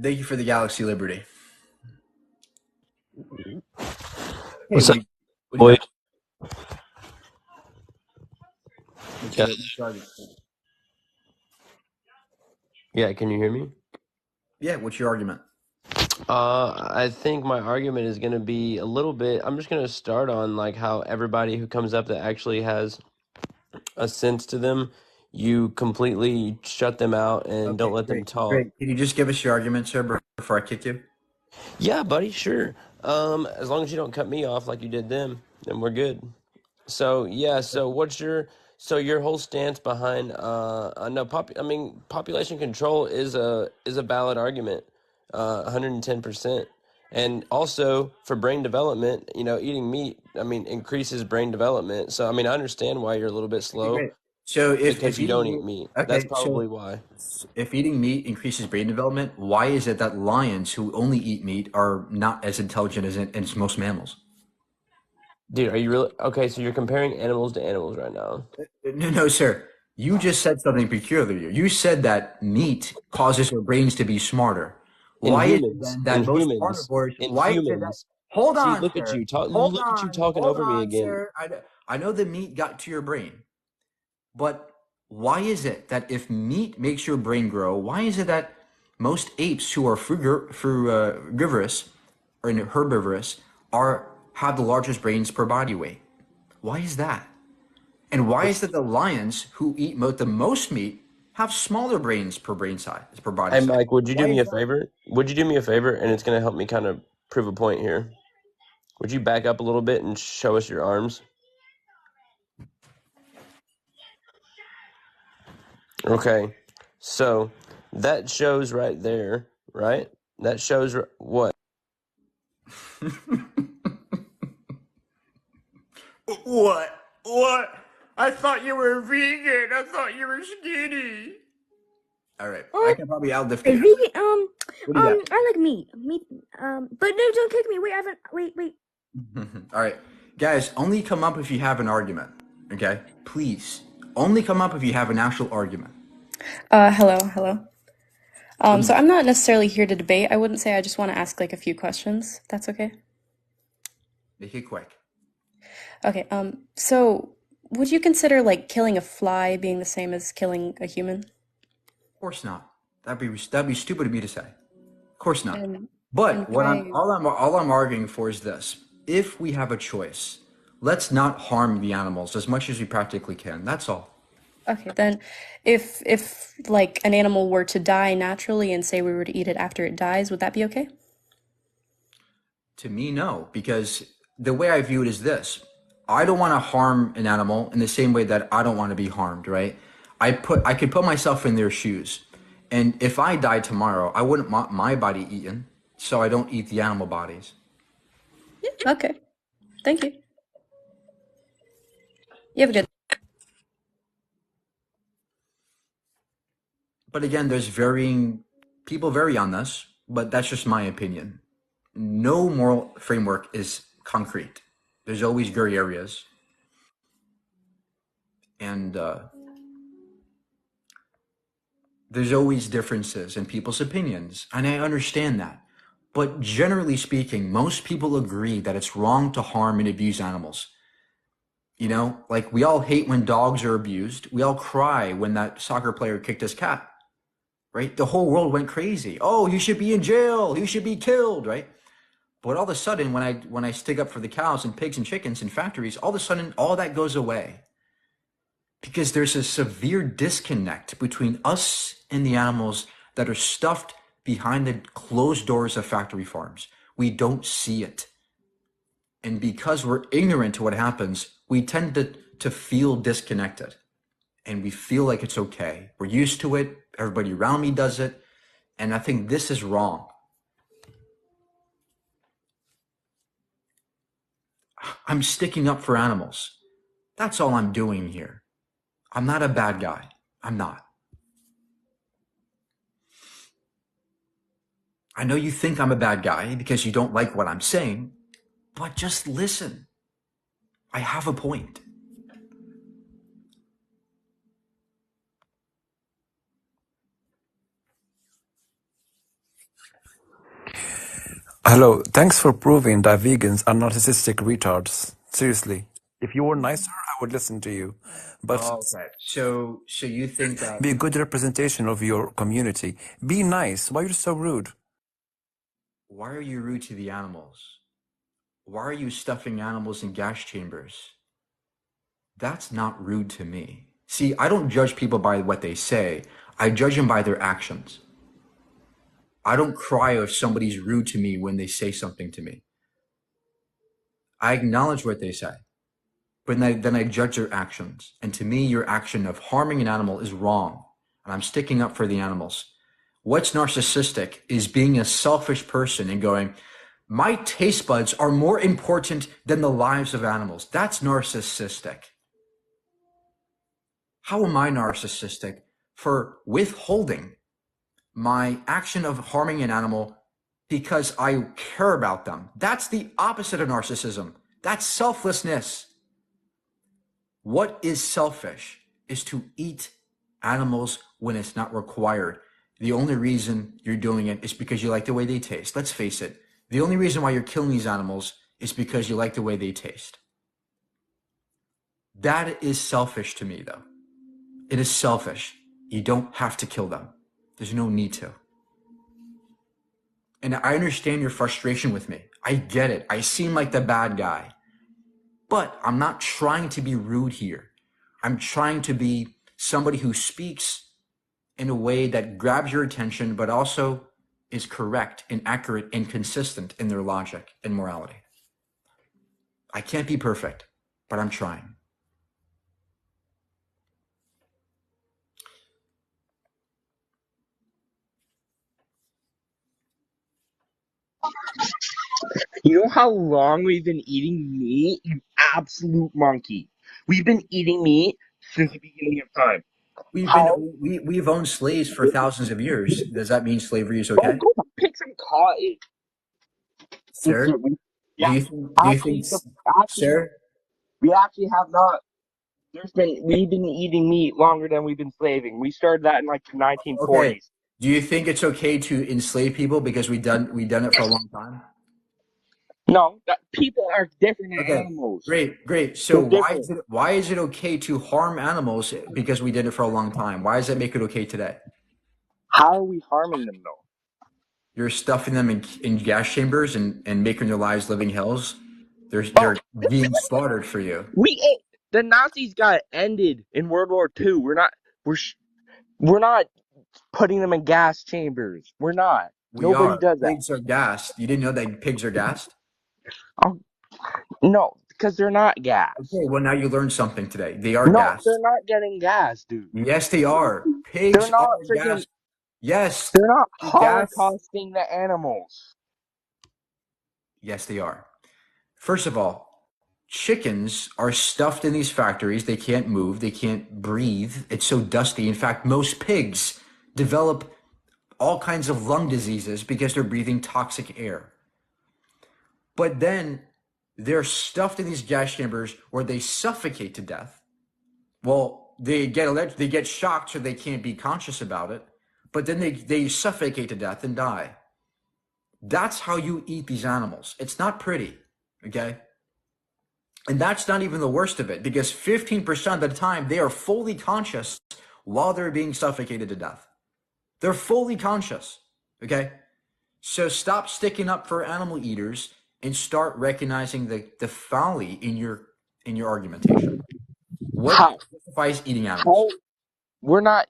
Thank you for the Galaxy Liberty. What's up, what boy? do you Yeah. got? Yeah, can you hear me? Yeah, what's your argument? I think my argument is going to be a little bit, I'm just going to start on like how everybody who comes up that actually has a sense to them, you completely shut them out and don't let them talk. Great. Can you just give us your argument, sir, before I kick you? Yeah, buddy, sure. As long as you don't cut me off like you did them, then we're good. So, yeah, so what's your So your whole stance behind no population control is a valid argument, 110%. And also for brain development, eating meat, increases brain development. So I understand why you're a little bit Okay, slow great. So because if you eating don't eat meat, meat. That's okay, probably why. if eating meat increases brain development, why is it that lions who only eat meat are not as intelligent as most mammals? Dude, are you really okay? So you're comparing animals to animals right now. No, sir. You just said something peculiar. You said that meat causes your brains to be smarter. In Why is it humans, then in that most humans, carnivores, in why is it that, humans. hold See, on, look at sir. you talk. Hold Look at you on. talking Hold over me on, again. sir. I know the meat got to your brain, but why is it that if meat makes your brain grow, why is it that most apes who are frugivorous or herbivorous have the largest brains per body weight? Why is that? And why is it the lions who eat the most meat have smaller brains per brain size, per body Hey, size? Mike, would you do Why me is a that? favor? Would you do me a favor? And it's going to help me kind of prove a point here. Would you back up a little bit and show us your arms? Okay. So that shows right there, right? That shows what? What? What? I thought you were vegan. I thought you were skinny. All right, I can probably outlift Is you. vegan, What do you got? I like meat. But no, don't kick me. Wait, I haven't, wait. All right, guys, only come up if you have an argument. Okay, please, only come up if you have an actual argument. Hello. What do So you I'm not necessarily here to debate. I wouldn't say I just want to ask like a few questions. If that's okay. make it quick? Okay. So would you consider like killing a fly being the same as killing a human? Of course not. That'd be stupid of me to say. Of course not. And But what why? all I'm arguing for is this: if we have a choice, let's not harm the animals as much as we practically can. That's all. Okay, then if like an animal were to die naturally and say we were to eat it after it dies, would that be okay? To me, no, because the way I view it is this: I don't want to harm an animal in the same way that I don't want to be harmed, right? I could put myself in their shoes, and if I died tomorrow, I wouldn't want my body eaten, so I don't eat the animal bodies. Okay. Thank you. You have a good. But again, people vary on this, but that's just my opinion. No moral framework is concrete. There's always gray areas. And there's always differences in people's opinions. And I understand that. But generally speaking, most people agree that it's wrong to harm and abuse animals. Like we all hate when dogs are abused. We all cry when that soccer player kicked his cat, right? The whole world went crazy. Oh, he should be in jail. He should be killed, right? But all of a sudden, when I stick up for the cows and pigs and chickens in factories, all of a sudden, all that goes away. Because there's a severe disconnect between us and the animals that are stuffed behind the closed doors of factory farms. We don't see it. And because we're ignorant to what happens, we tend to feel disconnected. And we feel like it's okay. We're used to it. Everybody around me does it. And I think this is wrong. I'm sticking up for animals. That's all I'm doing here. I'm not a bad guy. I'm not. I know you think I'm a bad guy because you don't like what I'm saying, but just listen. I have a point. Hello, thanks for proving that vegans are narcissistic retards. Seriously. If you were nicer, I would listen to you. But Okay. So you think that be a good representation of your community. Be nice. Why are you so rude? why are you rude to the animals? Why are you stuffing animals in gas chambers? That's not rude to me. See, I don't judge people by what they say. I judge them by their actions. I don't cry if somebody's rude to me when they say something to me. I acknowledge what they say. but then I judge their actions. And to me, your action of harming an animal is wrong. And I'm sticking up for the animals. What's narcissistic is being a selfish person and going, my taste buds are more important than the lives of animals. That's narcissistic. How am I narcissistic for withholding my action of harming an animal because I care about them? That's the opposite of narcissism. That's selflessness. What is selfish is to eat animals when it's not required. The only reason you're doing it is because you like the way they taste. Let's face it. The only reason why you're killing these animals is because you like the way they taste. That is selfish to me, though. It is selfish. You don't have to kill them. There's no need to. And I understand your frustration with me. I get it. I seem like the bad guy. But I'm not trying to be rude here. I'm trying to be somebody who speaks in a way that grabs your attention, but also is correct and accurate and consistent in their logic and morality. I can't be perfect, but I'm trying. You know how long we've been eating meat? You absolute monkey. We've been eating meat since the beginning of time. We've owned slaves for thousands of years. Does that mean slavery is Oh, okay? go pick some cotton. Sir, Yeah, do you think, sir? we actually have not. We've been eating meat longer than we've been slaving. We started that in like the 1940s. Okay. Do you think it's okay to enslave people because we've done it for a long time? No, people are different than animals. Great. So why is it okay to harm animals because we did it for a long time? Why does that make it okay today? How are we harming them though? You're stuffing them in gas chambers and making their lives living hells. They're being slaughtered for you. The Nazis got ended in World War II. We're not putting them in gas chambers. We're not. Nobody does that. Pigs are gassed. You didn't know that pigs are gassed? Oh, no, because they're not gassed. Okay, well now you learned something today. They are gassed. No, they're not getting gassed, dude. Yes, they are. Pigs they're not are gassed. Yes. They're not holocausting the animals. Yes, they are. First of all, chickens are stuffed in these factories. They can't move. They can't breathe. It's so dusty. In fact, most pigs develop all kinds of lung diseases because they're breathing toxic air. But then they're stuffed in these gas chambers where they suffocate to death. Well, they get shocked so they can't be conscious about it. But then they suffocate to death and die. That's how you eat these animals. It's not pretty, okay? And that's not even the worst of it, because 15% of the time they are fully conscious while they're being suffocated to death. They're fully conscious, okay? So stop sticking up for animal eaters and start recognizing the folly in your argumentation. What justifies eating animals? We're not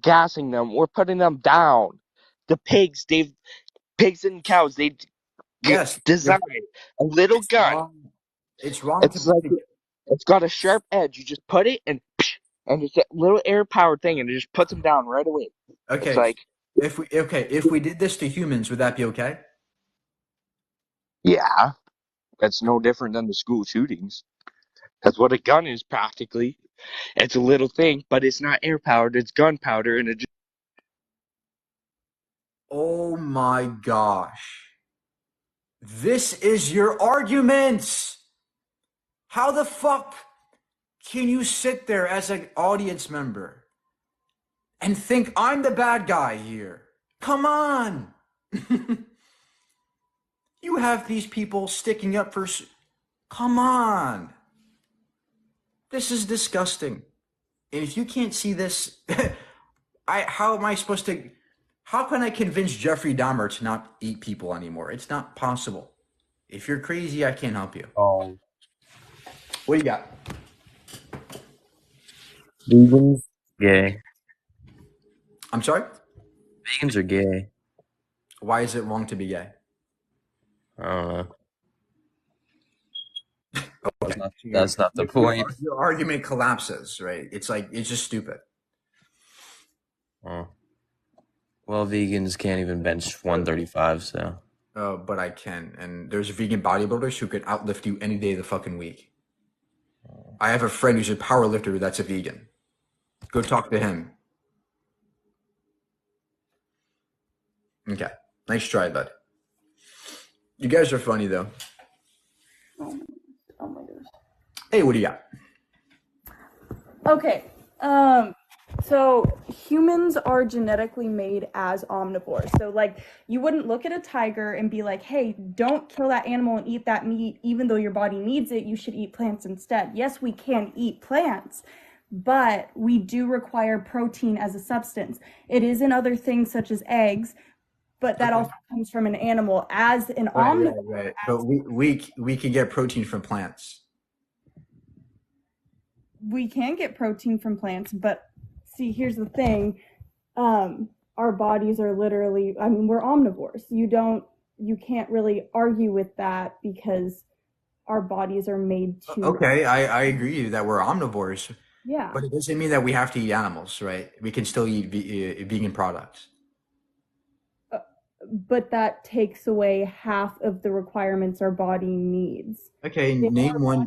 gassing them. We're putting them down. The pigs and cows, they design a little gun. It's wrong. It's got a sharp edge. You just put it and it's a little air powered thing, and it just puts them down right away. Okay. It's like, if we did this to humans, would that be okay? Yeah, that's no different than the school shootings. That's what a gun is practically. It's a little thing, but it's not air powered. It's gunpowder, and it just. Oh my gosh. This is your arguments. How the fuck can you sit there as an audience member and think I'm the bad guy here? Come on. You have these people sticking up for... Come on. This is disgusting. And if you can't see this, how am I supposed to... How can I convince Jeffrey Dahmer to not eat people anymore? It's not possible. If you're crazy, I can't help you. Oh. What do you got? Vegans gay. I'm sorry? Vegans are gay. Why is it wrong to be gay? I don't know. Your, That's not the point. your argument collapses, right? It's like, it's just stupid. Oh. Well, vegans can't even bench 135, so. But I can. And there's vegan bodybuilders who could outlift you any day of the fucking week. I have a friend who's a power lifter that's a vegan. Go talk to him. Okay. Nice try, bud. You guys are funny, though. Oh my gosh. Hey, what do you got? Okay. So humans are genetically made as omnivores. So like you wouldn't look at a tiger and be like, hey, don't kill that animal and eat that meat, even though your body needs it, you should eat plants instead. Yes, we can eat plants, but we do require protein as a substance. It is in other things such as eggs, but that also comes from an animal as an omnivore. Right. But we can get protein from plants. We can get protein from plants, but see, here's the thing. Our bodies are literally, I mean, we're omnivores. You can't really argue with that because our bodies are made to. Okay, I agree that we're omnivores. Yeah. But it doesn't mean that we have to eat animals, right? We can still eat vegan products. But that takes away half of the requirements our body needs. Okay, name one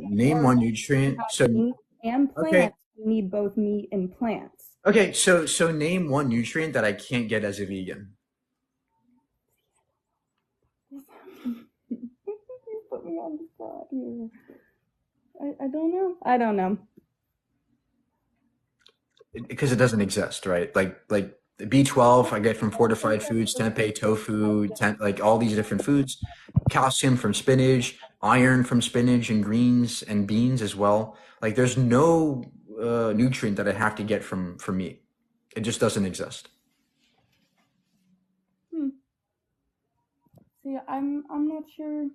nutrient. So meat and plants, okay. We need both meat and plants. Okay, so name one nutrient that I can't get as a vegan. You put me on the spot here. I don't know. Because it doesn't exist, right? Like B12 I get from fortified foods, tempeh, tofu, like all these different foods. Calcium from spinach, iron from spinach and greens and beans as well. Like there's no nutrient that I have to get from meat. It just doesn't exist. See, I'm not sure.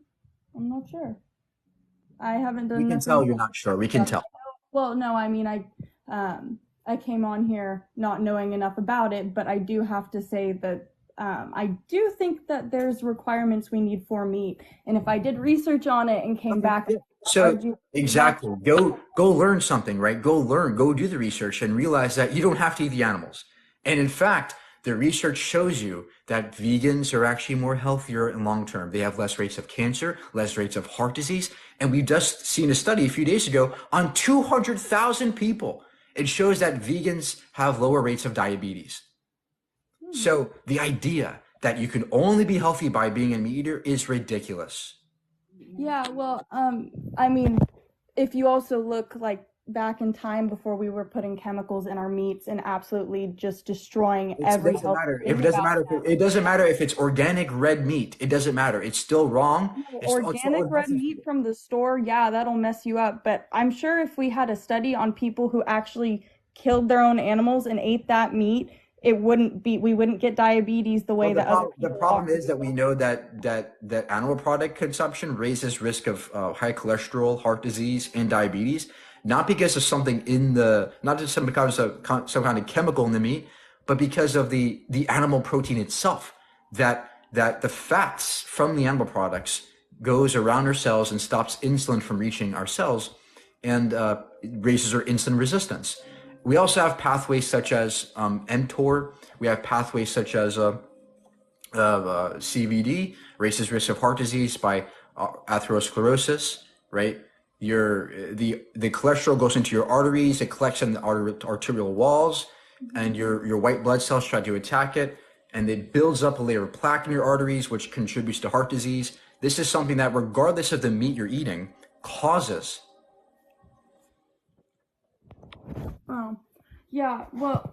I haven't done. We can tell you're not sure. We can tell. Well, no, I mean I came on here not knowing enough about it, but I do have to say that I do think that there's requirements we need for meat, and if I did research on it and came back, so exactly, go learn something, right? Go do the research and realize that you don't have to eat the animals. And in fact, the research shows you that vegans are actually more healthier in long term. They have less rates of cancer, less rates of heart disease, and we've just seen a study a few days ago on 200,000 people. It shows that vegans have lower rates of diabetes. So the idea that you can only be healthy by being a meat eater is ridiculous. Yeah, well, I mean, if you also look like back in time before we were putting chemicals in our meats and absolutely just destroying every health. It doesn't matter if it's organic red meat. It doesn't matter. It's still wrong. Organic red meat from the store, yeah, that'll mess you up. But I'm sure if we had a study on people who actually killed their own animals and ate that meat, we wouldn't get diabetes the way that other people the problem is that we know that animal product consumption raises risk of high cholesterol, heart disease, and diabetes. Not because of something not just because of some kind of chemical in the meat, but because of the animal protein itself. That the fats from the animal products goes around our cells and stops insulin from reaching our cells, and raises our insulin resistance. We also have pathways such as mTOR. We have pathways such as CVD, raises risk of heart disease by atherosclerosis, right? The cholesterol goes into your arteries, it collects in the arterial walls, and your white blood cells try to attack it, and it builds up a layer of plaque in your arteries, which contributes to heart disease. This is something that, regardless of the meat you're eating, causes. Oh, yeah, well,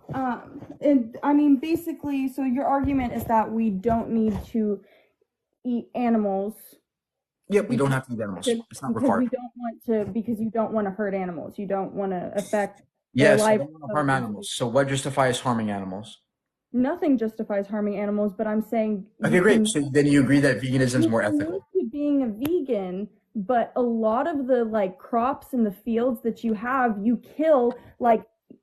and I mean, basically, so your argument is that we don't need to eat animals. Yep, we don't have to eat animals. It's not required. Because you don't want to hurt animals. You don't want to affect their life. I don't want to harm animals. So what justifies harming animals? Nothing justifies harming animals, but I'm saying. Okay, great. So then you agree that veganism is more ethical? Being a vegan, but a lot of the crops in the fields that you have, you kill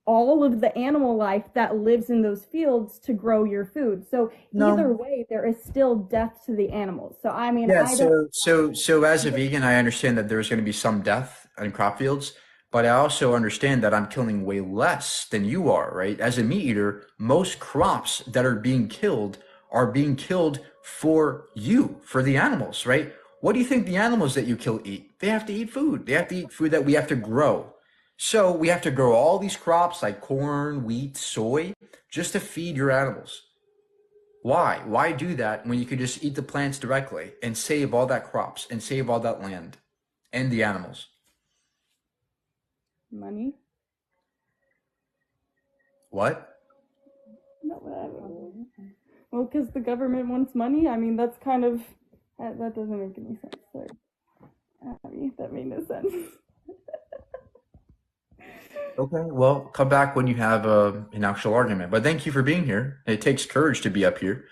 all of the animal life that lives in those fields to grow your food. So either way, there is still death to the animals. So I mean, Yeah, I don't. so as a vegan, I understand that there's going to be some death in crop fields, but I also understand that I'm killing way less than you are, right? As a meat eater, most crops that are being killed for you, for the animals, right? What do you think the animals that you kill eat? They have to eat food. They have to eat food that we have to grow. So we have to grow all these crops like corn, wheat, soy, just to feed your animals. Why? Why do that when you could just eat the plants directly and save all that crops and save all that land and the animals? Money? What? No, well, because the government wants money. I mean, that's kind of that doesn't make any sense. Sorry, Abby, that made no sense. Okay, well, come back when you have an actual argument. But thank you for being here. It takes courage to be up here,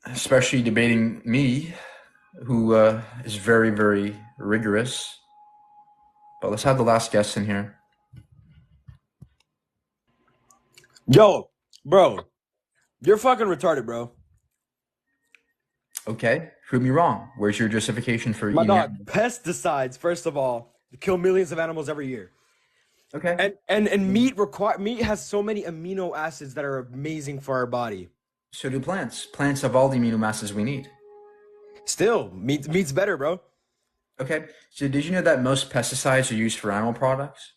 especially debating me, who is very, very rigorous. But let's have the last guest in here. Yo, bro, you're fucking retarded, bro. Okay, prove me wrong. Where's your justification for My eating dog, animals? pesticides, first of all, kill millions of animals every year. Okay. And meat has so many amino acids that are amazing for our body. So do plants. Plants have all the amino acids we need. Still, meat's better, bro. Okay. So did you know that most pesticides are used for animal products?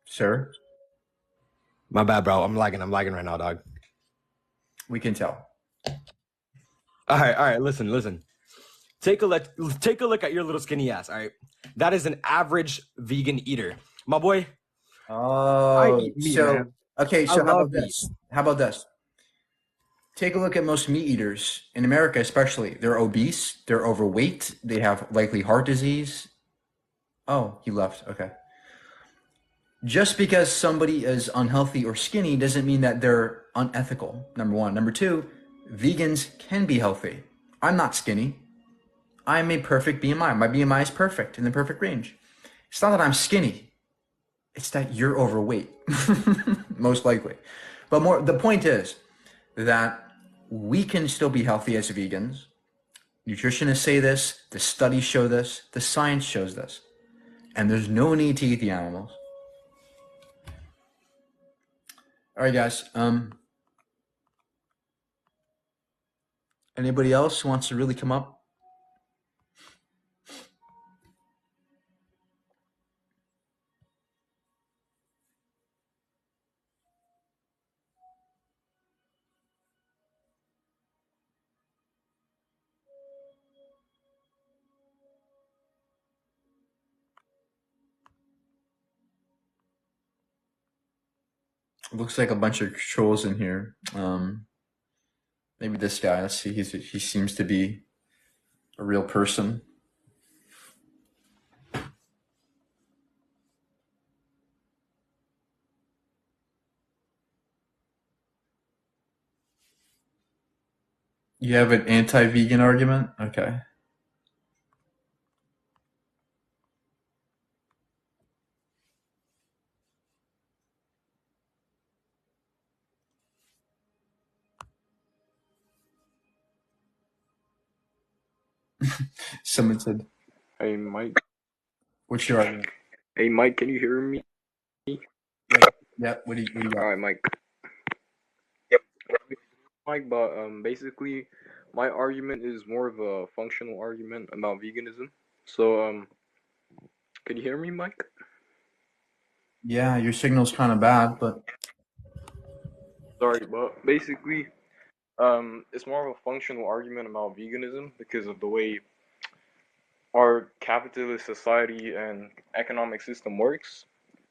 Sir? My bad, bro. I'm lagging right now, dog. We can tell. All right. Listen. Take a look at your little skinny ass. All right, that is an average vegan eater, my boy. I eat meat, man. Okay. So I love meat. How about this? Take a look at most meat eaters in America, especially. They're obese. They're overweight. They have likely heart disease. Oh, he left. Okay. Just because somebody is unhealthy or skinny doesn't mean that they're unethical. Number one. Number two, vegans can be healthy. I'm not skinny. I'm a perfect BMI. My BMI is perfect, in the perfect range. It's not that I'm skinny. It's that you're overweight, most likely. But the point is that we can still be healthy as vegans. Nutritionists say this, the studies show this, the science shows this. And there's no need to eat the animals. All right, guys. Anybody else who wants to really come up? Looks like a bunch of trolls in here. Maybe this guy. Let's see. He seems to be a real person. You have an anti-vegan argument? Okay. Someone said, Hey, Mike. what's your argument? Hey, Mike, can you hear me? Yeah, what do you got? All right, Mike. Mike, but basically, my argument is more of a functional argument about veganism. So, can you hear me, Mike? Yeah, your signal's kind of bad, but Sorry, but basically, it's more of a functional argument about veganism because of the way our capitalist society and economic system works.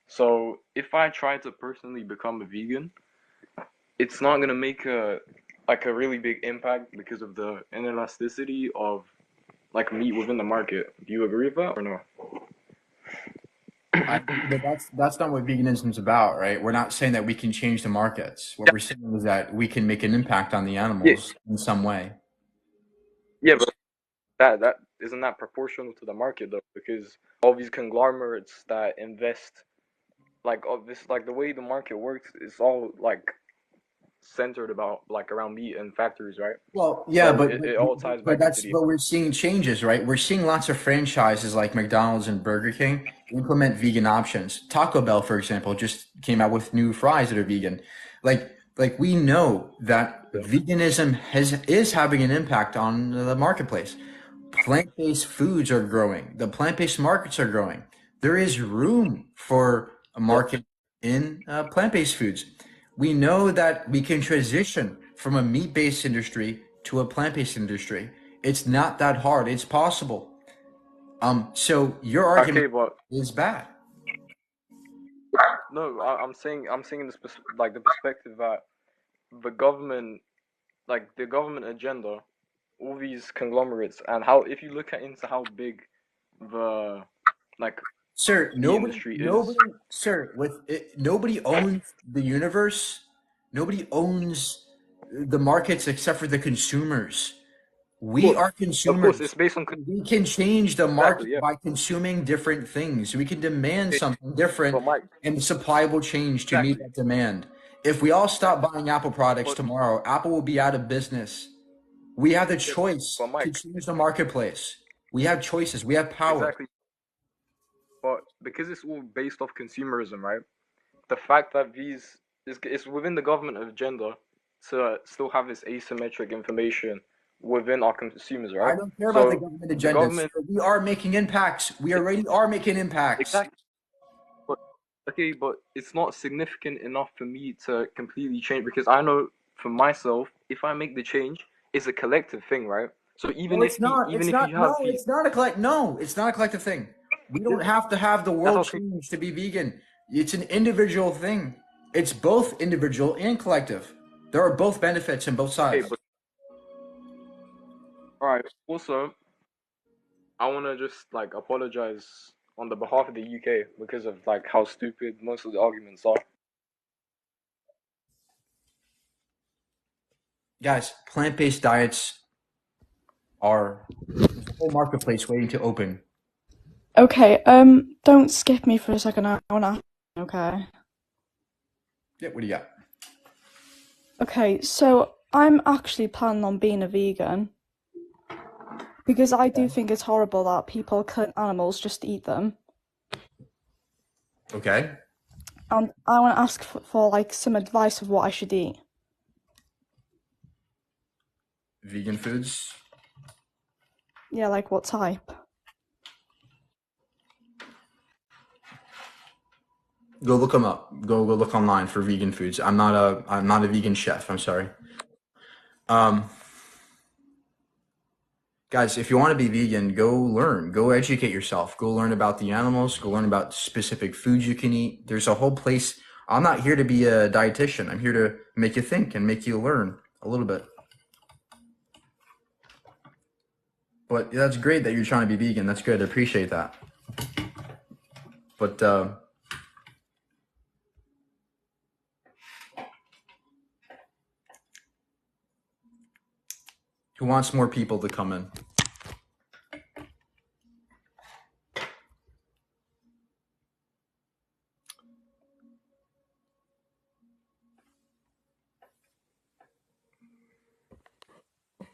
So, if I try to personally become a vegan, it's not gonna make a really big impact because of the inelasticity of like meat within the market. Do you agree with that or no? But that's not what veganism's about, right? We're not saying that we can change the markets. What we're saying is that we can make an impact on the Yeah, animals in some way. yeah, but that isn't that proportional to the market though, because all these conglomerates that invest, like all this, like the way the market works is all like centered about like around meat and factories, right? Well, yeah, So it all ties back into the. but we're seeing changes, right? We're seeing lots of franchises like McDonald's and Burger King implement vegan options. Taco Bell, for example, just came out with new fries that are vegan. Like we know that veganism is having an impact on the marketplace. Plant-based foods are growing. The plant-based markets are growing. There is room for a market in plant-based foods. We know that we can transition from a meat-based industry to a plant-based industry. It's not that hard. It's possible. So your Okay, argument but is bad. no, I'm saying in like the perspective that the government, like the government agenda, all these conglomerates, and how if you look at into how big the like Sir, meat industry is. nobody owns the universe. Nobody owns the markets except for the consumers. We are Of course, it's consumers. based on We can change the exactly, market yeah. by consuming different things. We can demand Okay, something different, but Mike, and supply will change to meet exactly, that demand. If we all stop buying Apple products but tomorrow, Apple will be out of business. We have the yeah, choice but to Mike, change the marketplace. We have choices. We have power. exactly, but because it's all based off consumerism, right? The fact that these is it's within the government agenda to still have this asymmetric information within our consumers, I right? don't care about the So government the agenda. government, We are making impacts. We already are making impacts. exactly, but okay, but it's not significant enough for me to completely change because I know for myself, if I make the change, it's a collective thing, right? So No, it's not. even It's if you not. No, have the it's not a collect. No, it's not a collective thing. We yeah, don't have to have the that's world okay. change to be vegan. It's an individual thing. It's both individual and collective. There are both benefits on both Okay, sides. but all right. Also, I want to just like apologize on the behalf of the UK because of like how stupid most of the arguments are. Guys, plant-based diets are there's a whole marketplace waiting to open. Okay, don't skip me for a second. I wanna. Okay. Yeah, what do you got? Okay, so I'm actually planning on being a vegan because I do think it's horrible that people kill animals just to eat them. Okay. And I want to ask for like some advice of what I should eat. Vegan foods. Yeah, like what type? Go look them up. Go look online for vegan foods. I'm not a vegan chef. I'm sorry. Guys, if you want to be vegan, go learn. Go educate yourself. Go learn about the animals. Go learn about specific foods you can eat. There's a whole place. I'm not here to be a dietitian. I'm here to make you think and make you learn a little bit. But that's great that you're trying to be vegan. That's good. I appreciate that. But who wants more people to come in?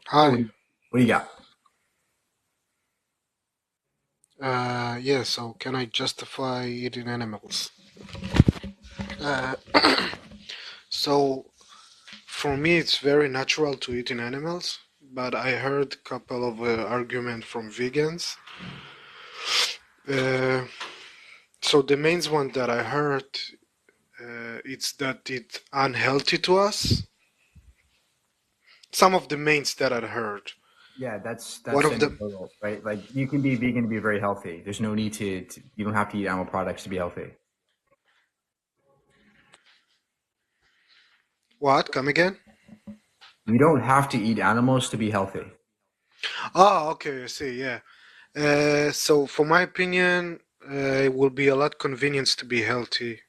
Hi. What do you got? Yeah, so can I justify eating animals? Uh, so for me, it's very natural to eating animals, but I heard a couple of arguments from vegans. So the main one that I heard, it's that it's unhealthy to us. Some of the mains that I heard. Yeah, that's One of them. anecdotal, right? Like you can be vegan to be very healthy. There's no need to you don't have to eat animal products to be healthy. What? Come again? You don't have to eat animals to be healthy. Oh, okay, I see, yeah. So for my opinion, it will be a lot convenience to be healthy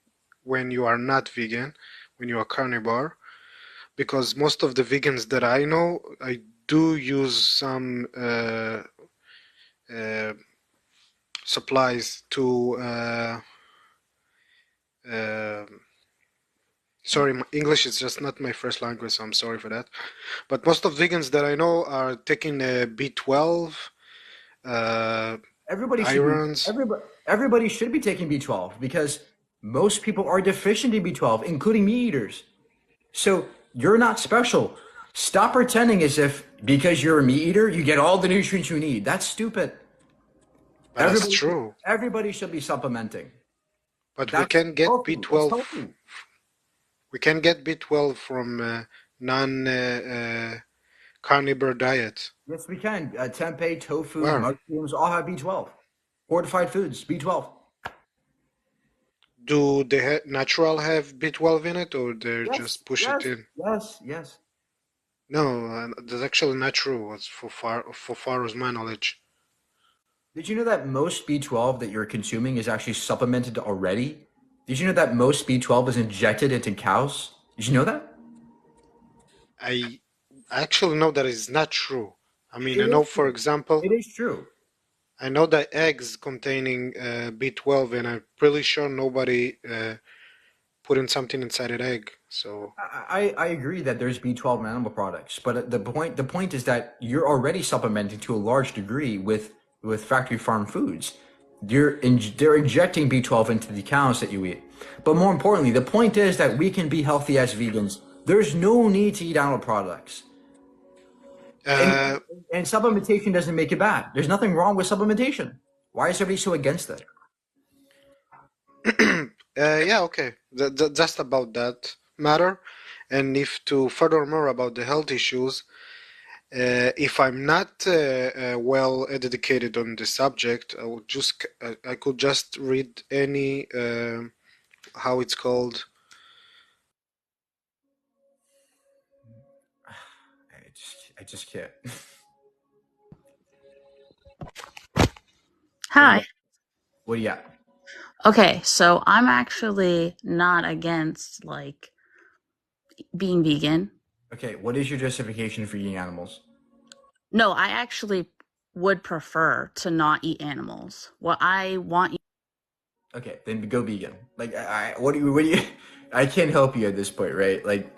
when you are not vegan, when you are carnivore, because most of the vegans that I know, I do use some supplies to sorry, English is just not my first language, so I'm sorry for that. But most of vegans that I know are taking B12, irons. Everybody should be taking B12 because most people are deficient in B12, including meat eaters. So you're not special. Stop pretending as if because you're a meat eater, you get all the nutrients you need. That's stupid. But that's true. Everybody should be supplementing. But we can get B12. We can get B12 from non-carnivore diet. Yes, we can. Tempeh, tofu, mushrooms all have B12. Fortified foods, B12. Do they natural have B12 in it, or they just push it in? Yes. No, that's actually not true. As for far as my knowledge. Did you know that most B12 that you're consuming is actually supplemented already? Did you know that most B12 is injected into cows? Did you know that? I actually know that is not true. I mean, I know, for example, it is true. I know that eggs containing B12, and I'm pretty sure nobody put in something inside an egg. So I agree that there's B12 in animal products, but the point is that you're already supplementing to a large degree with factory farm foods. They're injecting B12 into the cows that you eat. But more importantly, the point is that we can be healthy as vegans. There's no need to eat animal products. And supplementation doesn't make it bad. There's nothing wrong with supplementation. Why is everybody so against it? Yeah, okay. Just about that matter. And if to further more about the health issues, if I'm not well educated on the subject, I could just read any how it's called. I just can't. Hi. What do you got? Okay, so I'm actually not against like being vegan. Okay, what is your justification for eating animals? No, I actually would prefer to not eat animals. What I want. Okay, then go vegan. Like, what do you? I can't help you at this point, right? Like,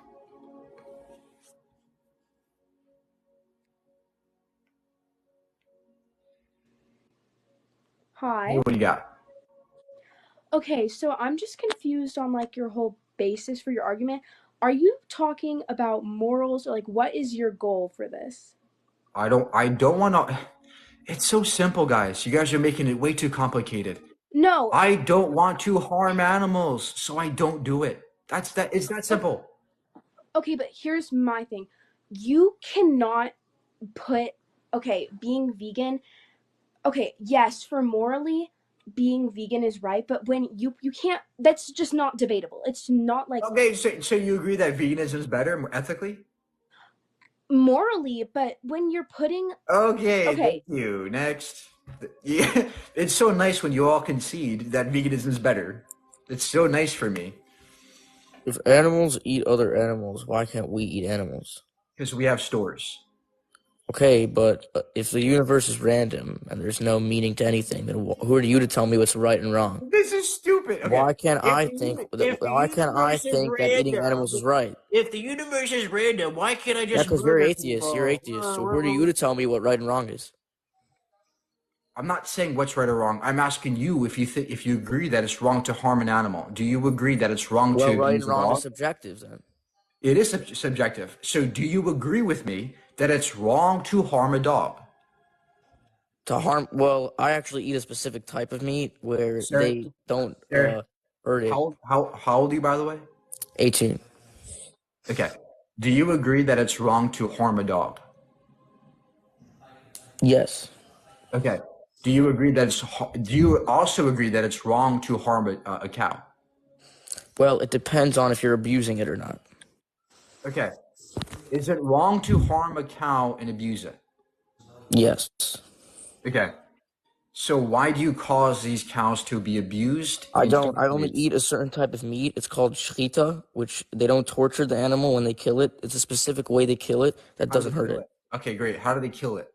Hi. what do you got? Okay, so I'm just confused on like your whole basis for your argument. Are you talking about morals, or like what is your goal for this? I don't want to. It's so simple, guys. You guys are making it way too complicated. No. I don't want to harm animals, so I don't do it. It's that simple. Okay, but here's my thing. You cannot put being vegan. Okay, yes, for morally being vegan is right, but when you can't, that's just not debatable. It's not like Okay, so you agree that veganism is better ethically? Morally, but when you're putting Okay, thank you. Next. Yeah, it's so nice when you all concede that veganism is better. It's so nice for me. If animals eat other animals, why can't we eat animals? Because we have stores. Okay, but if the universe is random and there's no meaning to anything, then who are you to tell me what's right and wrong? This is stupid. Okay. Why can't I think that eating animals is right? If the universe is random, why can't I just? Yeah, because you're atheist. You're atheist. So who are you to tell me what right and wrong is? I'm not saying what's right or wrong. I'm asking you if you agree that it's wrong to harm an animal. Do you agree that it's wrong to? Well, right and wrong is subjective, then. It is subjective. So do you agree with me that it's wrong to harm a dog? Well, I actually eat a specific type of meat where they don't hurt it. How old are you, by the way? 18. Okay. Do you agree that it's wrong to harm a dog? Yes. Okay. Do you also agree that it's wrong to harm a cow? Well, it depends on if you're abusing it or not. Okay. Is it wrong to harm a cow and abuse it? Yes. Okay. So why do you cause these cows to be abused? I in don't. I certain only ways? eat a certain type of meat. It's called shrita, which they don't torture the animal when they kill it. It's a specific way they kill it that How do doesn't they hurt kill it. it? Okay, great. How do they kill it?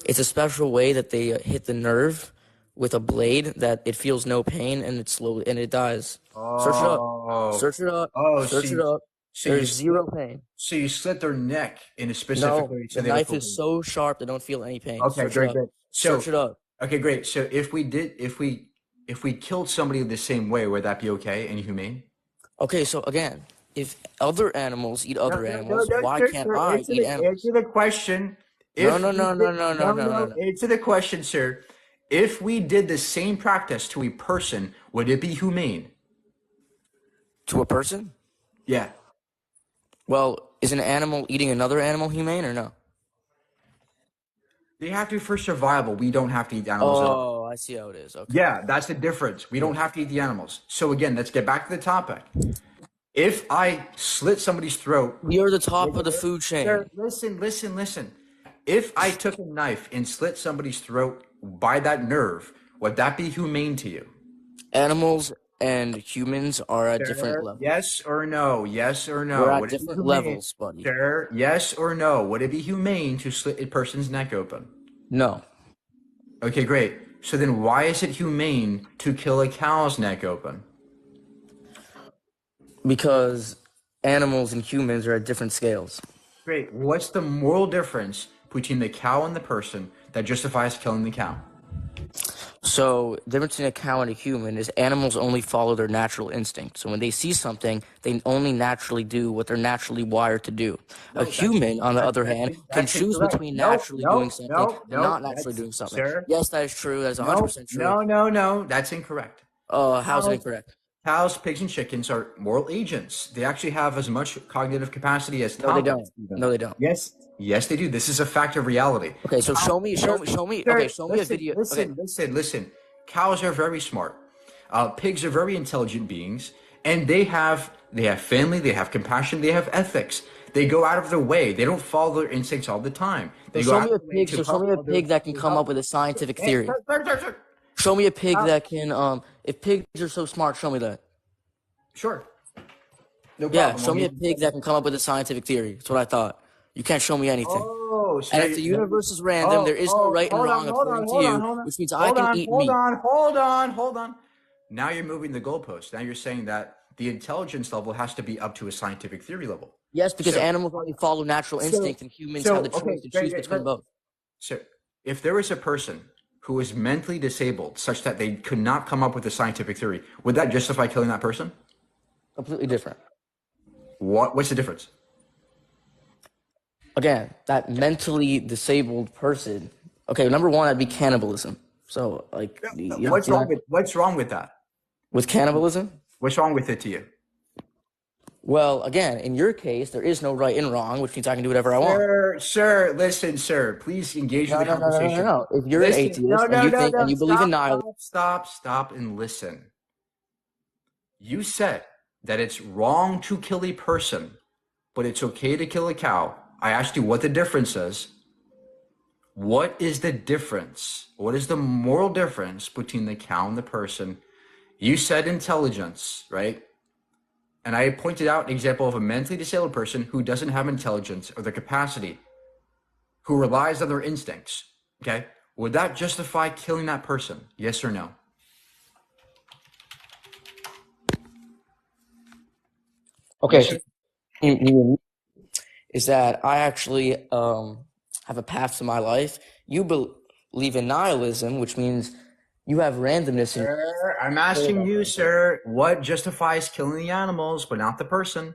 It's a special way that they hit the nerve with a blade that it feels no pain and it dies. Search it up. Oh, Search it up. oh, Search it up. so you There's zero slit, pain. so you slit their neck in a specific No, way the so they don't knife feel is pain. so sharp they don't feel any pain. Okay, Search it great, up. great. Search So, it up. okay, great. So if we killed somebody the same way, would that be okay and humane? Okay, so again, if other animals eat No, other no, no, animals, no, why sir, can't sir, I eat animals? answer the question. No, If no, we no, did, no, no, no, no, no, no, no, no. answer the question, sir. If we did the same practice to a person, would it be humane? To a person? Yeah. Well, is an animal eating another animal humane or no? They have to for survival. We don't have to eat animals at all. Oh, I see how it is. Okay. Yeah, that's the difference. We don't have to eat the animals. So again, let's get back to the topic. If I slit somebody's throat, You're the top of the food chain. sir, listen. If I took a knife and slit somebody's throat by that nerve, would that be humane to you? Animals and humans are at different Sir, levels. yes or no? Yes or no? We're at Would it be different humane? levels, buddy. Sir, yes or no? Would it be humane to slit a person's neck open? No. Okay, great. So then why is it humane to kill a cow's neck open? Because animals and humans are at different scales. Great. What's the moral difference between the cow and the person that justifies killing the cow? So the difference between a cow and a human is animals only follow their natural instinct. So when they see something, they only naturally do what they're naturally wired to do. No, A human, on the other hand, can choose incorrect. between naturally doing something and not naturally that's, doing something. sir. Yes, that is true. That is 100% true. No, that's incorrect. How's it incorrect? Cows, pigs, and chickens are moral agents. They actually have as much cognitive capacity as No, they don't. No, they don't. Yes, they do. This is a fact of reality. Okay, so show me. Sir, Okay, show me a video. Okay. Listen. Cows are very smart. Pigs are very intelligent beings, and they have family, they have compassion, they have ethics. They go out of their way. They don't follow their instincts all the time. They So go show out me a of their way pig. to So show me a help pig that can to come help- up with a scientific Hey, theory. sir. Show me a pig that can. If pigs are so smart, show me that. Sure. No Yeah, problem. show me a pig that can come up with a scientific theory. That's what I thought. You can't show me anything. Oh, so And if the universe is random, there is no right and wrong according to you, which means I can eat meat. Hold on. Now you're moving the goalpost. Now you're saying that the intelligence level has to be up to a scientific theory level. Yes, because So- animals only follow natural instinct, and humans have the choice to choose between both. So if there was a person who is mentally disabled such that they could not come up with a scientific theory, would that justify killing that person? Completely different. What's the difference? Again, that mentally disabled person. Okay, number one, that'd be cannibalism. So, like, What's wrong with that? with cannibalism? What's wrong with it to you? Well, again, in your case, there is no right and wrong, which means I can do whatever I want. Sir, listen, sir. Please engage in the conversation. No. If you're an atheist and you believe in nihilism, Stop and listen. You said that it's wrong to kill a person, but it's okay to kill a cow. I asked you what the difference is. What is the difference? What is the moral difference between the cow and the person? You said intelligence, right? And I pointed out an example of a mentally disabled person who doesn't have intelligence or the capacity, who relies on their instincts. Okay? Would that justify killing that person? Yes or no? okay, so is that I actually have a path to my life. You believe in nihilism, which means you have randomness. Sir, I'm asking you, sir, what justifies killing the animals but not the person?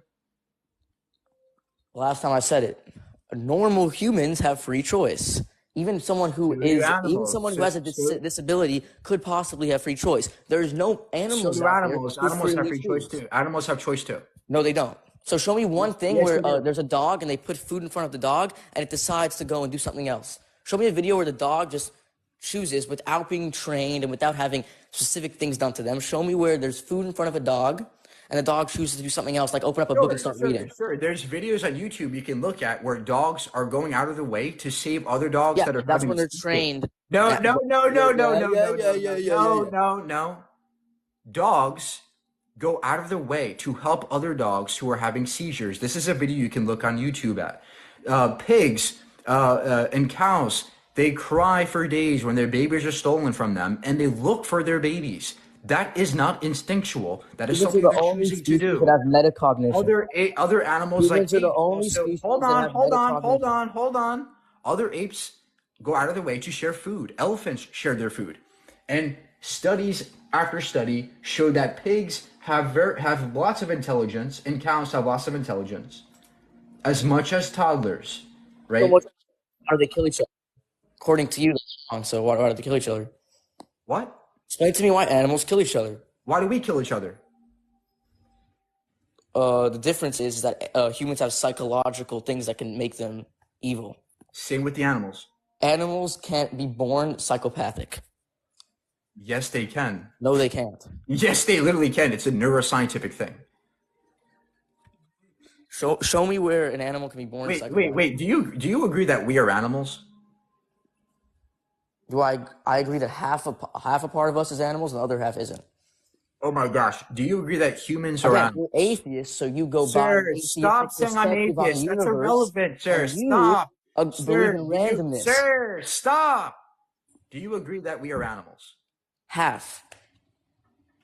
Last time I said it, normal humans have free choice. Even someone who has a disability could possibly have free choice. There's no animals. So do out animals. there who Animals have freely free choice choose. too. Animals have choice too. No, they don't. So show me one thing Yes, where they do. there's a dog and they put food in front of the dog and it decides to go and do something else. Show me a video where the dog just chooses without being trained and without having specific things done to them. Show me where there's food in front of a dog and the dog chooses to do something else, like open up a book and start reading. Sure. There's videos on YouTube you can look at where dogs are going out of the way to save other dogs Yeah, that are that's having when they're trained. No, Yeah, no, no, no, no, yeah, no, yeah, no, yeah, no, yeah, no, yeah, no, yeah. no, no. Dogs go out of their way to help other dogs who are having seizures. This is a video you can look on YouTube at. Pigs and cows, they cry for days when their babies are stolen from them, and they look for their babies. That is not instinctual. That is Humans are something the they're only choosing to species that do. have metacognition. Other animals like Humans are the apes only also species that have metacognition. hold on. Other apes go out of their way to share food. Elephants share their food. And studies after study show that pigs have lots of intelligence and cows have lots of intelligence, as much as toddlers, So right? much are they kill each other? According to you, so why do they kill each other? What? Explain to me why animals kill each other. Why do we kill each other? The difference is that humans have psychological things that can make them evil. Same with the animals. Animals can't be born psychopathic. Yes, they can. No, they can't. Yes, they literally can. It's a neuroscientific thing. Show me where an animal can be born psychopathic. Wait. Do you agree that we are animals? Do I agree that half a part of us is animals and the other half isn't. Oh my gosh. Do you agree that humans are Again, animals? you're atheist, so you go by Sir, an stop atheistic saying I'm perspective on the atheist. That's universe, irrelevant, sir. and you Stop. believe in randomness. Sir, stop. Do you agree that we are animals? Half.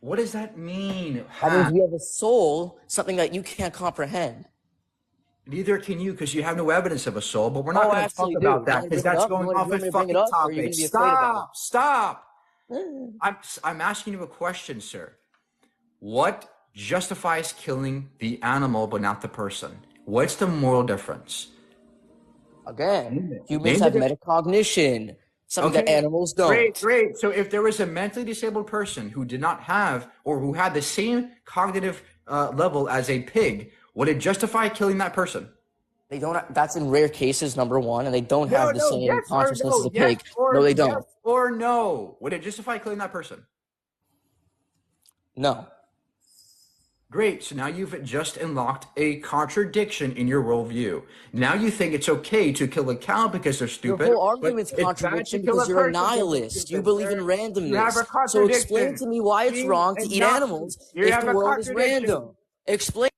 What does that mean? That means we have a soul, something that you can't comprehend. Neither can you, because you have no evidence of a soul, but we're not Oh, I going to talk actually about do. that, because that's going off You want a me to bring fucking it up, or are you topic. going to be afraid about it? Stop. I'm asking you a question, sir. What justifies killing the animal but not the person? What's the moral difference? Again, humans have metacognition, something that animals don't. Great. So if there was a mentally disabled person who did not have, or who had the same cognitive level as a pig, would it justify killing that person? They don't. That's in rare cases, number one, and they don't have the same yes or consciousness as a yes pig. or No, they don't. Yes or no? Would it justify killing that person? No. Great. So now you've just unlocked a contradiction in your worldview. Now you think it's okay to kill a cow because they're stupid. Your whole argument's contradiction because you're a nihilist. You believe in randomness. You have a contradiction. So explain to me why it's wrong to eat animals if the world is random. Explain.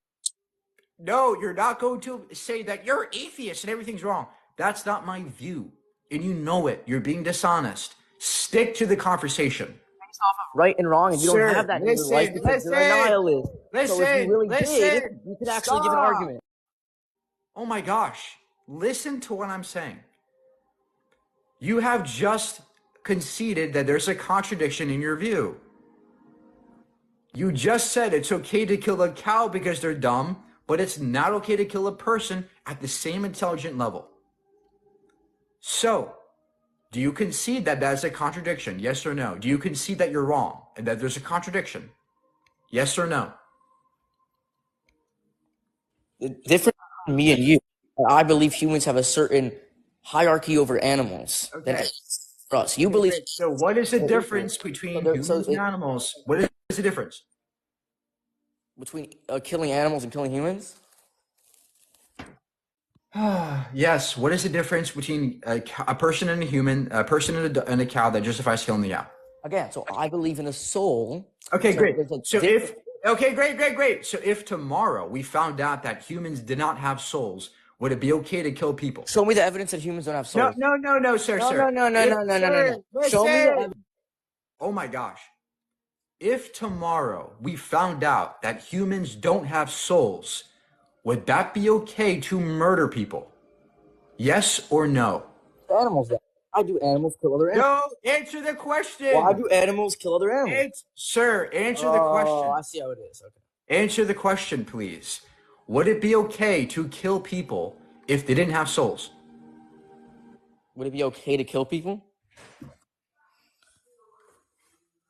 No, you're not going to say that you're atheist and everything's wrong. That's not my view. And you know it. You're being dishonest. Stick to the conversation. Based off of right and wrong, and you don't have that in your life because you're a nihilist. So if you really did, you could actually give an argument. Oh my gosh. Listen to what I'm saying. You have just conceded that there's a contradiction in your view. You just said it's okay to kill a cow because they're dumb, but it's not okay to kill a person at the same intelligent level. So, do you concede that that's a contradiction? Yes or no? Do you concede that you're wrong and that there's a contradiction? Yes or no? The difference between me and you, I believe humans have a certain hierarchy over animals than us. You believe. So what is the difference between humans and animals? What is the difference? Between killing animals and killing humans? Yes. What is the difference between a person and a human, a person and a cow that justifies killing the cow? Again, so I believe in a soul. Okay, great. So great. So if tomorrow we found out that humans did not have souls, would it be okay to kill people? Show me the evidence that humans don't have souls. No, sir. No. Show me the evidence. Oh my gosh. If tomorrow we found out that humans don't have souls, would that be okay to murder people? Yes or no? Animals, then. Why do animals kill other animals? No, answer the question. Why do animals kill other animals? Sir, answer the question. Oh, I see how it is. Okay. Answer the question, please. Would it be okay to kill people if they didn't have souls? Would it be okay to kill people?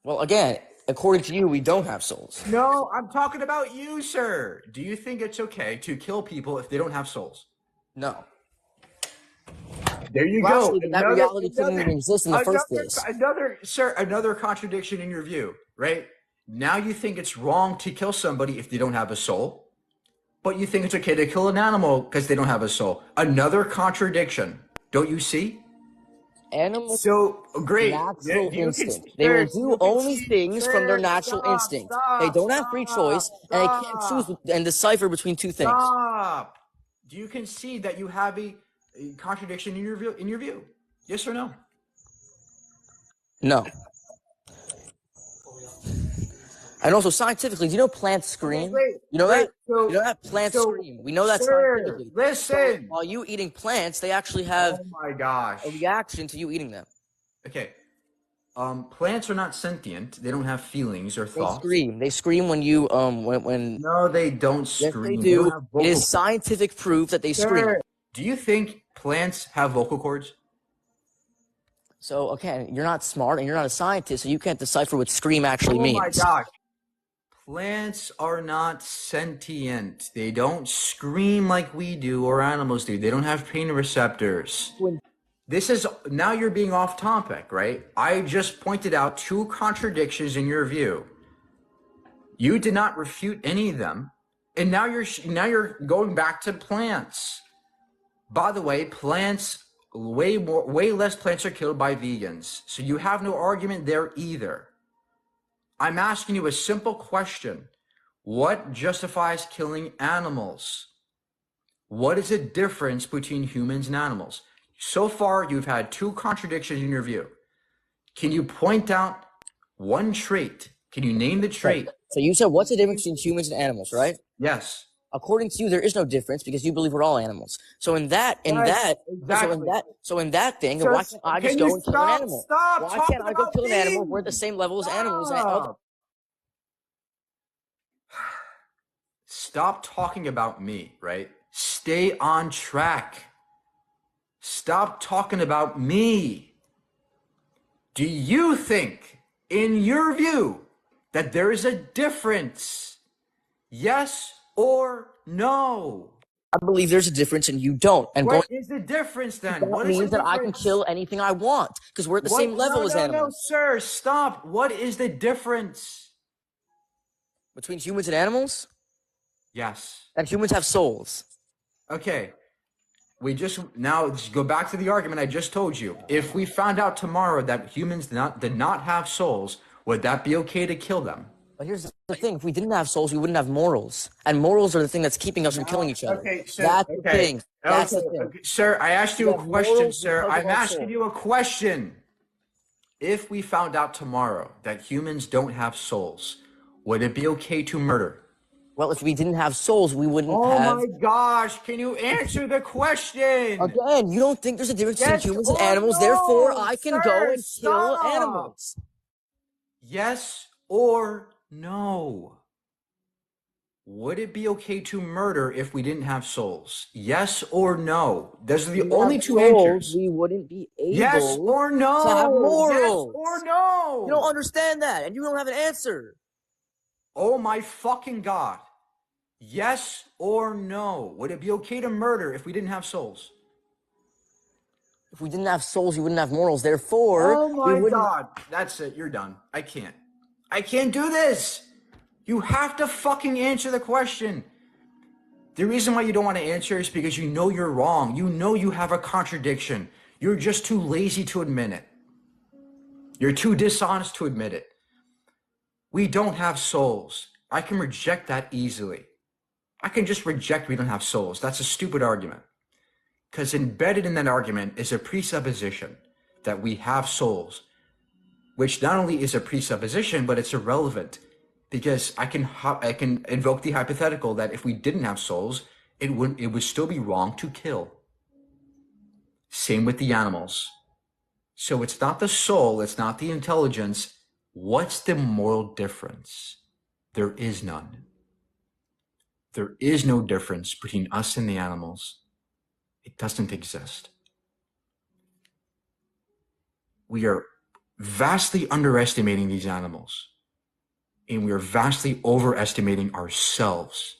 Well, again, according to you, we don't have souls. No, I'm talking about you, sir. Do you think it's okay to kill people if they don't have souls? No. There you well, go. Actually, that reality couldn't even exist in the first place. Another contradiction in your view, right? Now you think it's wrong to kill somebody if they don't have a soul, but you think it's okay to kill an animal because they don't have a soul. Another contradiction. Don't you see? animals So great. natural You can, instinct. They will sir. do You can only see, things from their sir. natural Stop! instinct. They Stop! don't have free choice, and they can't choose Stop! and decipher between two things. Stop! Do you concede that you have a contradiction in your view? In your view, yes or no? No. And also scientifically, do you know plants scream? Great. You know Great. that? You know that plants scream. We know that Sir, scientifically. listen. So while you eating plants, they actually have Oh my gosh. a reaction to you eating them. Okay. Plants are not sentient. They don't have feelings or They thoughts. scream. They scream when you when. No, they don't Yes, scream. they don't do. have It vocal is cords. scientific proof that they scream. Sir, do you think plants have vocal cords? So okay, you're not smart and you're not a scientist, so you can't decipher what scream actually Oh means. my gosh. Plants are not sentient. They don't scream like we do or animals do. They don't have pain receptors. This is, now you're being off topic, right? I just pointed out two contradictions in your view. You did not refute any of them. And now you're going back to plants. By the way, plants, way less plants are killed by vegans. So you have no argument there either. I'm asking you a simple question. What justifies killing animals? What is the difference between humans and animals? So far, you've had two contradictions in your view. Can you point out one trait? Can you name the trait? So you said, what's the difference between humans and animals, right? Yes. According to you, there is no difference because you believe we're all animals. So in that thing, why can't I just go and kill an animal? Why can't I go kill an animal? We're at the same level as animals and other. Stop talking about me, right? Stay on track. Stop talking about me. Do you think, in your view, that there is a difference? Yes or no? I believe there's a difference and you don't. And what is the difference then? What means that I can kill anything I want because we're at the same level as animals. No, sir, stop. What is the difference? Between humans and animals? Yes. That humans have souls. Okay. Now go back to the argument I just told you. If we found out tomorrow that humans did not have souls, would that be okay to kill them? But here's the thing. If we didn't have souls, we wouldn't have morals. And morals are the thing that's keeping us from killing each other. Okay, so, That's the thing. That's the thing. Okay. Sir, I asked you a question, sir. I'm asking you a question. If we found out tomorrow that humans don't have souls, would it be okay to murder? Well, if we didn't have souls, we wouldn't have... Oh my gosh, can you answer the question? Again, you don't think there's a difference between humans and animals, therefore I can go and kill animals. Yes or no? Would it be okay to murder if we didn't have souls? Yes or no? Those are the only two answers. We wouldn't be able yes or no? to have morals. Yes or no? You don't understand that, and you don't have an answer. Oh my fucking God. Yes or no? Would it be okay to murder if we didn't have souls? If we didn't have souls, we wouldn't have morals. Therefore, oh my God. That's it. You're done. I can't do this. You have to fucking answer the question. The reason why you don't want to answer is because you know you're wrong. You know you have a contradiction. You're just too lazy to admit it. You're too dishonest to admit it. We don't have souls. I can reject that easily. I can just reject we don't have souls. That's a stupid argument. Because embedded in that argument is a presupposition that we have souls, which not only is a presupposition, but it's irrelevant. Because I can invoke the hypothetical that if we didn't have souls, it would still be wrong to kill. Same with the animals. So it's not the soul, it's not the intelligence. What's the moral difference? There is none. There is no difference between us and the animals. It doesn't exist. We are vastly underestimating these animals, and we are vastly overestimating ourselves,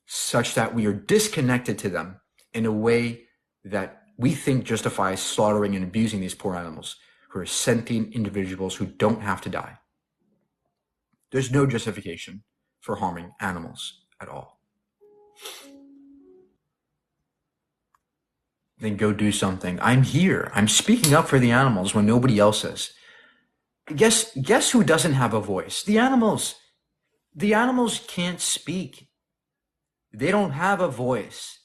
such that we are disconnected to them in a way that we think justifies slaughtering and abusing these poor animals, who are sentient individuals who don't have to die. There's no justification for harming animals at all. then go do something. I'm here. I'm speaking up for the animals when nobody else is. Guess who doesn't have a voice? The animals. The animals can't speak. They don't have a voice.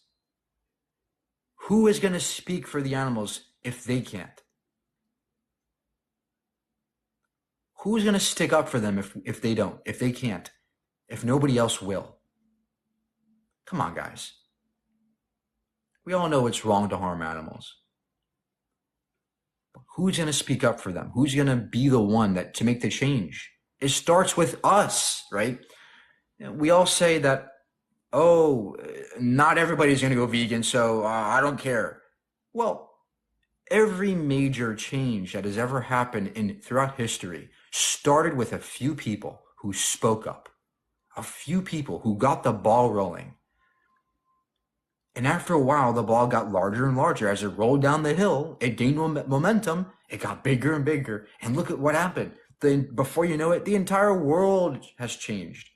Who is going to speak for the animals if they can't? Who's going to stick up for them if they don't, if they can't, if nobody else will? Come on, guys. We all know it's wrong to harm animals. Who's going to speak up for them? Who's going to be the one to make the change? It starts with us, right? We all say that, oh, not everybody's going to go vegan, so I don't care. Well, every major change that has ever happened throughout history started with a few people who spoke up, a few people who got the ball rolling. And after a while, the ball got larger and larger. As it rolled down the hill, it gained momentum. It got bigger and bigger. And look at what happened. Then, before you know it, the entire world has changed.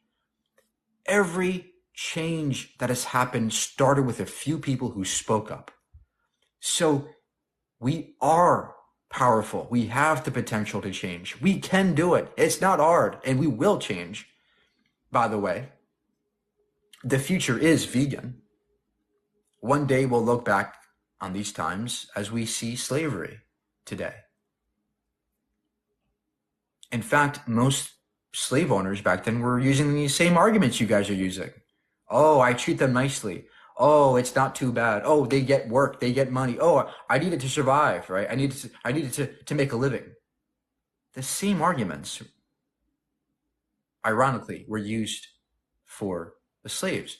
Every change that has happened started with a few people who spoke up. So we are powerful. We have the potential to change. We can do it. It's not hard, and we will change. By the way, the future is vegan. One day we'll look back on these times as we see slavery today. In fact, most slave owners back then were using these same arguments you guys are using. Oh, I treat them nicely. Oh, it's not too bad. Oh, they get work, they get money. Oh, I needed to survive, right? I needed to make a living. The same arguments, ironically, were used for the slaves.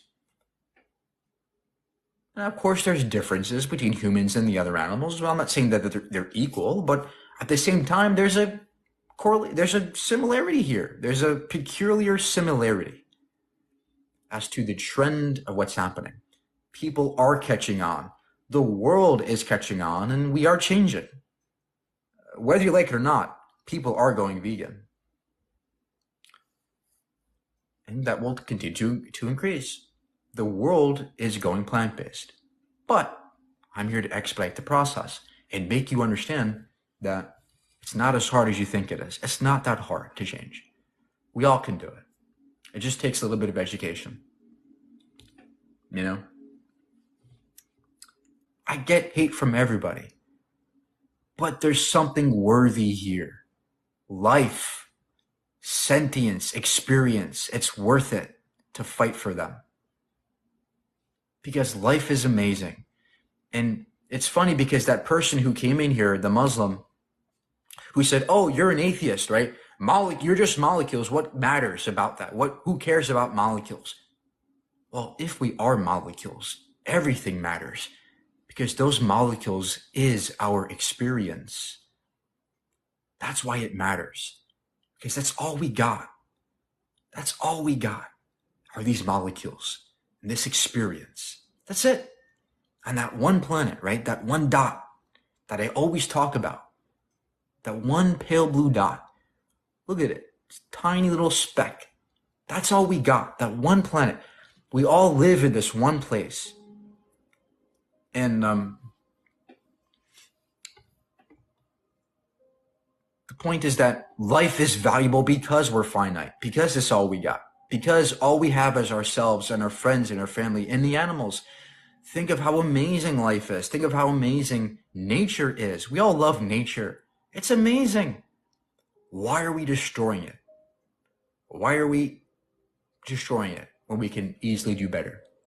Now, of course, there's differences between humans and the other animals. Well, I'm not saying that they're equal, but at the same time, there's a similarity here. There's a peculiar similarity as to the trend of what's happening. People are catching on. The world is catching on, and we are changing. Whether you like it or not, people are going vegan. And that will continue to increase. The world is going plant-based. But I'm here to expedite the process and make you understand that it's not as hard as you think it is. It's not that hard to change. We all can do it. It just takes a little bit of education. You know? I get hate from everybody. But there's something worthy here. Life, sentience, experience. It's worth it to fight for them. Because life is amazing. And it's funny because that person who came in here, the Muslim, who said, oh, you're an atheist, right? You're just molecules. What matters about that? Who cares about molecules? Well, if we are molecules, everything matters. Because those molecules is our experience. That's why it matters. Because that's all we got. That's all we got are these molecules. And this experience. That's it. On that one planet, right? That one dot that I always talk about. That one pale blue dot. Look at it. It's a tiny little speck. That's all we got. That one planet. We all live in this one place. And the point is that life is valuable because we're finite. Because it's all we got. Because all we have is ourselves and our friends and our family and the animals. Think of how amazing life is. Think of how amazing nature is. We all love nature. It's amazing. Why are we destroying it? Why are we destroying it when we can easily do better?